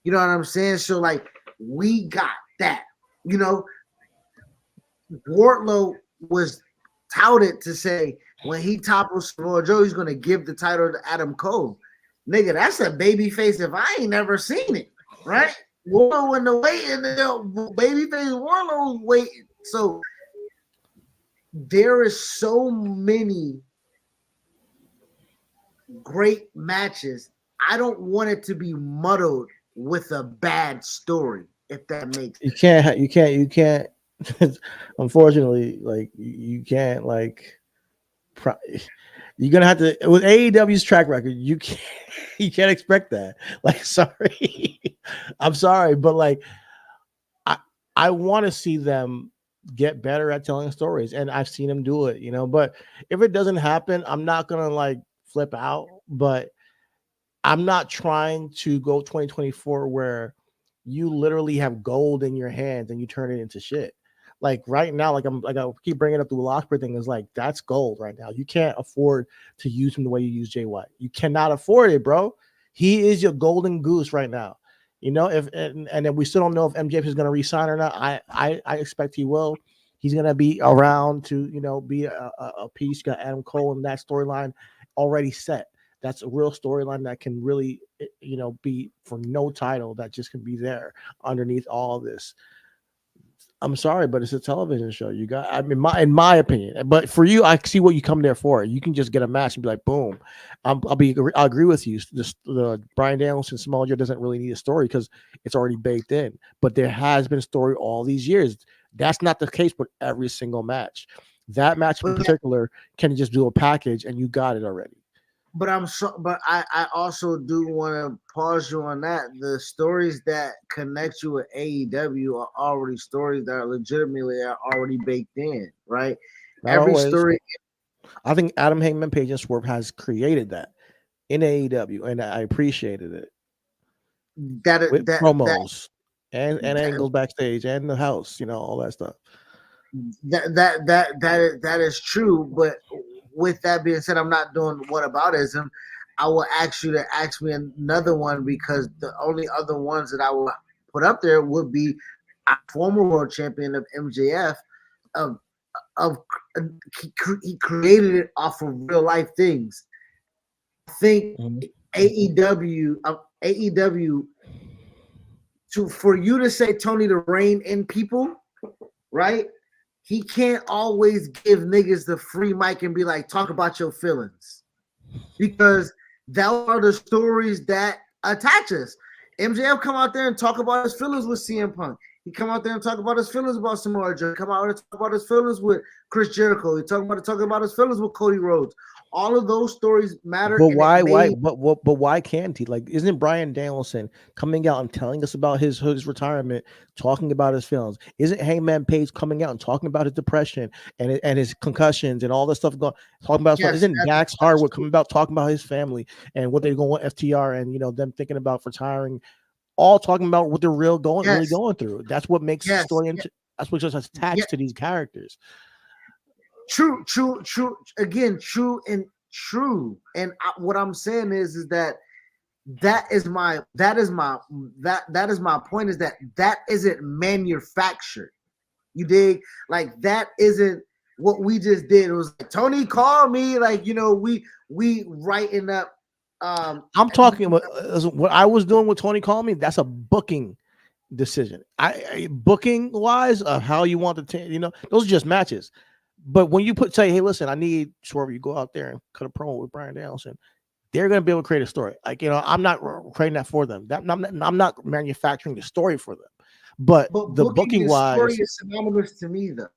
You know what I'm saying? So like, we got that. You know, Wardlow was touted to say when he topples Samoa Joe, he's gonna give the title to Adam Cole. Nigga, that's a baby face if I ain't never seen it, right? Wardlow in the waiting, babyface Wardlow waiting. So there is so many great matches. I don't want it to be muddled with a bad story, if that makes sense. You can't unfortunately, like you can't you're gonna have to, with AEW's track record, you can't expect that. Like, sorry. I'm sorry, but like I want to see them get better at telling stories, and I've seen them do it, you know. But if it doesn't happen, I'm not gonna like flip out, but I'm not trying to go 2024 where you literally have gold in your hands and you turn it into shit. Like right now, I keep bringing up the Will Ospreay thing, is like, that's gold right now. You can't afford to use him the way you use Jay White. You cannot afford it, bro. He is your golden goose right now. You know, and then we still don't know if MJF is going to resign or not. I expect he will. He's going to be around to, you know, be a piece. You got Adam Cole in that storyline already set. That's a real storyline that can really, you know, be for no title, that just can be there underneath all of this. I'm sorry, but it's a television show. You got, I mean, in my opinion, but for you, I see what you come there for. You can just get a match and be like, boom. I'll agree with you. The Bryan Danielson Samoa Joe doesn't really need a story because it's already baked in. But there has been a story all these years. That's not the case with every single match. That match in particular can just do a package and you got it already. But I also do want to pause you on that. The stories that connect you with AEW are already stories that are legitimately already baked in, right? Not Every always. story. I think Adam Hangman Page and Swerve has created that in AEW, and I appreciated it. With promos and angles backstage and the house, you know, all that stuff. That is true, but with that being said, I'm not doing whataboutism. I will ask you to ask me another one because the only other ones that I will put up there would be a former world champion of MJF. Of he created it off of real life things. I think AEW for you to say Tony to rein in people, right? He can't always give niggas the free mic and be like, talk about your feelings. Because that are the stories that attach us. MJF come out there and talk about his feelings with CM Punk. He come out there and talk about his feelings about Samoa Joe. Come out and talk about his feelings with Chris Jericho. He talking about his feelings with Cody Rhodes. All of those stories matter. But why can't he? Like, isn't Bryan Danielson coming out and telling us about his retirement, talking about his feelings? Isn't Hangman Page coming out and talking about his depression and his concussions and all this stuff talking about? Yes, isn't Dax Harwood coming about talking about his family and what they're going with FTR and them thinking about retiring? All talking about what they're really going through. That's what makes the story. That's what just attached to these characters. True. Again, true. And what I'm saying is that is my point, is that isn't manufactured. You dig? Like, that isn't what we just did. It was like, Tony called me, like, we writing up. I'm talking about what I was doing with Tony calling me. That's a booking decision. Booking wise of how you want to those are just matches. But when you say, hey, listen, I need Swerve, you go out there and cut a promo with Bryan Danielson, they're going to be able to create a story. Like, I'm not creating that for them. I'm not manufacturing the story for them. But the booking wise, story is synonymous to me, though.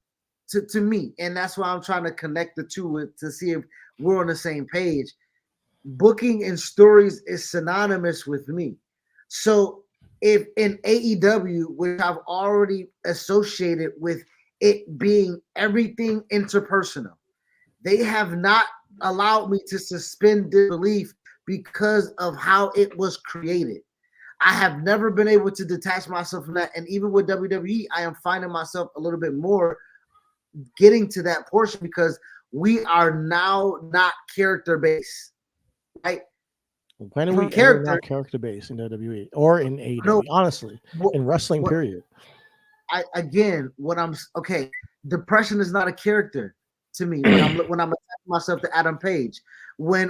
To me, and that's why I'm trying to connect the two to see if we're on the same page. Booking and stories is synonymous with me. So if in AEW, which I've already associated with it being everything interpersonal, they have not allowed me to suspend disbelief because of how it was created. I have never been able to detach myself from that. And even with WWE, I am finding myself a little bit more getting to that portion because we are now not character based, right? When are we not character based in WWE or in AEW? No, honestly, in wrestling, period. Depression is not a character to me when I'm attaching myself to Adam Page. When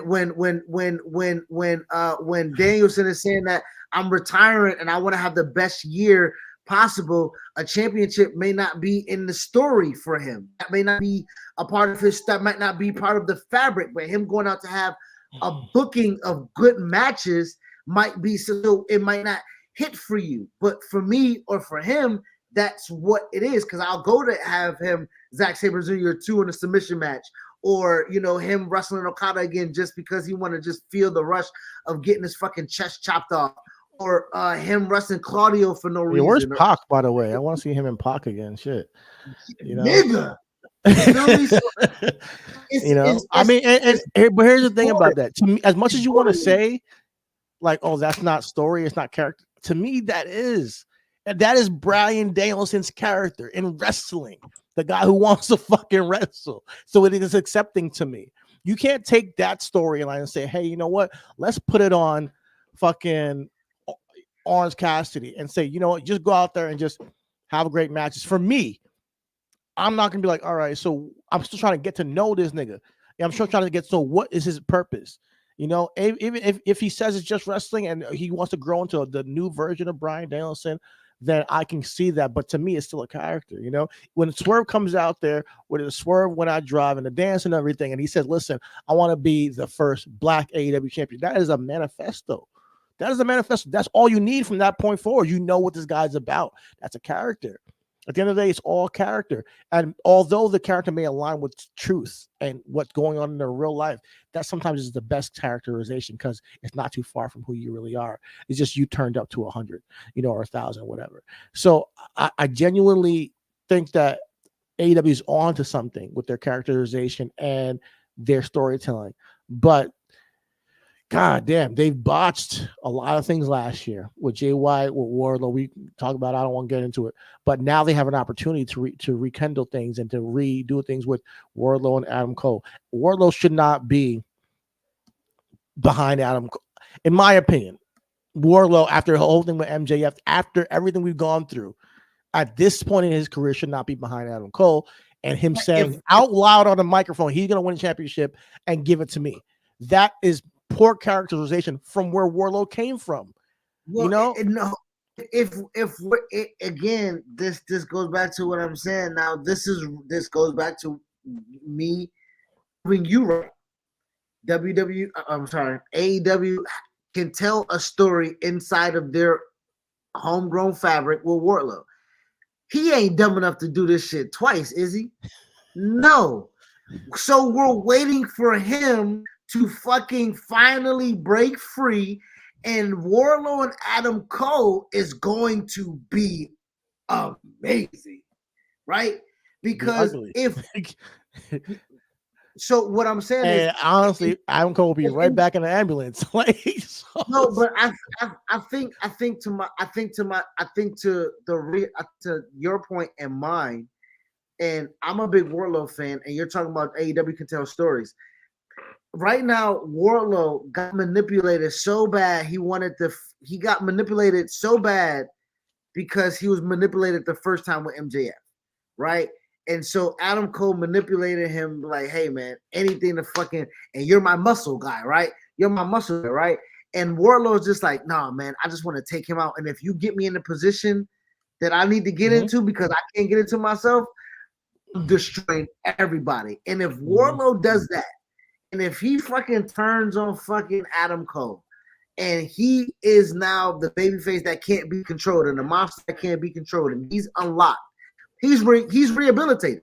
Danielson is saying that I'm retiring and I want to have the best year possible, a championship may not be in the story for him. That may not be a part of his stuff, might not be part of the fabric, but him going out to have a booking of good matches might be, so it might not hit for you. But for me or for him, that's what it is, because I'll go to have him, Zack Sabre Jr. 2 in a submission match, or him wrestling Okada again just because he want to just feel the rush of getting his fucking chest chopped off, or him wrestling Claudio for no reason. Where's Pac, by the way? I want to see him in Pac again. Shit, nigga. But here's the thing about that. To me, as much as you want to say, like, oh, that's not story, it's not character. To me, that is. And that is Bryan Danielson's character in wrestling, the guy who wants to fucking wrestle. So it is accepting to me. You can't take that storyline and say, hey, you know what? Let's put it on fucking Orange Cassidy and say, you know what? Just go out there and just have great matches. For me, I'm not going to be like, all right, so I'm still trying to get to know this nigga. I'm still trying to get to know what is his purpose. Even if he says it's just wrestling and he wants to grow into the new version of Bryan Danielson, then I can see that. But to me, it's still a character. When Swerve comes out there with a Swerve when I drive and the dance and everything, and he says, listen, I want to be the first black AEW champion. That is a manifesto. That's all you need from that point forward. You know what this guy's about. That's a character. At the end of the day, it's all character. And although the character may align with truth and what's going on in their real life, that sometimes is the best characterization because it's not too far from who you really are. It's just you turned up to 100, or 1,000, whatever. So I genuinely think that AEW is on to something with their characterization and their storytelling. But God damn, they've botched a lot of things last year with Jay White, with Wardlow. We talk about it, I don't want to get into it. But now they have an opportunity to rekindle things and to redo things with Wardlow and Adam Cole. Wardlow should not be behind Adam Cole, in my opinion. Wardlow, after the whole thing with MJF, after everything we've gone through, at this point in his career, should not be behind Adam Cole. And him saying out loud on the microphone, he's going to win a championship and give it to me. That is poor characterization from where Wardlow came from. Well, you know, no. If again, this goes back to what I'm saying. Now, this goes back to me when you right. AEW can tell a story inside of their homegrown fabric with Wardlow. He ain't dumb enough to do this shit twice, is he? No. So we're waiting for him to fucking finally break free, and Wardlow and Adam Cole is going to be amazing, right? Because so what I'm saying is, honestly, Adam Cole will be right back in the ambulance. No, but I think to your point and mine, and I'm a big Wardlow fan, and you're talking about AEW can tell stories. Right now, Wardlow got manipulated so bad. He got manipulated so bad because he was manipulated the first time with MJF, right? And so Adam Cole manipulated him like, hey man, anything to fucking, and you're my muscle guy, right? You're my muscle guy, right? And Wardlow's just like, nah, man, I just want to take him out. And if you get me in the position that I need to get into because I can't get into myself, I'm destroying everybody. And if Wardlow does that, and if he fucking turns on fucking Adam Cole, and he is now the babyface that can't be controlled and the monster that can't be controlled, and he's unlocked, he's rehabilitated.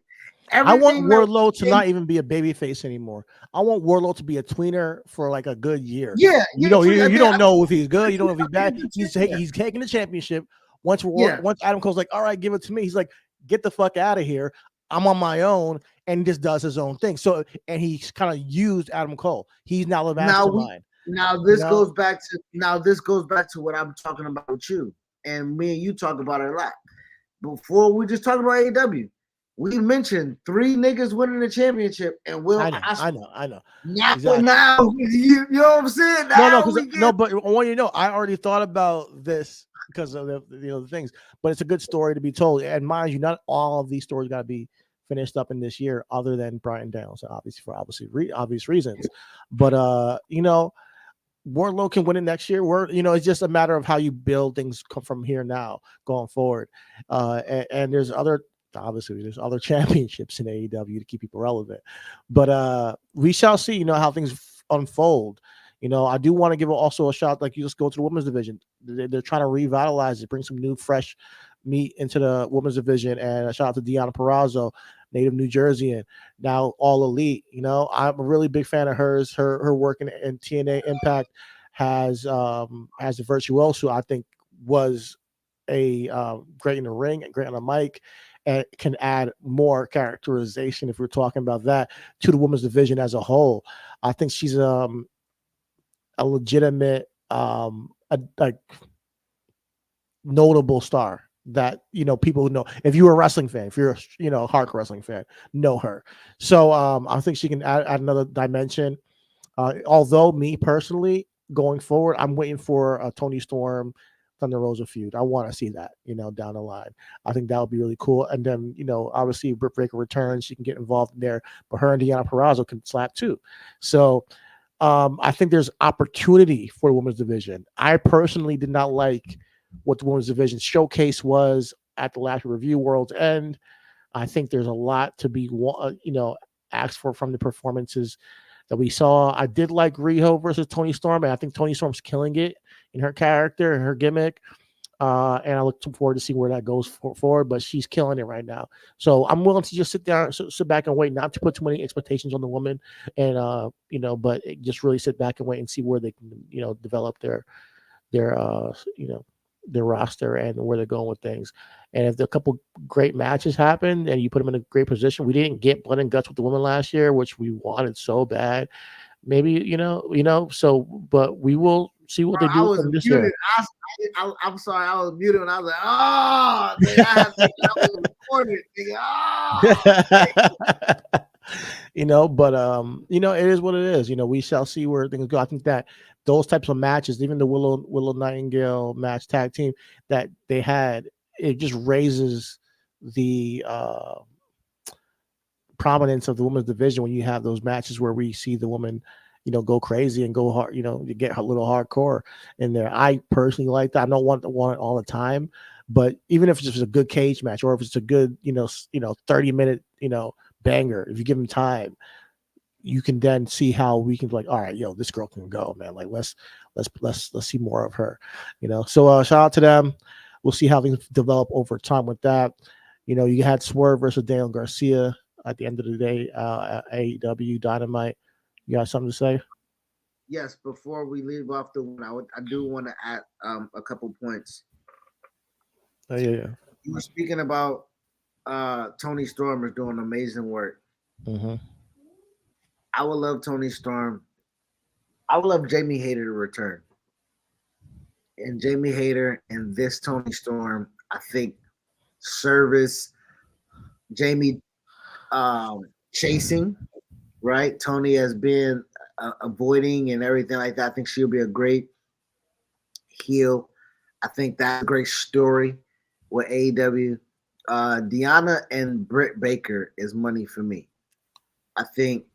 I want Wardlow to not even be a babyface anymore. I want Wardlow to be a tweener for like a good year. Yeah, you don't know if he's good. You don't know if he's bad. He's taking the championship. Once Adam Cole's like, all right, give it to me. He's like, get the fuck out of here. I'm on my own, and just does his own thing. So, and he's kind of used Adam Cole. He's now the mastermind. This goes back to what I'm talking about with you, and me and you talk about it a lot. Before we just talked about AEW. We mentioned 3 niggas winning the championship, and I know. Now, exactly. Now you know what I'm saying? But I want you to know, I already thought about this because of the things. But it's a good story to be told. And mind you, not all of these stories got to be finished up in this year, other than Bryan Danielson, obviously for obvious reasons. But Wardlow can win it next year. It's just a matter of how you build things from here now going forward. And there's other championships in AEW to keep people relevant, but we shall see, how things unfold. I do want to give also a shout, like you just go to the women's division. They're trying to revitalize it, bring some new fresh meat into the women's division, and a shout out to Deonna Purrazzo, native New Jersey, and now All Elite. I'm a really big fan of hers. Her work in TNA Impact has a virtuoso, I think, was a great in the ring and great on the mic, and can add more characterization, if we're talking about that, to the women's division as a whole. I think she's a legitimate, notable star that people know. If you're a wrestling fan, if you're a hardcore wrestling fan, know her. So I think she can add another dimension. Although me personally, going forward, I'm waiting for a Toni Storm Thunder Rosa feud. I want to see that, down the line. I think that would be really cool. And then, obviously Britt Baker returns, she can get involved in there, but her and Deonna Purrazzo can slap too. So I think there's opportunity for the women's division. I personally did not like what the women's division showcase was at the last Review World's End. I think there's a lot to be, asked for from the performances that we saw. I did like Riho versus Toni Storm, and I think Toni Storm's killing it in her character and her gimmick. And I look forward to see where that goes forward, but she's killing it right now. So I'm willing to just sit back and wait, not to put too many expectations on the woman, and but just really sit back and wait and see where they can, develop their roster and where they're going with things. And if a couple great matches happen and you put them in a great position, we didn't get blood and guts with the women last year, which we wanted so bad. maybe So, but we will see what Bro, they I do was from this muted. year. I'm sorry, I was muted and I was like, oh, nigga, I was recorded, nigga. Oh, But it is what it is. We shall see where things go. I think that those types of matches, even the Willow Nightingale match tag team that they had, it just raises the prominence of the women's division when you have those matches where we see the woman, go crazy and go hard, you get a little hardcore in there. I personally like that. I don't want it all the time, but even if it's just a good cage match or if it's a good, 30-minute, banger, if you give them time, you can then see how we can be like, all right, this girl can go, man. Like let's see more of her, So shout out to them. We'll see how things develop over time with that. You had Swerve versus Daniel Garcia at the end of the day, AEW Dynamite. You got something to say? yes, before we leave off the one, I do want to add a couple points. Oh, yeah. You were speaking about Tony Storm is doing amazing work. Mm-hmm. I would love Tony Storm. I would love Jamie Hayter to return. And Jamie Hayter and this Tony Storm, I think, service Jamie chasing, right? Tony has been avoiding and everything like that. I think she'll be a great heel. I think that's a great story with AEW. Deanna and Britt Baker is money for me. I think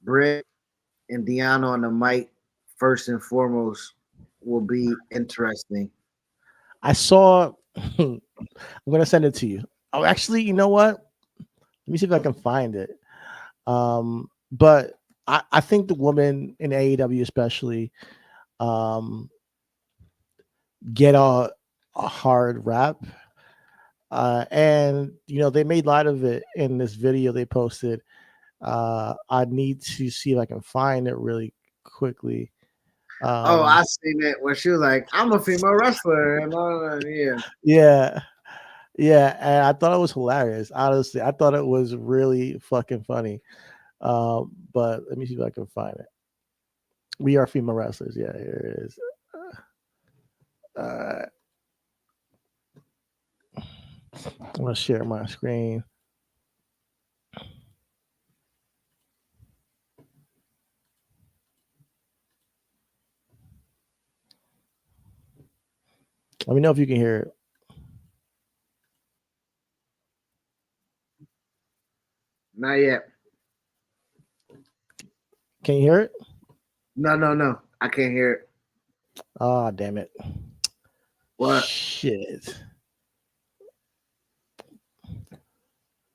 Britt and Deanna on the mic, first and foremost, will be interesting. I saw. I'm gonna send it to you. Oh, actually, you know what? Let me see if I can find it. But I think the women in AEW especially get a hard rap. And they made light of it in this video they posted. I need to see if I can find it really quickly. I seen it where she was like, "I'm a female wrestler," and all that. Yeah, and I thought it was hilarious. Honestly, I thought it was really fucking funny. But let me see if I can find it. We are female wrestlers. Yeah, here it is. I'm gonna share my screen. Let me know if you can hear it. Not yet. Can you hear it? No. I can't hear it. Oh, damn it. What? Shit.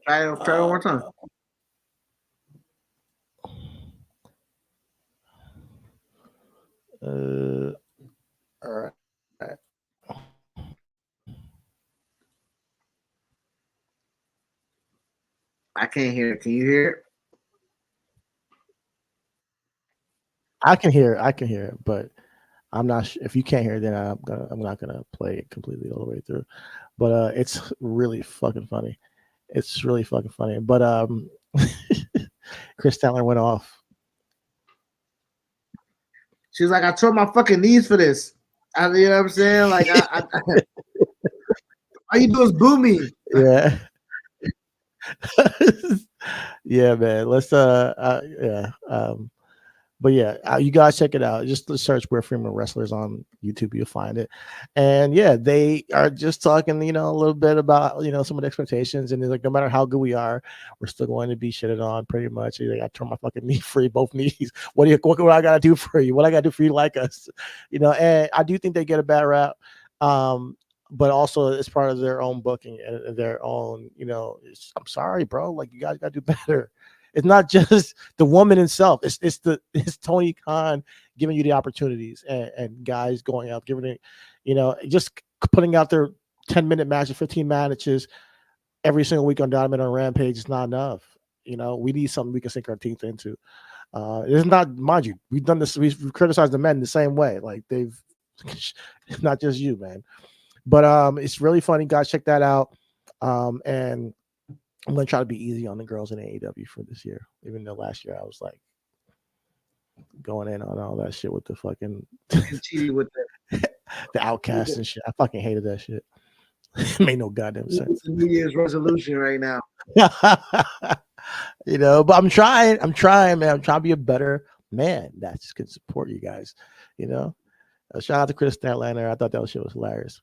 Try it one more time. All right. I can't hear it. Can you hear it? I can hear it, but I'm not if you can't hear it, then I'm not gonna play it completely all the way through. But it's really fucking funny. It's really fucking funny. But Chris Statler went off. She was like, "I tore my fucking knees for this." You know what I'm saying? Like, all you do is boo me. Yeah. Yeah, man. Let's yeah. But yeah, you guys check it out. Just search We're Female Wrestlers on YouTube, you'll find it. And yeah, they are just talking, a little bit about, some of the expectations. And it's like, no matter how good we are, we're still going to be shitted on pretty much. Like, I turn my fucking knee free, both knees. What I gotta do for you? What I gotta do for you to like us? And I do think they get a bad rap. But also it's part of their own booking and their own, I'm sorry, bro. Like, you guys gotta do better. It's not just the woman itself. It's Tony Khan giving you the opportunities and guys going out giving it, just putting out their 10-minute matches, 15 matches every single week on Dynamite on Rampage is not enough. We need something we can sink our teeth into. It's not, mind you, we've done this. We've criticized the men the same way. Like it's not just you, man. But it's really funny, guys. Check that out. And I'm gonna try to be easy on the girls in AEW for this year, even though last year I was like, going in on all that shit with the fucking cheated with the outcast and shit. I fucking hated that shit. It made no goddamn sense. New Year's resolution right now. You know, but I'm trying, man. I'm trying to be a better man that just can support you guys. You know, shout out to Chris Statlander. I thought that shit was hilarious.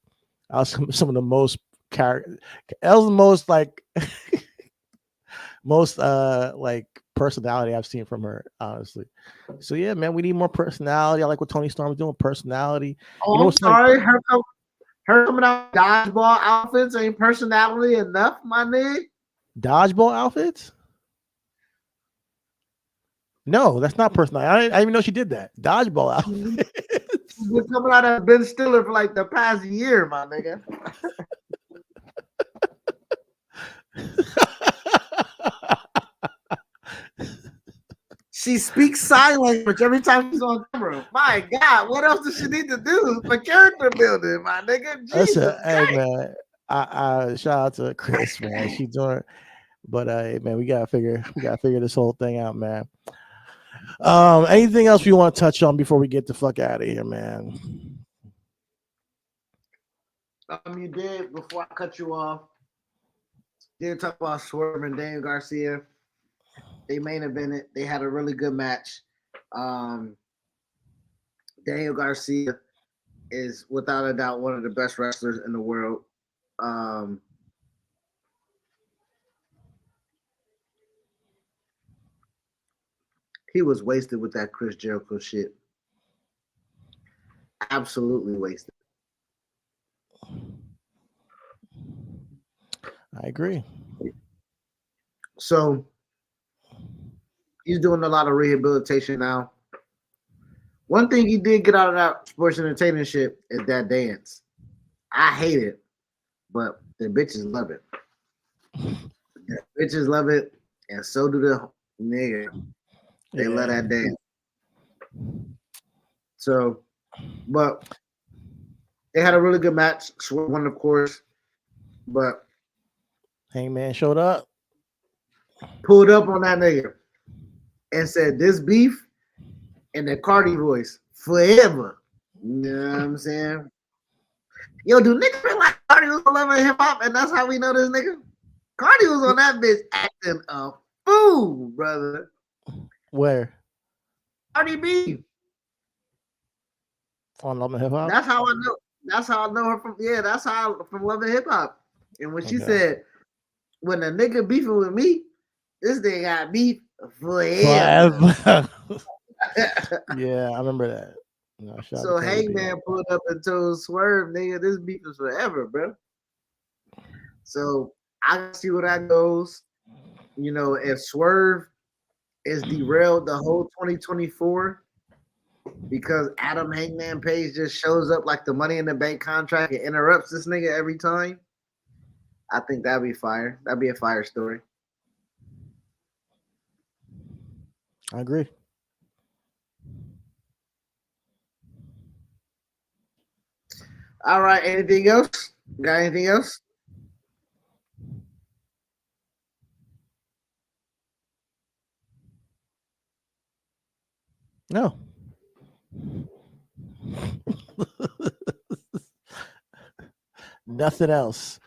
I was some of the most character. That was the most like most like personality I've seen from her, honestly. So yeah, man, we need more personality. I like what Tony Storm's doing. Personality. Oh, You know, I'm sorry, her coming out dodgeball outfits ain't personality enough, my nigga. Dodgeball outfits? No, that's not personality. I didn't even know she did that. Dodgeball outfits. She's been coming out of Ben Stiller for like the past year, my nigga. She speaks sign language every time she's on camera. My God, what else does she need to do for character building, my nigga? Jesus, hey man, I shout out to Chris, man. She's doing, but hey, man, we gotta figure this whole thing out, man. Anything else we want to touch on before we get the fuck out of here, man? You did before I cut you off. Did talk about Swerve and Daniel Garcia. They main evented. They had a really good match. Daniel Garcia is without a doubt one of the best wrestlers in the world. He was wasted with that Chris Jericho shit. Absolutely wasted. I agree. So he's doing a lot of rehabilitation now. One thing he did get out of that sports entertainment shit is that dance. I hate it, but the bitches love it. The bitches love it, and so do the nigga. They love that dance. So, but they had a really good match. Swerve won, of course, but Hangman showed up, pulled up on that nigga, and said, "This beef," in the Cardi voice, forever. You know what I'm saying? Yo, do niggas feel like Cardi was loving hip hop, and that's how we know this nigga? Cardi was on that bitch acting a fool, brother. Where? Cardi B. On Love and Hip Hop? That's how I know. That's how I know her from. Yeah, that's how from Love and Hip Hop. And when she said, "When a nigga beefing with me, this nigga got beef forever." Yeah, I remember that. No, so Hangman pulled up and told Swerve, "Nigga, this beef is forever, bro." So I see where that goes. You know, if Swerve is derailed the whole 2024 because Adam Hangman Page just shows up like the Money in the Bank contract and interrupts this nigga every time, I think that'd be fire. That'd be a fire story. I agree. All right. Anything else? Got anything else? No. Nothing else.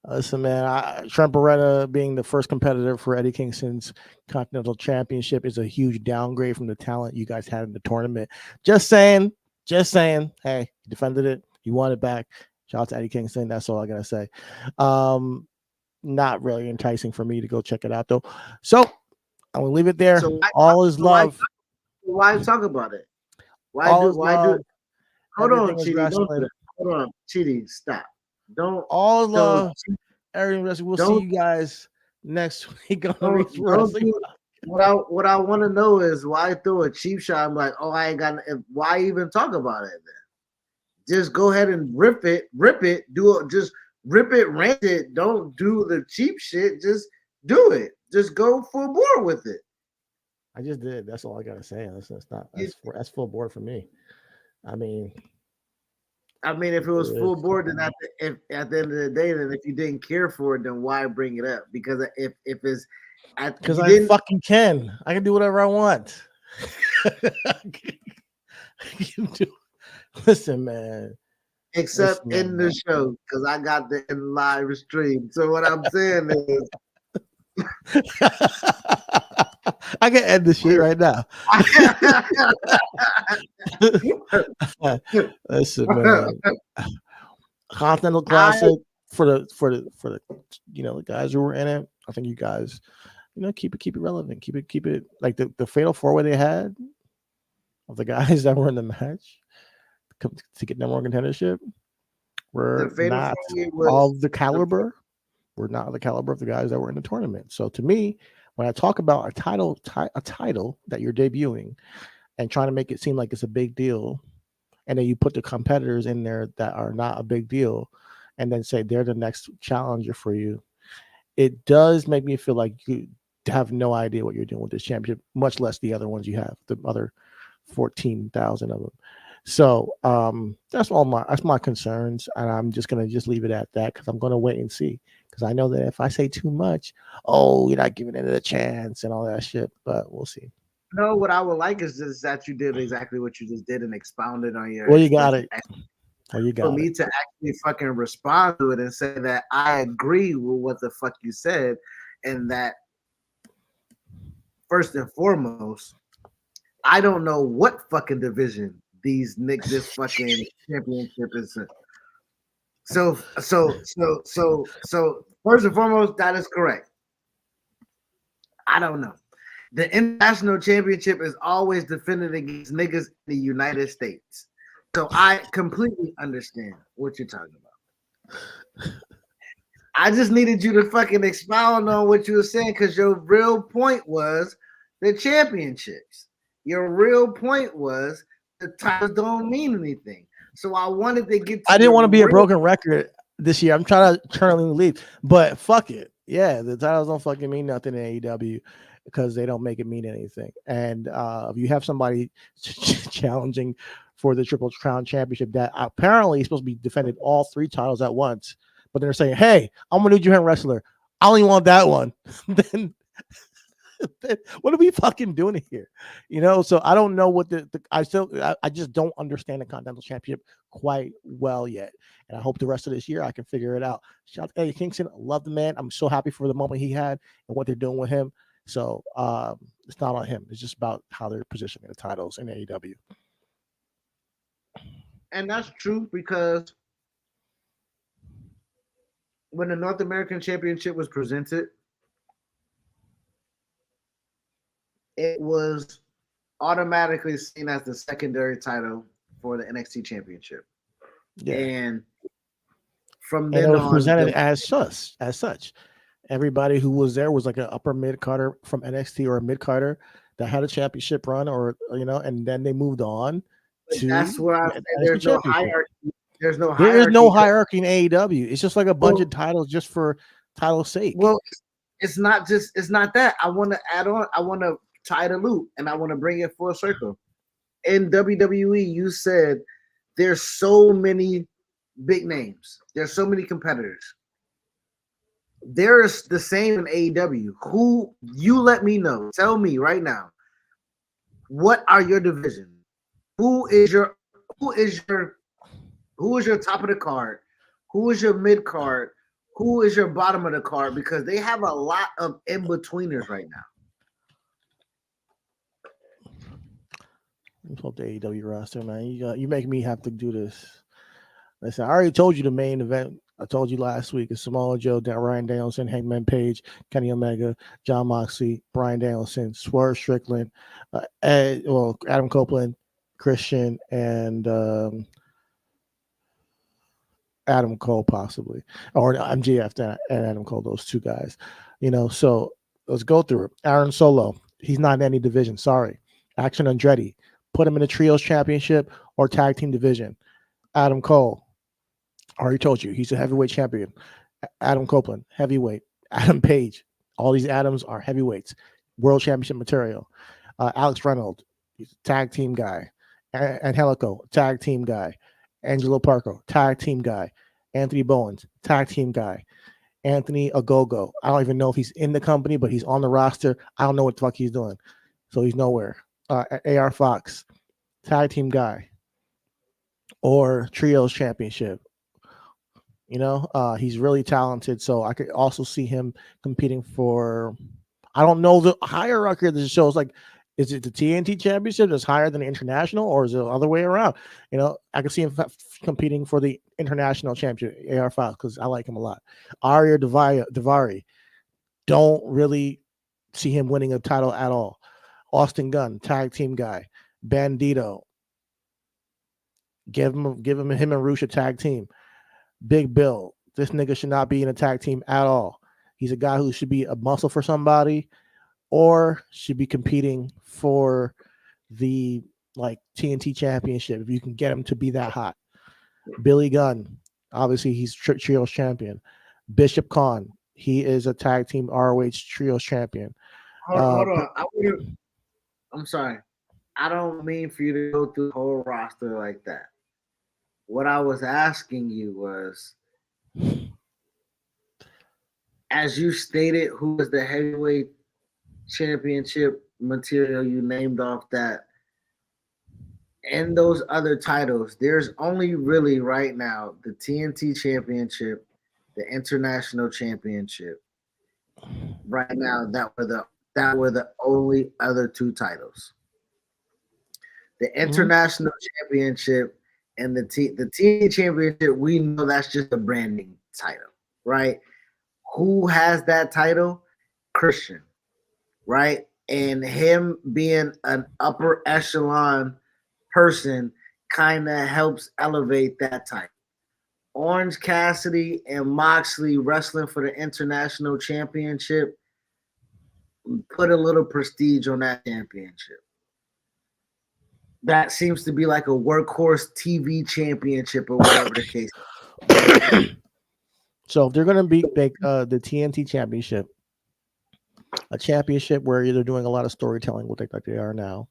Listen, man, Trent Beretta being the first competitor for Eddie Kingston's Continental Championship is a huge downgrade from the talent you guys had in the tournament. Just saying. Hey, he defended it. He won it back. Shout out to Eddie Kingston. That's all I gotta say. Not really enticing for me to go check it out though. So I'm gonna leave it there. So all is love. Why talk about it? Why do? Hold on, Chidi. Hold on, Chidi. Stop. Don't. All is love. Everything wrestling. We'll see you guys next week on the Reach Wrestling. What I want to know is why throw a cheap shot? I'm like, oh, I ain't got. Why even talk about it then? Just go ahead and rip it. Just rip it, rent it. Don't do the cheap shit. Just do it. Just go full board with it. I just did. That's all I gotta say. That's full board for me. I mean, if it was full board, then at the end of the day, then if you didn't care for it, then why bring it up? Because if it's because I fucking can. I can do whatever I want. Listen, man. Except Listen, in man. the show, because I got the in live stream. So what I'm saying is, I can end this shit right now. Listen, man. Continental Classic for the the guys who were in it. I think you guys, keep it relevant. Keep it like the fatal four-way they had of the guys that were in the match to get number one contendership were not of the caliber. We're not the caliber of the guys that were in the tournament. So to me, when I talk about a title that you're debuting and trying to make it seem like it's a big deal, and then you put the competitors in there that are not a big deal, and then say they're the next challenger for you, it does make me feel like you have no idea what you're doing with this championship, much less the other ones you have, the other 14,000 of them. So that's my concerns, and I'm just gonna leave it at that because I'm gonna wait and see, because I know that if I say too much, you're not giving it a chance and all that shit. But we'll see. No, what I would like is just that you did exactly what you just did and expounded on your. Well, you got it. For me to actually fucking respond to it and say that I agree with what the fuck you said, and that first and foremost, I don't know what fucking division this fucking championship is in. So first and foremost, that is correct. I don't know. The international championship is always defended against niggas in the United States. So I completely understand what you're talking about. I just needed you to fucking expound on what you were saying, because your real point was the championships. Your real point was the titles don't mean anything. So I wanted to get to I didn't want to be a broken record this year. I'm trying to turn the lead, but fuck it. Yeah, the titles don't fucking mean nothing in AEW because they don't make it mean anything. And if you have somebody challenging for the Triple Crown Championship that apparently is supposed to be defended all three titles at once, but they're saying, "Hey, I'm a New Japan wrestler. I only want that one." then what are we fucking doing here? So I don't know what I just don't understand the Continental Championship quite well yet. And I hope the rest of this year I can figure it out. Shout out to Eddie Kingston. I love the man. I'm so happy for the moment he had and what they're doing with him. So it's not on him. It's just about how they're positioning the titles in AEW. And that's true, because when the North American Championship was presented, it was automatically seen as the secondary title for the NXT Championship. Yeah. And from then it was on, presented as such. Everybody who was there was like an upper mid-carder from NXT or a mid-carder that had a championship run, or and then they moved on to. That's where I say there's no hierarchy. There is no hierarchy in AEW. It's just like a bunch of titles just for title's sake. Well, it's not that. I want to add on. I want to tie the loop, and I want to bring it full circle. In WWE, you said there's so many big names. There's so many competitors. There's the same in AEW. Who, you let me know. Tell me right now. What are your divisions? Who is your top of the card? Who is your mid card? Who is your bottom of the card? Because they have a lot of in-betweeners right now. Let's hope the AEW roster, man. You make me have to do this. Listen, I already told you the main event. I told you last week is Samoa Joe, Ryan Danielson, Hangman Page, Kenny Omega, Jon Moxley, Bryan Danielson, Swerve Strickland, Adam Copeland, Christian, and Adam Cole possibly, or MJF and Adam Cole, those two guys. So let's go through it. Aaron Solo, he's not in any division. Sorry. Action Andretti, put him in a trios championship or tag team division. Adam Cole, already told you, he's a heavyweight champion. Adam Copeland, heavyweight. Adam Page, all these Adams are heavyweights. World championship material. Alex Reynolds, he's a tag team guy. Angelico, tag team guy. Angelo Parker, tag team guy. Anthony Bowens, tag team guy. Anthony Ogogo, I don't even know if he's in the company, but he's on the roster. I don't know what the fuck he's doing. So he's nowhere. AR Fox, tag team guy, or trios championship. He's really talented, so I could also see him competing for. I don't know the hierarchy of the shows. Like, is it the TNT Championship that's higher than the international, or is it the other way around? I could see him competing for the international champion, AR5, because I like him a lot. Arya Davari, don't really see him winning a title at all. Austin Gunn, tag team guy. Bandito, give him and Rush a tag team. Big Bill, this nigga should not be in a tag team at all. He's a guy who should be a muscle for somebody, or should be competing for the TNT Championship if you can get him to be that hot. Billy Gunn, obviously he's trios champion. Bishop Khan, he is a tag team ROH trios champion. Hold on. I'm sorry. I don't mean for you to go through the whole roster like that. What I was asking you was, as you stated, who was the heavyweight championship material you named off that, and those other titles, there's only really right now the TNT championship, the international championship. Right now, that were the only other two titles. The international championship and the TNT championship, we know that's just a branding title, right? Who has that title? Christian, right? And him being an upper echelon person kind of helps elevate that title. Orange Cassidy and Moxley wrestling for the international championship put a little prestige on that championship. That seems to be like a workhorse TV championship or whatever the case is. So if they're going to beat the TNT championship, a championship where they're doing a lot of storytelling, what like they are now,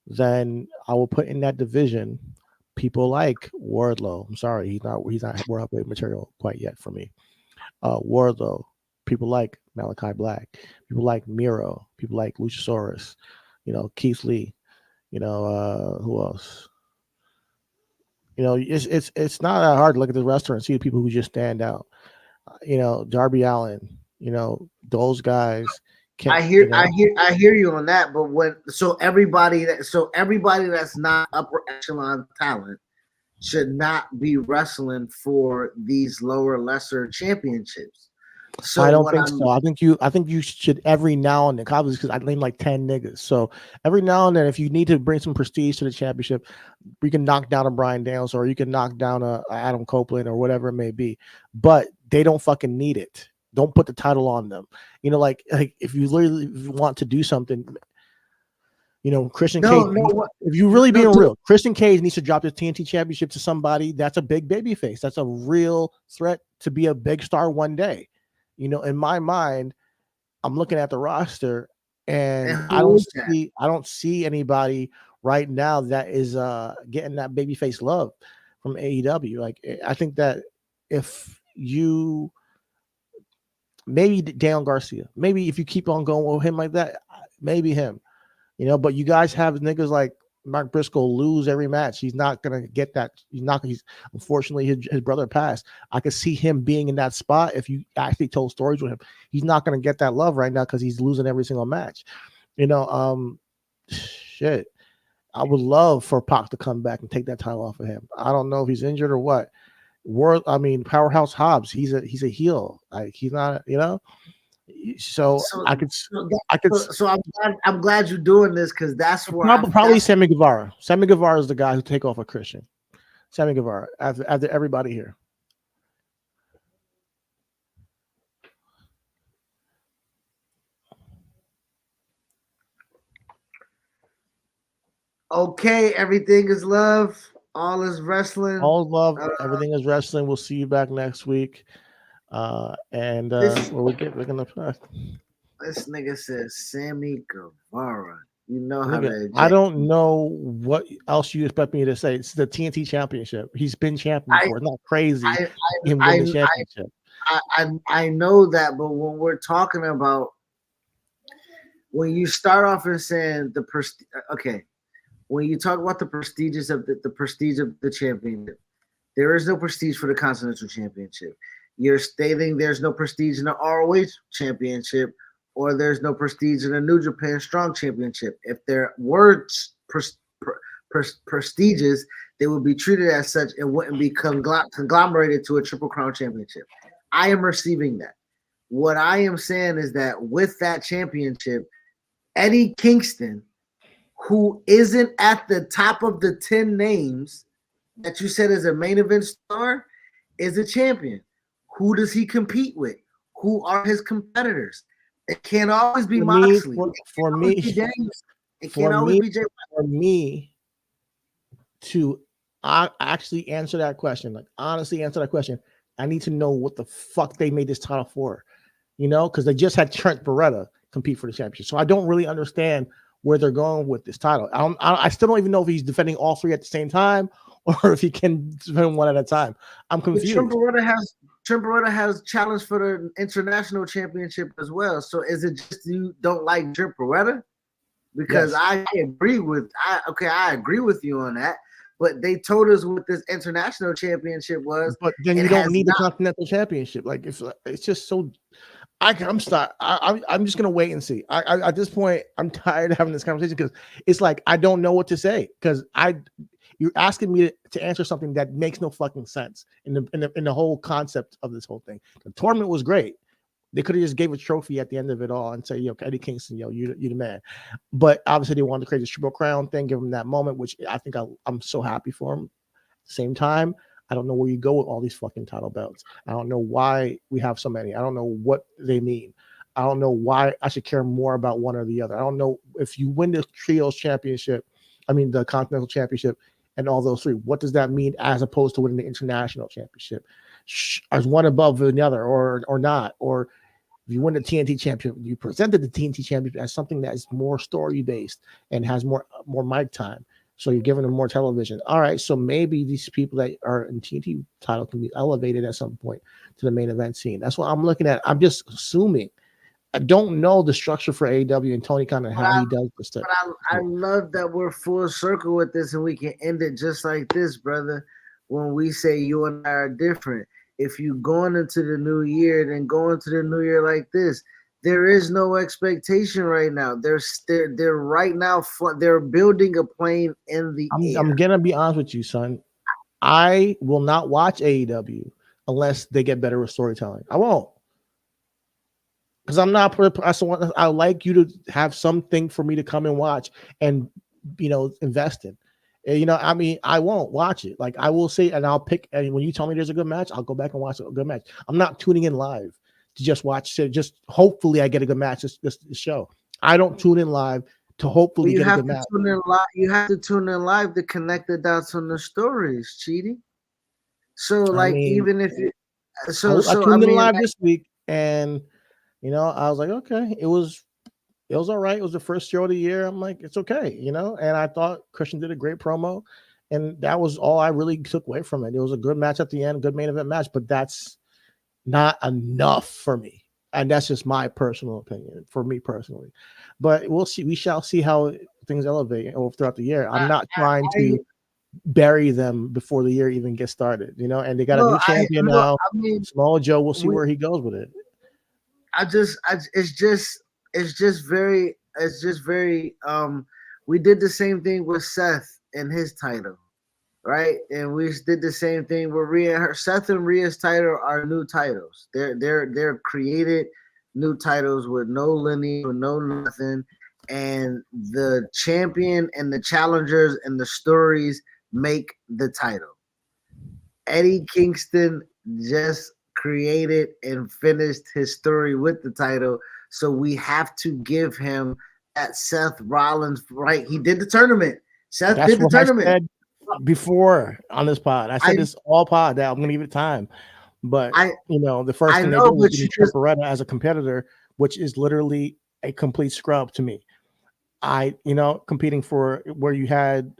then I will put in that division people like Wardlow. I'm sorry, he's not World Heavyweight material quite yet for me. Wardlow, people like Malachi Black, people like Miro, people like Luchasaurus, Keith Lee, who else? It's not that hard to look at the roster and see the people who just stand out. Darby Allin, those guys. I hear you on that, but everybody that's not upper echelon talent should not be wrestling for these lesser championships. So I don't think so. I think you should every now and then, obviously, because I named like 10 niggas. So every now and then, if you need to bring some prestige to the championship, we can knock down a Bryan Daniels, or you can knock down a Adam Copeland, or whatever it may be. But they don't fucking need it. Don't put the title on them. Like if you literally want to do something, Christian Cage. If you really being real, Christian Cage needs to drop the TNT championship to somebody that's a big baby face. That's a real threat to be a big star one day. In my mind, I'm looking at the roster and I don't see anybody right now that is getting that babyface love from AEW. Like, I think that if you maybe Daniel Garcia, maybe if you keep on going with him like that, maybe him, but you guys have niggas like Mark Briscoe lose every match. He's not gonna get that. He's unfortunately his brother passed. I could see him being in that spot if you actually told stories with him. He's not gonna get that love right now because he's losing every single match. Shit. I would love for Pac to come back and take that title off of him. I don't know if he's injured or what. Powerhouse Hobbs. He's a heel. Like, he's not. So I'm glad you're doing this, because that's where probably Sammy Guevara. Sammy Guevara is the guy who take off a Christian. Sammy Guevara after everybody here. Okay, everything is love. All is wrestling. All love. Everything is wrestling. We'll see you back next week. We're gonna. This nigga says Sammy Guevara. How to. I don't know what else you expect me to say. It's the TNT Championship. He's been champion before. It's not crazy. Him win the championship. I know that, but when we're talking about when you start off and saying okay, when you talk about the prestige of the championship, there is no prestige for the Continental Championship. You're stating there's no prestige in the ROH Championship, or there's no prestige in the New Japan Strong Championship. If there were prestigious, they would be treated as such and wouldn't be conglomerated to a Triple Crown Championship. I am receiving that. What I am saying is that with that championship, Eddie Kingston, who isn't at the top of the 10 names that you said is a main event star, is a champion. Who does he compete with? Who are his competitors? It can't always be Moxley. For me, to actually answer that question, like honestly answer that question, I need to know what the fuck they made this title for, you know, because they just had Trent Beretta compete for the championship. So I don't really understand where they're going with this title. I still don't even know if he's defending all three at the same time or if he can defend one at a time. I'm confused. Trent Beretta has challenged for the international championship as well. So is it just you don't like Trent Beretta? Because yes. I agree with you on that. But they told us what this international championship was. But then you don't need the Continental Championship. Like it's just so. I'm just gonna wait and see. At this point, I'm tired of having this conversation because it's like I don't know what to say because you're asking me to answer something that makes no fucking sense in the whole concept of this whole thing. The tournament was great. They could have just gave a trophy at the end of it all and say, yo, Eddie Kingston, yo, you the man. But obviously they wanted to create this Triple Crown thing, give him that moment, which I think I'm so happy for him. At the same time, I don't know where you go with all these fucking title belts. I don't know why we have so many. I don't know what they mean. I don't know why I should care more about one or the other. I don't know if you win the Trios Championship, the Continental Championship and all those three, what does that mean as opposed to winning the International Championship? Is one above the other or not? Or if you win the TNT Championship, you presented the TNT Championship as something that is more story-based and has more mic time. So you're giving them more television. All right, so maybe these people that are in TNT title can be elevated at some point to the main event scene. That's what I'm looking at. I'm just assuming. I don't know the structure for AEW and Tony Khan and how he does this stuff. But I love that we're full circle with this and we can end it just like this, brother, when we say you and I are different. If you going into the new year, then go into the new year like this. There is no expectation right now. They're right now. They're building a plane in the air. I'm gonna be honest with you, son. I will not watch AEW unless they get better with storytelling. I won't, because I'm not. I like you to have something for me to come and watch and invest in. I won't watch it. Like I will say, and I'll pick. And when you tell me there's a good match, I'll go back and watch a good match. I'm not tuning in live to just watch. Just hopefully I get a good match. This show. I don't tune in live to hopefully get a good match. You have to tune in live to connect the dots on the stories, Cheaty. So even if you, I tuned in live this week, and I was like, okay, it was all right. It was the first show of the year. I'm like, it's okay, and I thought Christian did a great promo, and that was all I really took away from it. It was a good match at the end, good main event match, but that's not enough for me. And that's just my personal opinion for me personally. But we'll see. We shall see how things elevate throughout the year. I'm not trying to bury them before the year even gets started, and they got a new champion now. Small Joe, we'll see where he goes with it. It's just very we did the same thing with Seth and his title, right? And we did the same thing with Rhea. Seth and Rhea's title are new titles. They're created new titles with no lineage, with no nothing. And the champion and the challengers and the stories make the title. Eddie Kingston just created and finished his story with the title. So we have to give him that Seth Rollins, right? He did the tournament. Seth did the tournament. I said before on this pod. I said this all pod that I'm going to give it time. But, the first thing they did was give Trent Beretta as a competitor, which is literally a complete scrub to me. Competing for where you had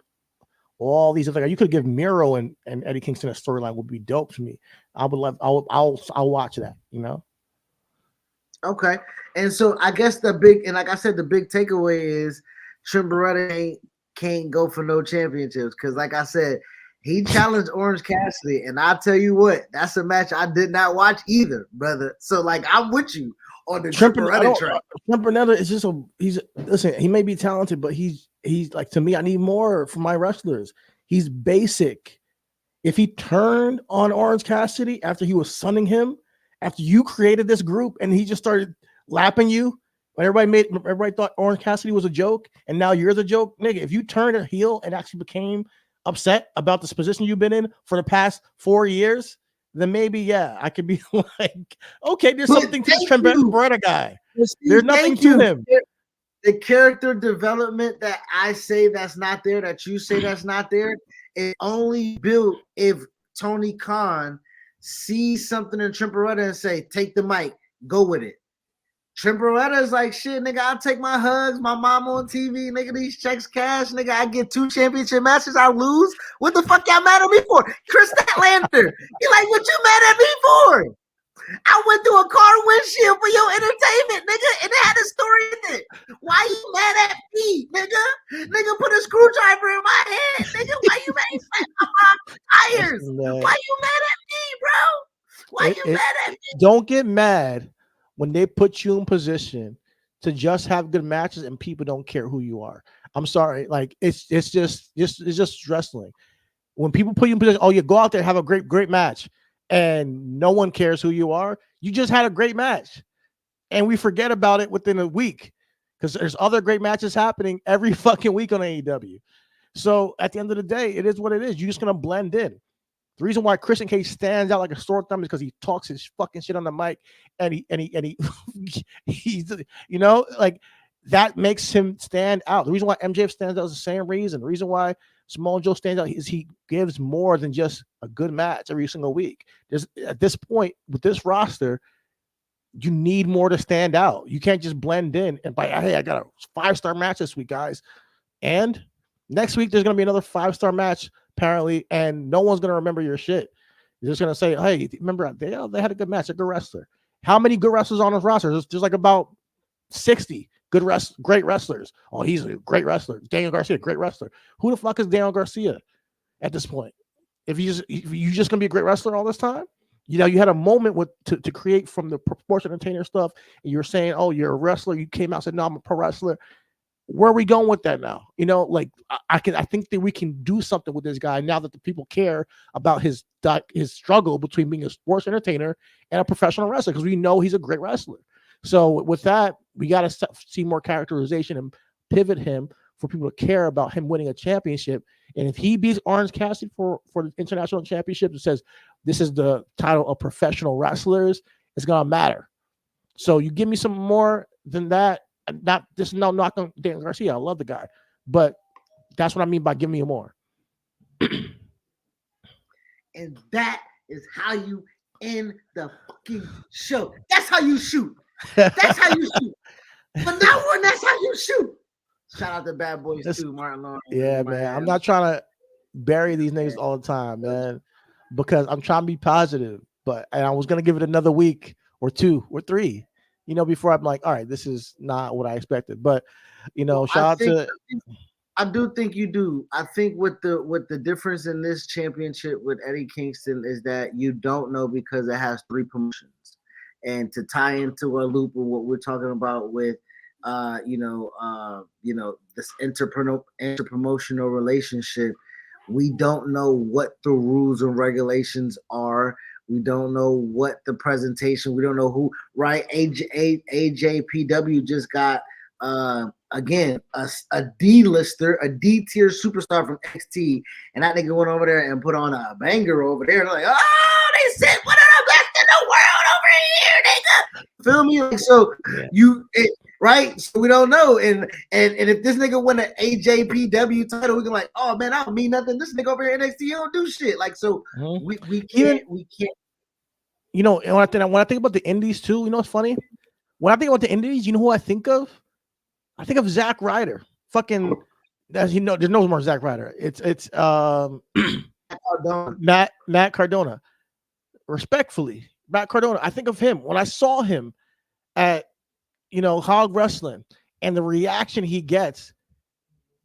all these other guys. You could give Miro and Eddie Kingston a storyline would be dope to me. I would love. I'll watch that. Okay. And so I guess the big, and like I said, the big takeaway is Trent Beretta can't go for no championships. Cause like I said, he challenged Orange Cassidy. And I'll tell you what, that's a match I did not watch either, brother. So like I'm with you on the Trent Beretta track. Trent Beretta is just listen, he may be talented, but he's like, to me, I need more from my wrestlers. He's basic. If he turned on Orange Cassidy after he was sunning him, after you created this group and he just started lapping you, when everybody thought Orange Cassidy was a joke, and now you're the joke, nigga. If you turned a heel and actually became upset about this position you've been in for the past 4 years, then maybe, yeah, I could be like, okay, there's something to this Trent Beretta guy. There's nothing to him. The character development that I say that's not there, that you say that's not there, it only built if Tony Khan sees something in Trent Beretta and say, take the mic, go with it. Trent Beretta is like, shit, nigga, I'll take my hugs, my mom on TV, nigga, these checks cash, nigga, I get 2 championship matches, I lose. What the fuck y'all mad at me for? Chris Statlander, you like, what you mad at me for? I went through a car windshield for your entertainment, nigga, and it had a story in it. Why you mad at me, nigga? Nigga put a screwdriver in my head, nigga. Why you mad at my tires? Why you mad at me, bro? Why you mad at me? Don't get mad when they put you in position to just have good matches and people don't care who you are. I'm sorry, like it's just wrestling. When people put you in position, oh, you go out there and have a great match, and no one cares who you are. You just had a great match, and we forget about it within a week because there's other great matches happening every fucking week on AEW. So at the end of the day, it is what it is. You're just gonna blend in. The reason why Christian Cage stands out like a sore thumb is because he talks his fucking shit on the mic, and he's, you know, like that makes him stand out. The reason why MJF stands out is the same reason. The reason why Samoa Joe stands out is he gives more than just a good match every single week. At this point with this roster, you need more to stand out. You can't just blend in and by, hey, I got a 5-star match this week, guys. And next week there's gonna be another 5-star match apparently, and no one's gonna remember your shit. You're just gonna say, hey, remember they had a good match, a good wrestler. How many good wrestlers on this roster? There's like about 60 great wrestlers. Oh, he's a great wrestler. Daniel Garcia, great wrestler. Who the fuck is Daniel Garcia at this point? If you just gonna be a great wrestler all this time, you know, you had a moment to create from the Proportion Entertainer stuff, and you're saying, oh, you're a wrestler. You came out and said, no, I'm a pro wrestler. Where are we going with that now? You know, like I think that we can do something with this guy now that the people care about his struggle between being a sports entertainer and a professional wrestler, because we know he's a great wrestler. So with that, we got to see more characterization and pivot him for people to care about him winning a championship. And if he beats Orange Cassidy for the international championship and says this is the title of professional wrestlers, it's gonna matter. So you give me some more than that. Not this, no knock on Dan Garcia. I love the guy, but that's what I mean by give me more. And that is how you end the fucking show. That's how you shoot. That's how you shoot. But now on, that's how you shoot. Shout out to Bad Boys too, Martin Lawrence. Yeah, man. I'm not trying to bury these niggas all the time, man, because I'm trying to be positive. And I was gonna give it another week or 2 or 3, you know, before I'm like, all right, this is not what I expected. But you know, I do think you do. I think with the difference in this championship with Eddie Kingston is that you don't know because it has 3 promotions. And to tie into a loop of what we're talking about with this interpromotional relationship, we don't know what the rules and regulations are. We don't know what the presentation. We don't know who. Right? AJPW just got again a D-lister, a D-tier superstar from XT, and that nigga went over there and put on a banger over there. Like, oh, they said one of the best in the world over here, nigga. Feel me? Like, so right? So we don't know. And if this nigga win an AJPW title, we can like, oh man, I don't mean nothing. This nigga over here in NXT don't do shit. Like, so we can't. You know, and when I think about the indies too, you know what's funny? When I think about the indies, you know who I think of? I think of Zack Ryder. Fucking, as you know, there's no more Zack Ryder. It's Matt Cardona. Respectfully, Matt Cardona. I think of him when I saw him at Hog Wrestling and the reaction he gets,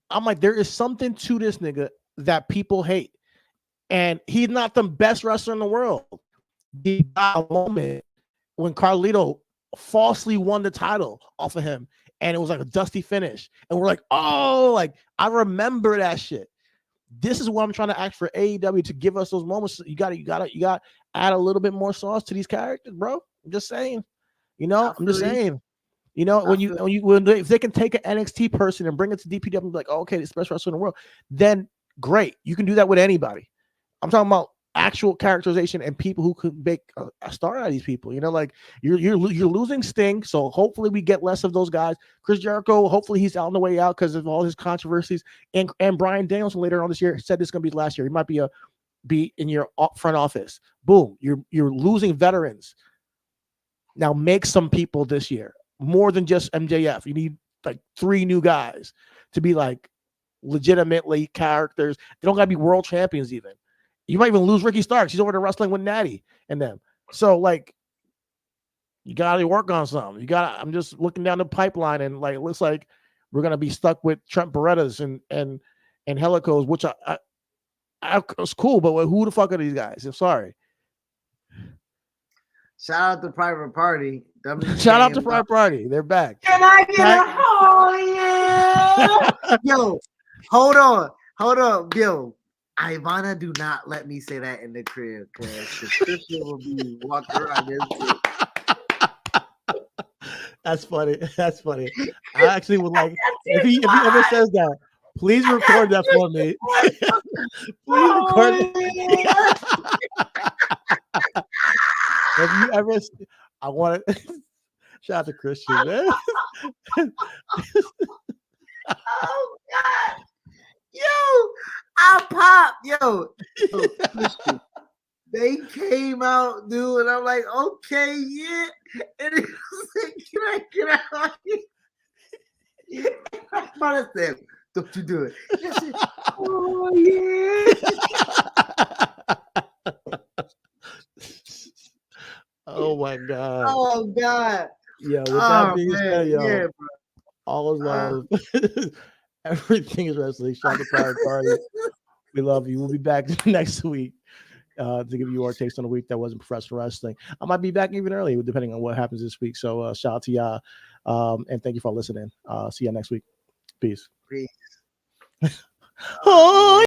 I'm like, there is something to this nigga that people hate. And he's not the best wrestler in the world. He got a moment when Carlito falsely won the title off of him, and it was like a dusty finish. And we're like, oh, like I remember that shit. This is what I'm trying to ask for AEW to give us those moments. You gotta add a little bit more sauce to these characters, bro. I'm just saying. I'm just saying. If they can take an NXT person and bring it to DPW and be like, oh, okay, it's the best wrestler in the world, then great. You can do that with anybody. I'm talking about actual characterization and people who could make a star out of these people. Like you're losing Sting, so hopefully we get less of those guys. Chris Jericho, hopefully he's on the way out because of all his controversies. And Bryan Danielson later on this year said this is going to be last year. He might be in your front office. Boom, you're losing veterans. Now make some people this year more than just MJF. You need like 3 new guys to be like legitimately characters. They don't got to be world champions even. You might even lose Ricky Starks. He's over there wrestling with Natty and them. So, like, you got to work on something. I'm just looking down the pipeline and, like, it looks like we're going to be stuck with Trent Berettas and Helicos, which it's cool, but who the fuck are these guys? I'm sorry. Shout out to Private Party. Shout out to Private Party. They're back. Can I get a yeah? Yo, hold on. Yo. Ivana, do not let me say that in the crib, because Christian will be walking around this shit. That's funny. I actually would like if he ever says that, please record that for me. Please record it. If you ever, I want to shout out to Christian, man. Oh God. Yo, I popped. Yo, Christian, they came out, dude, and I'm like, okay, yeah. And it was like, can I get out here? I said, don't you do it. Said, oh, yeah. Oh, my God. Oh, God. Yeah, with that being said, yo, yeah, all is love. Everything is wrestling. Shout out to Private Party. We love you. We'll be back next week to give you our taste on the week that wasn't professional wrestling. I might be back even earlier, depending on what happens this week. So shout out to y'all. And thank you for listening. See you next week. Peace. Peace. Oh.